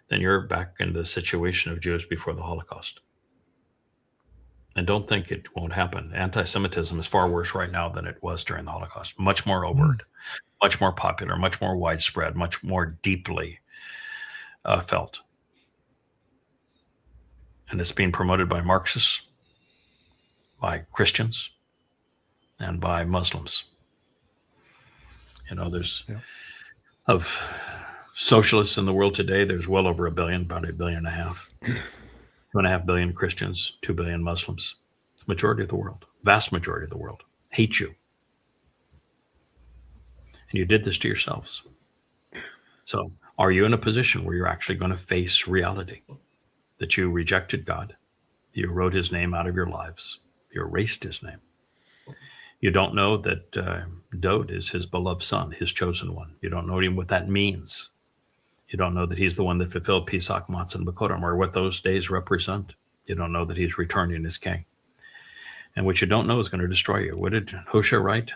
Then you're back in the situation of Jews before the Holocaust. And don't think it won't happen. Anti-Semitism is far worse right now than it was during the Holocaust. Much more overt, much more popular, much more widespread, much more deeply felt. And it's being promoted by Marxists, by Christians, and by Muslims. There's of socialists in the world today, there's well over 1 billion, about 1.5 billion. 2.5 billion Christians, 2 billion Muslims. It's the majority of the world, vast majority of the world, hate you. And you did this to yourselves. So are you in a position where you're actually going to face reality? That you rejected God, you wrote his name out of your lives, you erased his name. You don't know that Dode is his beloved son, his chosen one. You don't know even what that means. You don't know that he's the one that fulfilled Pesach, Matzah, and Bekorim, or what those days represent. You don't know that he's returning as king. And what you don't know is going to destroy you. What did Hosea write?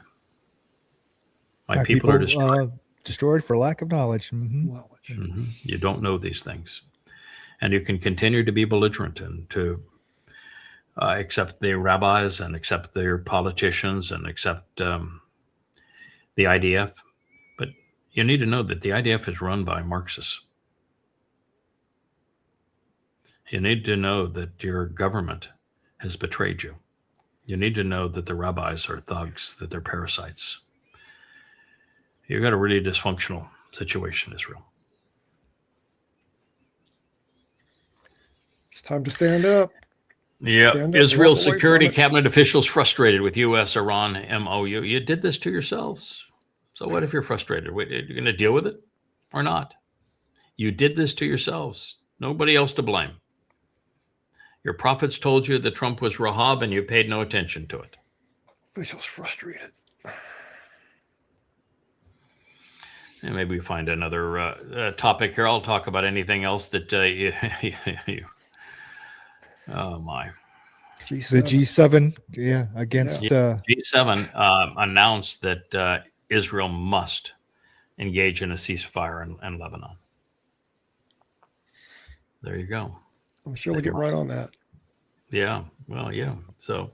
My people are destroyed. Destroyed for lack of knowledge. You don't know these things. And you can continue to be belligerent and to accept the rabbis and accept their politicians and accept the IDF. But you need to know that the IDF is run by Marxists. You need to know that your government has betrayed you. You need to know that the rabbis are thugs, that they're parasites. You've got a really dysfunctional situation, Israel. It's time to stand up. Yeah, Israel Security Cabinet officials frustrated with U.S.-Iran MOU. You did this to yourselves. So what if you're frustrated? Are you going to deal with it or not? You did this to yourselves. Nobody else to blame. Your prophets told you that Trump was Rahab and you paid no attention to it. Officials frustrated. And maybe we find another topic here. I'll talk about anything else that oh my. The G7. G7, yeah, against G7 announced that Israel must engage in a ceasefire in Lebanon. There you go. I'm sure we'll get right on that. Yeah. Well, yeah. So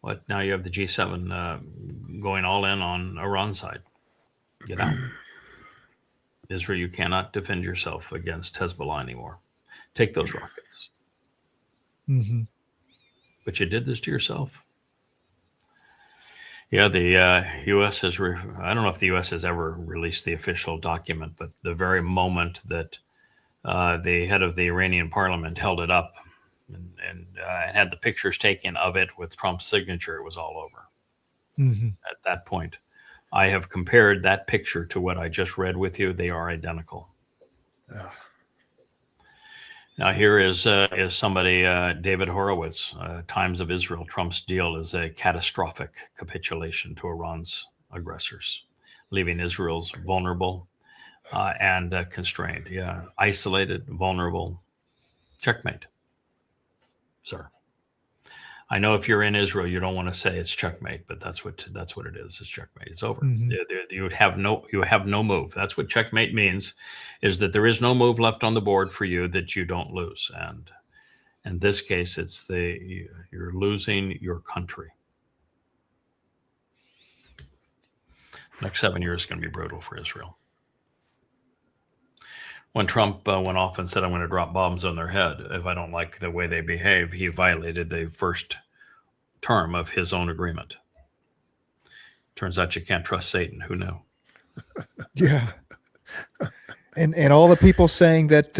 what? Now you have the G7 going all in on Iran's side. Get out. Israel, you cannot defend yourself against Hezbollah anymore. Take those rockets. Mm-hmm. But you did this to yourself. Yeah, the U.S. has, I don't know if the U.S. has ever released the official document, but the very moment that the head of the Iranian parliament held it up and had the pictures taken of it with Trump's signature, it was all over. Mm-hmm. At that point, I have compared that picture to what I just read with you. They are identical. Ugh. Now here is somebody, David Horowitz, Times of Israel. Trump's deal is a catastrophic capitulation to Iran's aggressors, leaving Israel's vulnerable and constrained. Yeah, isolated, vulnerable. Checkmate, sir. I know if you're in Israel, you don't want to say it's checkmate, but that's what it is. It's checkmate. It's over. Mm-hmm. You have no move. That's what checkmate means, is that there is no move left on the board for you that you don't lose. And in this case, it's you're losing your country. Next 7 years is going to be brutal for Israel. When Trump went off and said, I'm going to drop bombs on their head if I don't like the way they behave, he violated the first term of his own agreement. Turns out you can't trust Satan. Who knew? Yeah. And all the people saying that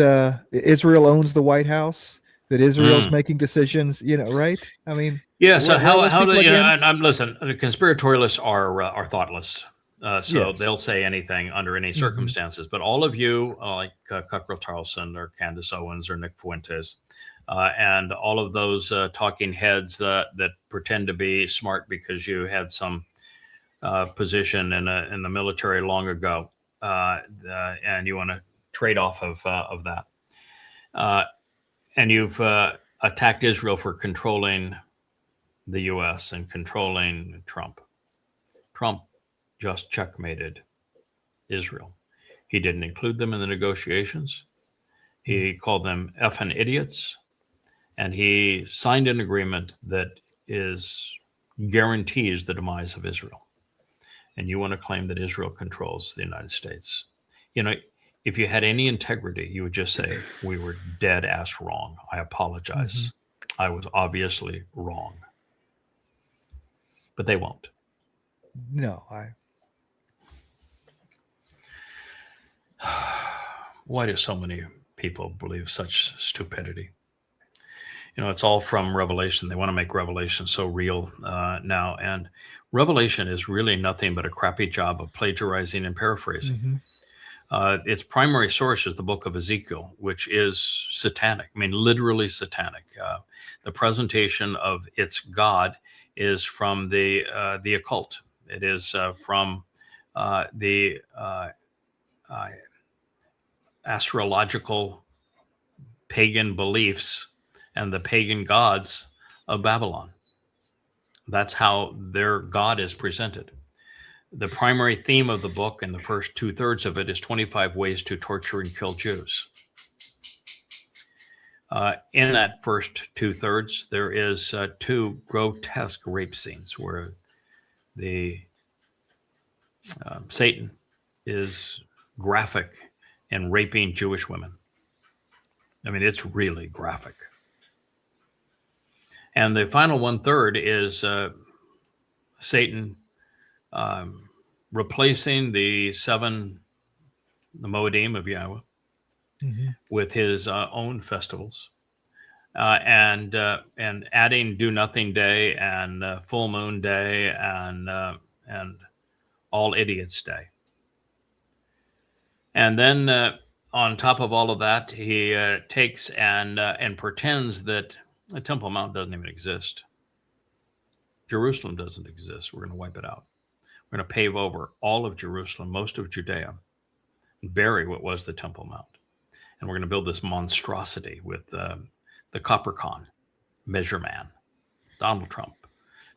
Israel owns the White House, that Israel's making decisions, right? I mean, yeah. So how do you? again? Listen, the conspiratorialists are thoughtless. So Yes. they'll say anything under any circumstances. But all of you, like Cuthbert Tarleson or Candace Owens or Nick Fuentes, and all of those talking heads that pretend to be smart because you had some position in the military long ago, and you want to trade off of that, and you've attacked Israel for controlling the U.S. and controlling Trump. Trump just checkmated Israel. He didn't include them in the negotiations. He called them effing idiots, and he signed an agreement that guarantees the demise of Israel. And you want to claim that Israel controls the United States. If you had any integrity, you would just say, we were dead ass wrong. I apologize. I was obviously wrong. But they won't. No, Why do so many people believe such stupidity? It's all from Revelation. They want to make Revelation so real now. And Revelation is really nothing but a crappy job of plagiarizing and paraphrasing. Its primary source is the book of Ezekiel, which is satanic. I mean, literally satanic. The presentation of its God is from the occult. It is from the astrological pagan beliefs and the pagan gods of Babylon. That's how their God is presented. The primary theme of the book and the first 2/3 of it is 25 ways to torture and kill Jews. In that first 2/3, there is 2 grotesque rape scenes where the Satan is graphic and raping Jewish women. I mean, it's really graphic. And the final 1/3 is Satan replacing the Moedim of Yahowah with his own festivals, and adding Do Nothing Day and Full Moon Day and All Idiots Day. And then on top of all of that, he takes and pretends that the Temple Mount doesn't even exist. Jerusalem doesn't exist. We're going to wipe it out. We're going to pave over all of Jerusalem, most of Judea, bury what was the Temple Mount. And we're going to build this monstrosity with the Coppercon, Measure Man, Donald Trump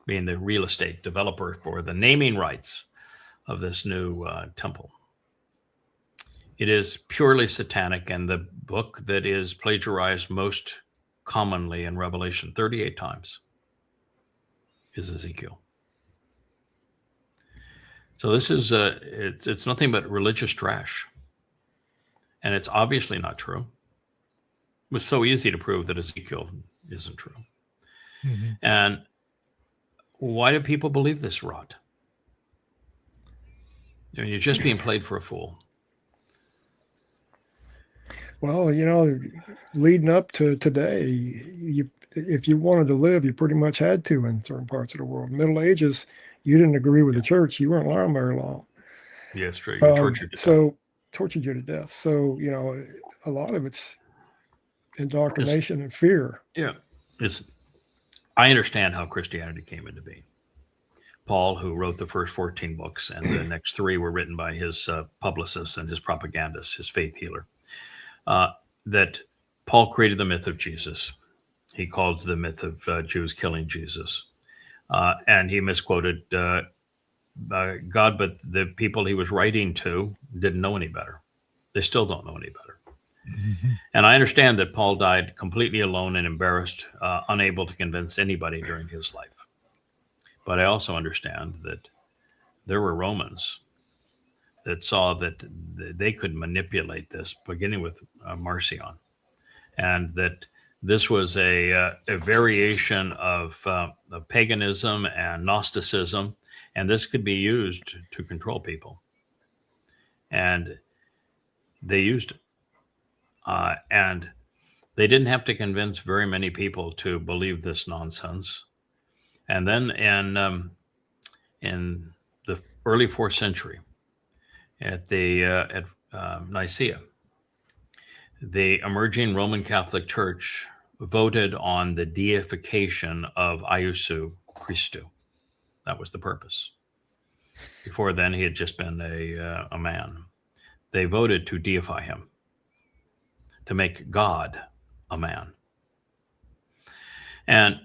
being the real estate developer for the naming rights of this new temple. It is purely satanic, and the book that is plagiarized most commonly in Revelation 38 times is Ezekiel. So this is it's nothing but religious trash, and it's obviously not true. It was so easy to prove that Ezekiel isn't true. Mm-hmm. And why do people believe this rot? I mean, you're just being played for a fool. Well, leading up to today, if you wanted to live, you pretty much had to in certain parts of the world. Middle Ages, you didn't agree with the church, you weren't allowed very long. Yeah, it's true. Tortured you to death. So, a lot of it's indoctrination and fear. Yeah. I understand how Christianity came into being. Paul, who wrote the first 14 books, and the next 3 were written by his publicists and his propagandists, his faith healer, that Paul created the myth of Jesus. He called the myth of Jews killing Jesus. And he misquoted God, but the people he was writing to didn't know any better. They still don't know any better. Mm-hmm. And I understand that Paul died completely alone and embarrassed, unable to convince anybody during his life. But I also understand that there were Romans that saw that they could manipulate this, beginning with Marcion, and that this was a variation of paganism and Gnosticism, and this could be used to control people. And they used it. And they didn't have to convince very many people to believe this nonsense. And then in the early 4th century, at Nicaea, the emerging Roman Catholic Church voted on the deification of Iesou Christou. That was the purpose. Before then, he had just been a man. They voted to deify him, to make God a man. And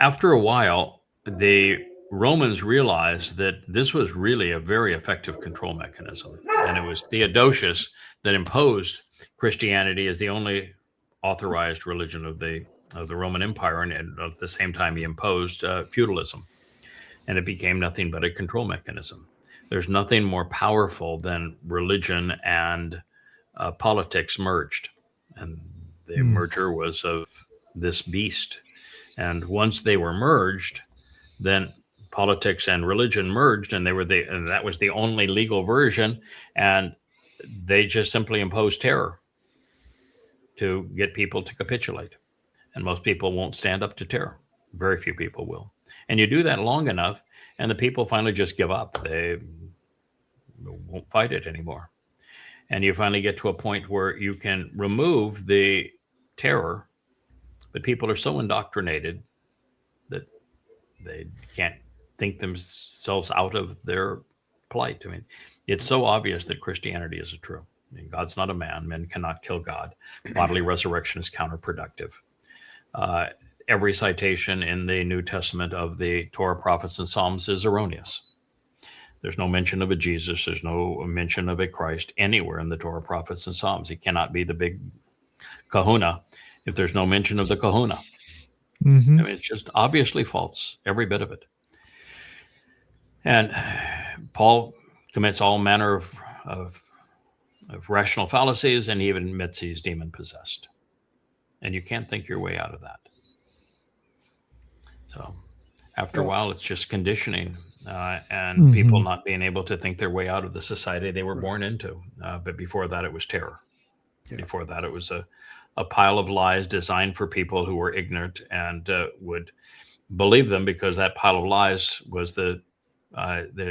after a while, the Romans realized that this was really a very effective control mechanism. And it was Theodosius that imposed Christianity as the only authorized religion of the Roman Empire. And at the same time, he imposed feudalism. And it became nothing but a control mechanism. There's nothing more powerful than religion and politics merged. And the merger was of this beast. And once they were merged, then politics and religion merged, and and that was the only legal version. And they just simply imposed terror to get people to capitulate. And most people won't stand up to terror. Very few people will. And you do that long enough, and the people finally just give up. They won't fight it anymore. And you finally get to a point where you can remove the terror, but people are so indoctrinated that they can't think themselves out of their plight. I mean, it's so obvious that Christianity isn't true. I mean, God's not a man. Men cannot kill God. Bodily resurrection is counterproductive. Every citation in the New Testament of the Torah, prophets, and Psalms is erroneous. There's no mention of a Jesus. There's no mention of a Christ anywhere in the Torah, prophets, and Psalms. He cannot be the big kahuna if there's no mention of the kahuna. Mm-hmm. I mean, it's just obviously false, every bit of it. And Paul commits all manner of rational fallacies, and he even admits he's demon-possessed. And you can't think your way out of that. So after a while, it's just conditioning and people not being able to think their way out of the society they were born into. But before that, it was terror. Yeah. Before that, it was a pile of lies designed for people who were ignorant and would believe them, because that pile of lies was the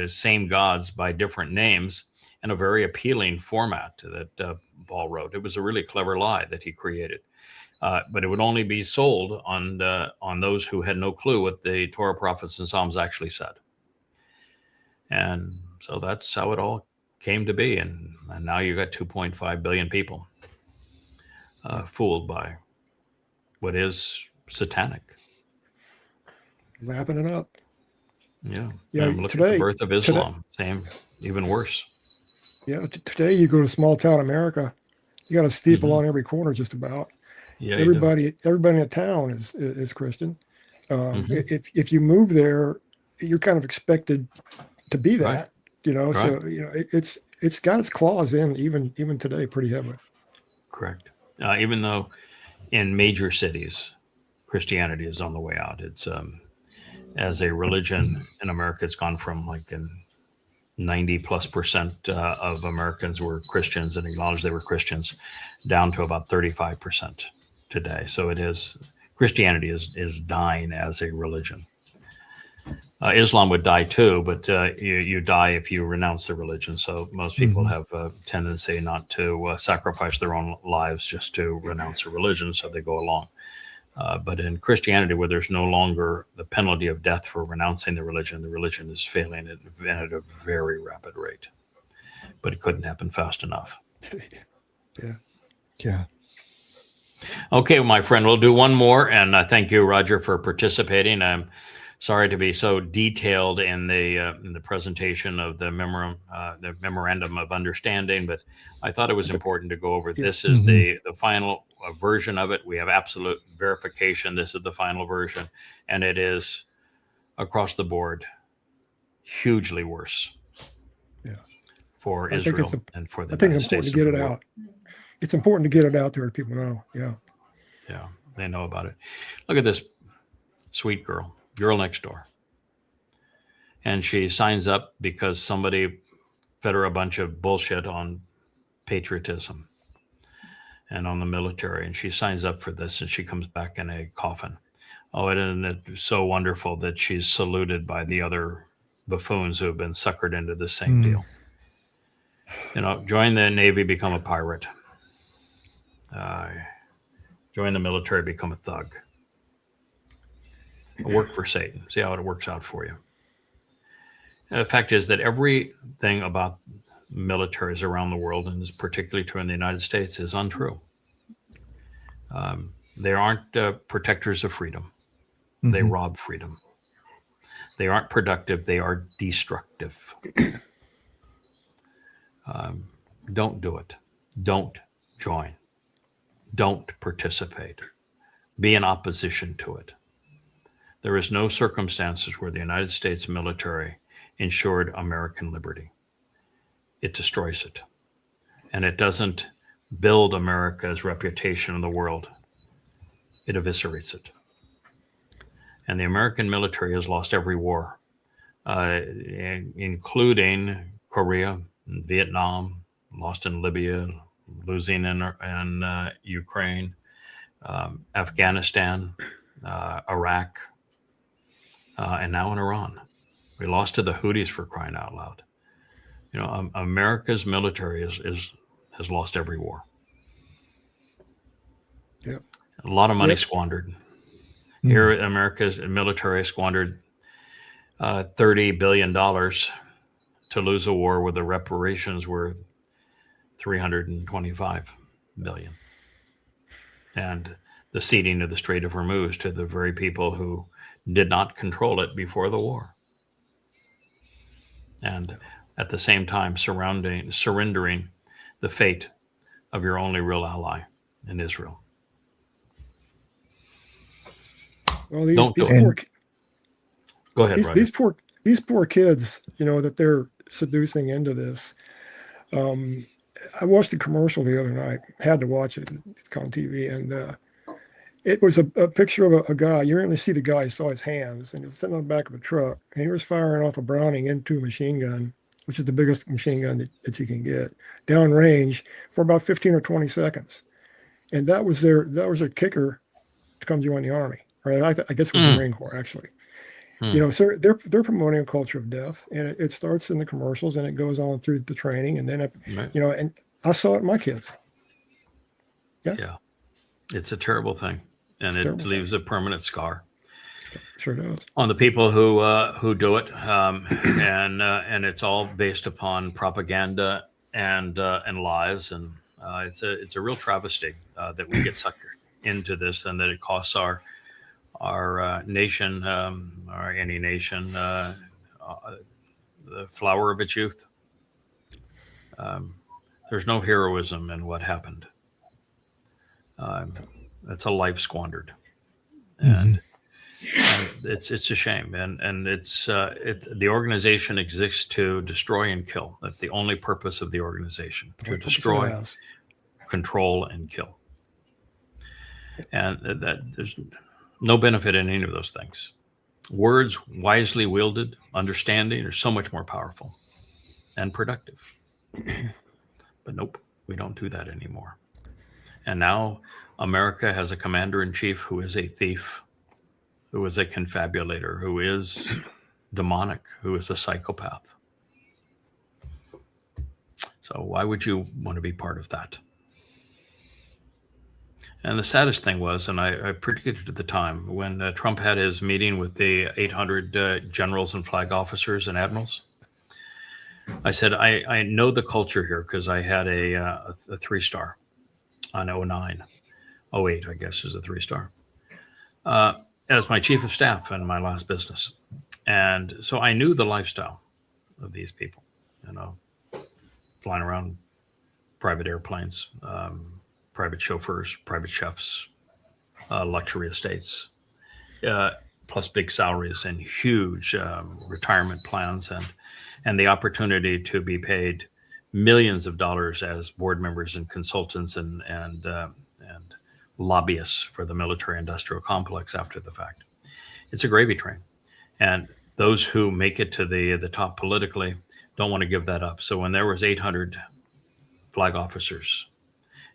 same gods by different names in a very appealing format that Paul wrote. It was a really clever lie that he created. But it would only be sold on those who had no clue what the Torah, prophets, and Psalms actually said. And so that's how it all came to be, and now you got 2.5 billion people fooled by what is satanic. Wrapping it up. Yeah. Yeah. Look at Today, the birth of Islam. Same, even worse. yeah. Today, you go to small town America, you got a steeple on every corner, just about. Yeah. You do. Everybody in the town is Christian. If you move there, you're kind of expected to be that. Right. You know, Right. so it's got its claws in even today, pretty heavily. Correct. Even though in major cities, Christianity is on the way out. It's as a religion in America, it's gone from like 90+% of Americans were Christians and acknowledged they were Christians, down to about 35% today. So it is, Christianity is dying as a religion. Islam would die too, but you die if you renounce the religion. So most people have a tendency not to sacrifice their own lives just to renounce a religion, so they go along. But in Christianity, where there's no longer the penalty of death for renouncing the religion is failing at a very rapid rate. But it couldn't happen fast enough. Yeah. Okay, my friend, we'll do one more. And thank you, Roger, for participating. I'm sorry to be so detailed in the presentation of the memorandum of understanding, but I thought it was important to go over. This is the final version of it. We have absolute verification. This is the final version, and it is across the board hugely worse for Israel and for the United States. I think it's important to get it out. It's important to get it out there, people know. Yeah, they know about it. Look at this sweet girl next door. And she signs up because somebody fed her a bunch of bullshit on patriotism and on the military. And she signs up for this, and she comes back in a coffin. Oh, and it's so wonderful that she's saluted by the other buffoons who have been suckered into the same deal. You know, join the Navy, become a pirate. Join the military, become a thug. Work for Satan. See how it works out for you. The fact is that everything about militaries around the world, and is particularly true in the United States, is untrue. They aren't protectors of freedom. They rob freedom. They aren't productive. They are destructive. Don't do it. Don't join. Don't participate. Be in opposition to it. There is no circumstances where the United States military ensured American liberty. It destroys it. And it doesn't build America's reputation in the world. It eviscerates it. And the American military has lost every war, including Korea and Vietnam, lost in Libya, losing in Ukraine, Afghanistan, Iraq, and now in Iran. We lost to the Houthis, for crying out loud. You know, America's military has lost every war. Yep. A lot of money squandered. Here, America's military squandered $30 billion to lose a war where the reparations were $325 billion. And the ceding of the Strait of Hormuz to the very people who did not control it before the war. And at the same time, surrendering the fate of your only real ally in Israel. Well, Go ahead, Roger. These poor kids, you know, that they're seducing into this. I watched a commercial the other night. Had to watch it. It's on TV, and it was a picture of a guy. You only see the guy. You saw his hands, and he was sitting on the back of a truck, and he was firing off a Browning M2 machine gun, which is the biggest machine gun that you can get, downrange for about 15 or 20 seconds. And that was their kicker to come join the Army. Right? I guess it was the Marine Corps, actually. You know, so they're promoting a culture of death, and it starts in the commercials, and it goes on through the training, and then you know, and I saw it in my kids. Yeah, it's a terrible thing, and it leaves a permanent scar. Sure does. On the people who do it, and it's all based upon propaganda and lies, and it's a real travesty that we get sucked into this, and that it costs our nation, or any nation, the flower of its youth. There's no heroism in what happened. That's a life squandered, and it's a shame. And it's the organization exists to destroy and kill. That's the only purpose of the organization: to destroy, control, and kill. And that there's no benefit in any of those things. Words wisely wielded, understanding, are so much more powerful and productive. But nope, we don't do that anymore. And now America has a commander-in-chief who is a thief, who is a confabulator, who is demonic, who is a psychopath. So why would you want to be part of that? And the saddest thing was, and I predicted it at the time, when Trump had his meeting with the 800 generals and flag officers and admirals, I said, I know the culture here because I had a 3-star on 09. 08, I guess, is a 3-star, as my chief of staff in my last business. And so I knew the lifestyle of these people, flying around private airplanes, private chauffeurs, private chefs, luxury estates, plus big salaries and huge retirement plans, and the opportunity to be paid millions of dollars as board members and consultants and lobbyists for the military-industrial complex after the fact. It's a gravy train, and those who make it to the top politically don't want to give that up. So when there was 800 flag officers,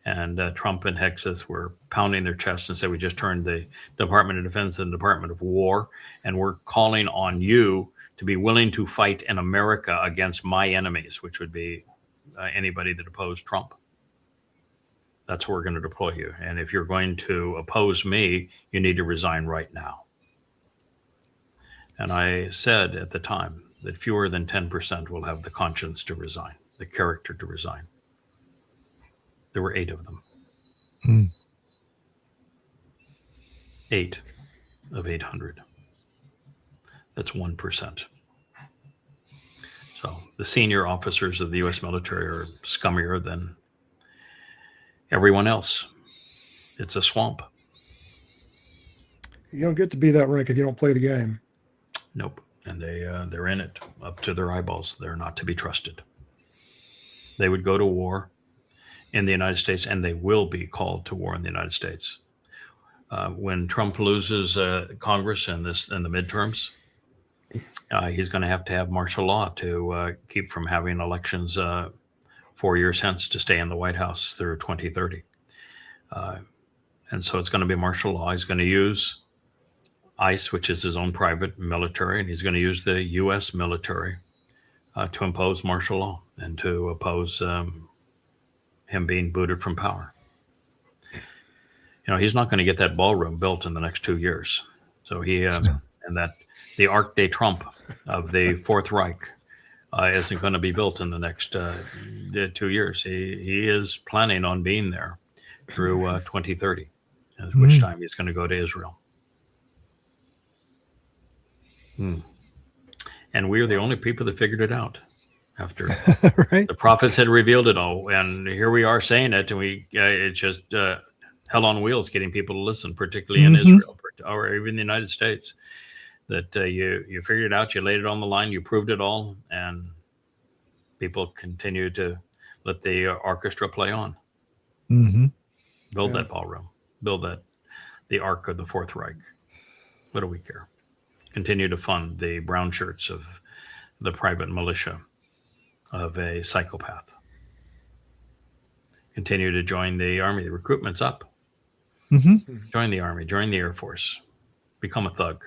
and Trump and Hexeth were pounding their chests and said, we just turned the Department of Defense and the Department of War, and we're calling on you to be willing to fight in America against my enemies, which would be anybody that opposed Trump. That's where we're going to deploy you. And if you're going to oppose me, you need to resign right now. And I said at the time that fewer than 10% will have the conscience to resign, the character to resign. There were 8 of them. 8 of 800. That's 1%. So the senior officers of the U.S. military are scummier than everyone else. It's a swamp. You don't get to be that rank if you don't play the game. Nope. And they're in it up to their eyeballs. They're not to be trusted. They would go to war in the United States, and they will be called to war in the United States. When Trump loses Congress in the midterms, he's going to have martial law to keep from having elections 4 years hence to stay in the White House through 2030. And so it's going to be martial law. He's going to use ICE, which is his own private military, and he's going to use the U.S. military to impose martial law and to oppose him being booted from power. He's not going to get that ballroom built in the next 2 years. So he and that the Arc de Trump of the Fourth Reich isn't going to be built in the next 2 years. He is planning on being there through 2030, at which time he's going to go to Israel. And we are the only people that figured it out after right. The prophets had revealed it all. And here we are saying it, and it's just hell on wheels getting people to listen, particularly in Israel or even the United States, that you figured it out, you laid it on the line, you proved it all, and people continue to let the orchestra play on. Build that ballroom, build the Ark of the Fourth Reich. What do we care? Continue to fund the brown shirts of the private militia of a psychopath. Continue to join the army. The recruitment's up. Join the army, join the Air Force, become a thug,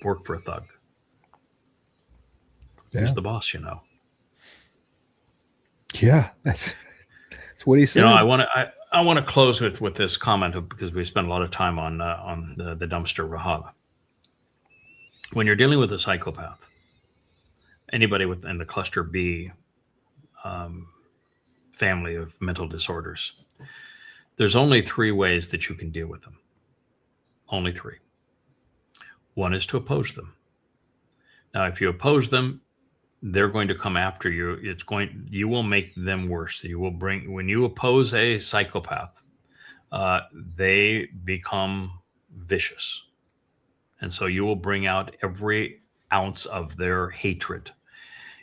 work for a thug. He's the boss, Yeah, that's what he said. I want to close with this comment because we spent a lot of time on the dumpster Rahab. when you're dealing with a psychopath, anybody within the cluster B family of mental disorders, there's only three ways that you can deal with them. Only three. One is to oppose them. Now, if you oppose them, they're going to come after you. You will make them worse. When you oppose a psychopath, they become vicious. And so you will bring out every ounce of their hatred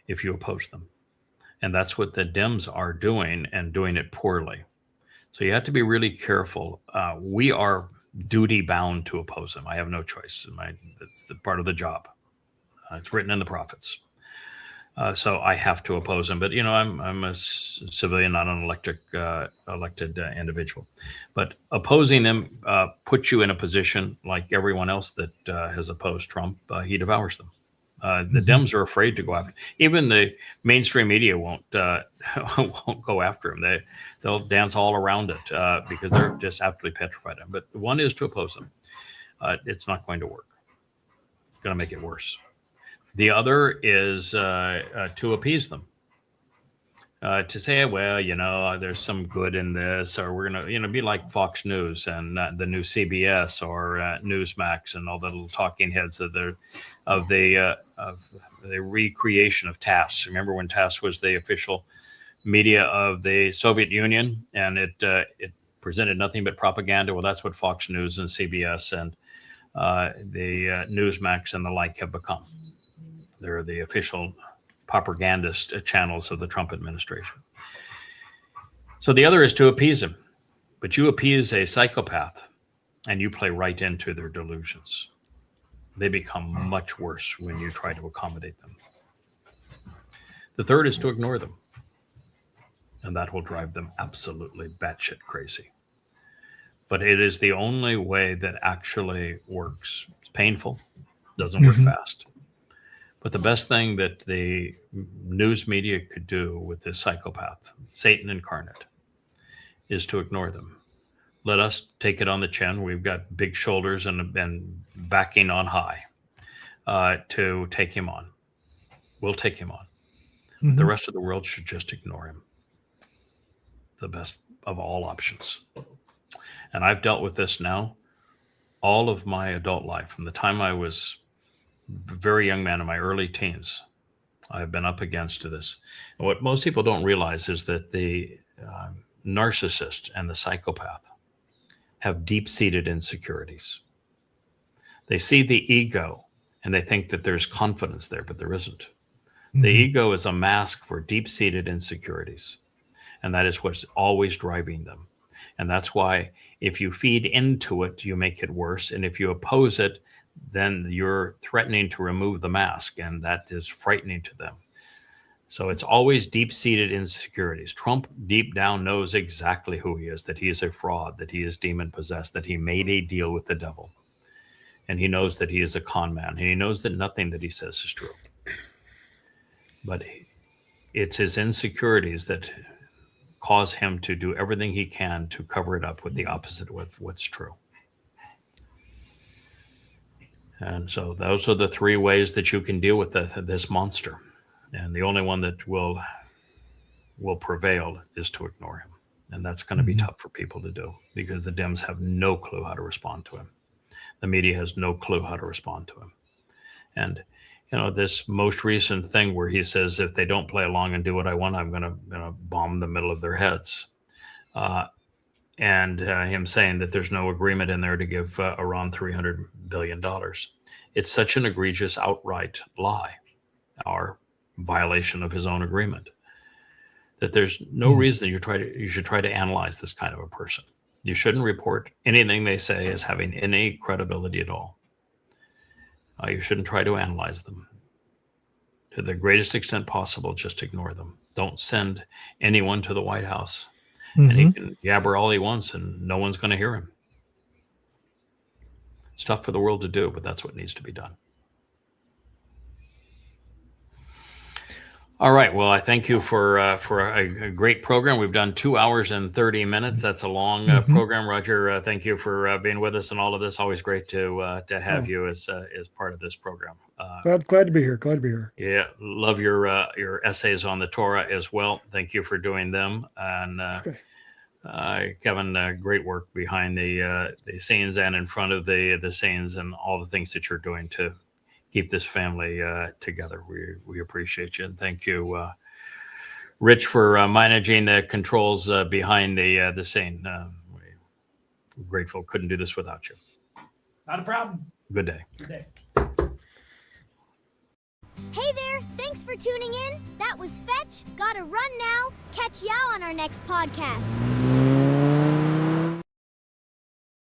if you oppose them. And that's what the Dems are doing, and doing it poorly. So you have to be really careful. We are duty bound to oppose them. I have no choice. It's the part of the job. It's written in the prophets. So I have to oppose them. But, I'm a civilian, not an elected individual. But opposing them puts you in a position like everyone else that has opposed Trump. He devours them. The Dems are afraid to go after. Even the mainstream media won't go after him. They'll dance all around it because they're just absolutely petrified of him. But one is to oppose them. It's not going to work. It's going to make it worse. The other is to appease them. To say, well, there's some good in this, or we're going to, be like Fox News and the new CBS or Newsmax and all the little talking heads of the recreation of TASS. Remember when TASS was the official media of the Soviet Union, and it presented nothing but propaganda? Well, that's what Fox News and CBS and the Newsmax and the like have become. They're the official propagandist channels of the Trump administration. So the other is to appease him. But you appease a psychopath and you play right into their delusions. They become much worse when you try to accommodate them. The third is to ignore them. And that will drive them absolutely batshit crazy. But it is the only way that actually works. It's painful, doesn't work fast. But the best thing that the news media could do with this psychopath, Satan incarnate, is to ignore them. Let us take it on the chin. We've got big shoulders and backing on high to take him on. We'll take him on. The rest of the world should just ignore him. The best of all options. And I've dealt with this now all of my adult life, from the time I was a very young man in my early teens. I've been up against this. And what most people don't realize is that the narcissist and the psychopath have deep-seated insecurities. They see the ego and they think that there's confidence there, but there isn't. The ego is a mask for deep-seated insecurities. And that is what's always driving them. And that's why if you feed into it, you make it worse. And if you oppose it, then you're threatening to remove the mask, and that is frightening to them. So it's always deep-seated insecurities. Trump deep down knows exactly who he is, that he is a fraud, that he is demon-possessed, that he made a deal with the devil. And he knows that he is a con man, and he knows that nothing that he says is true. But it's his insecurities that cause him to do everything he can to cover it up with the opposite of what's true. And so those are the three ways that you can deal with this monster. And the only one that will prevail is to ignore him. And that's going to be tough for people to do, because the Dems have no clue how to respond to him. The media has no clue how to respond to him. And, this most recent thing where he says, if they don't play along and do what I want, I'm going to bomb the middle of their heads. And him saying that there's no agreement in there to give Iran $300 billion. It's such an egregious, outright lie, or violation of his own agreement, that there's no reason you should try to analyze this kind of a person. You shouldn't report anything they say as having any credibility at all. You shouldn't try to analyze them. To the greatest extent possible, just ignore them. Don't send anyone to the White House. And he can yabber all he wants and no one's going to hear him. It's tough for the world to do, but that's what needs to be done. All right. Well, I thank you for a great program. We've done 2 hours and 30 minutes. That's a long program. Roger, thank you for being with us and all of this. Always great to have you as part of this program. Glad to be here. Glad to be here. Yeah, love your essays on the Torah as well. Thank you for doing them. And Kevin, great work behind the scenes and in front of the scenes and all the things that you're doing to keep this family together. We appreciate you, and thank you, Rich, for managing the controls behind the scene. We're grateful. Couldn't do this without you. Not a problem. Good day. Good day. Hey there, thanks for tuning in. That was Fetch. Gotta run now. Catch y'all on our next podcast.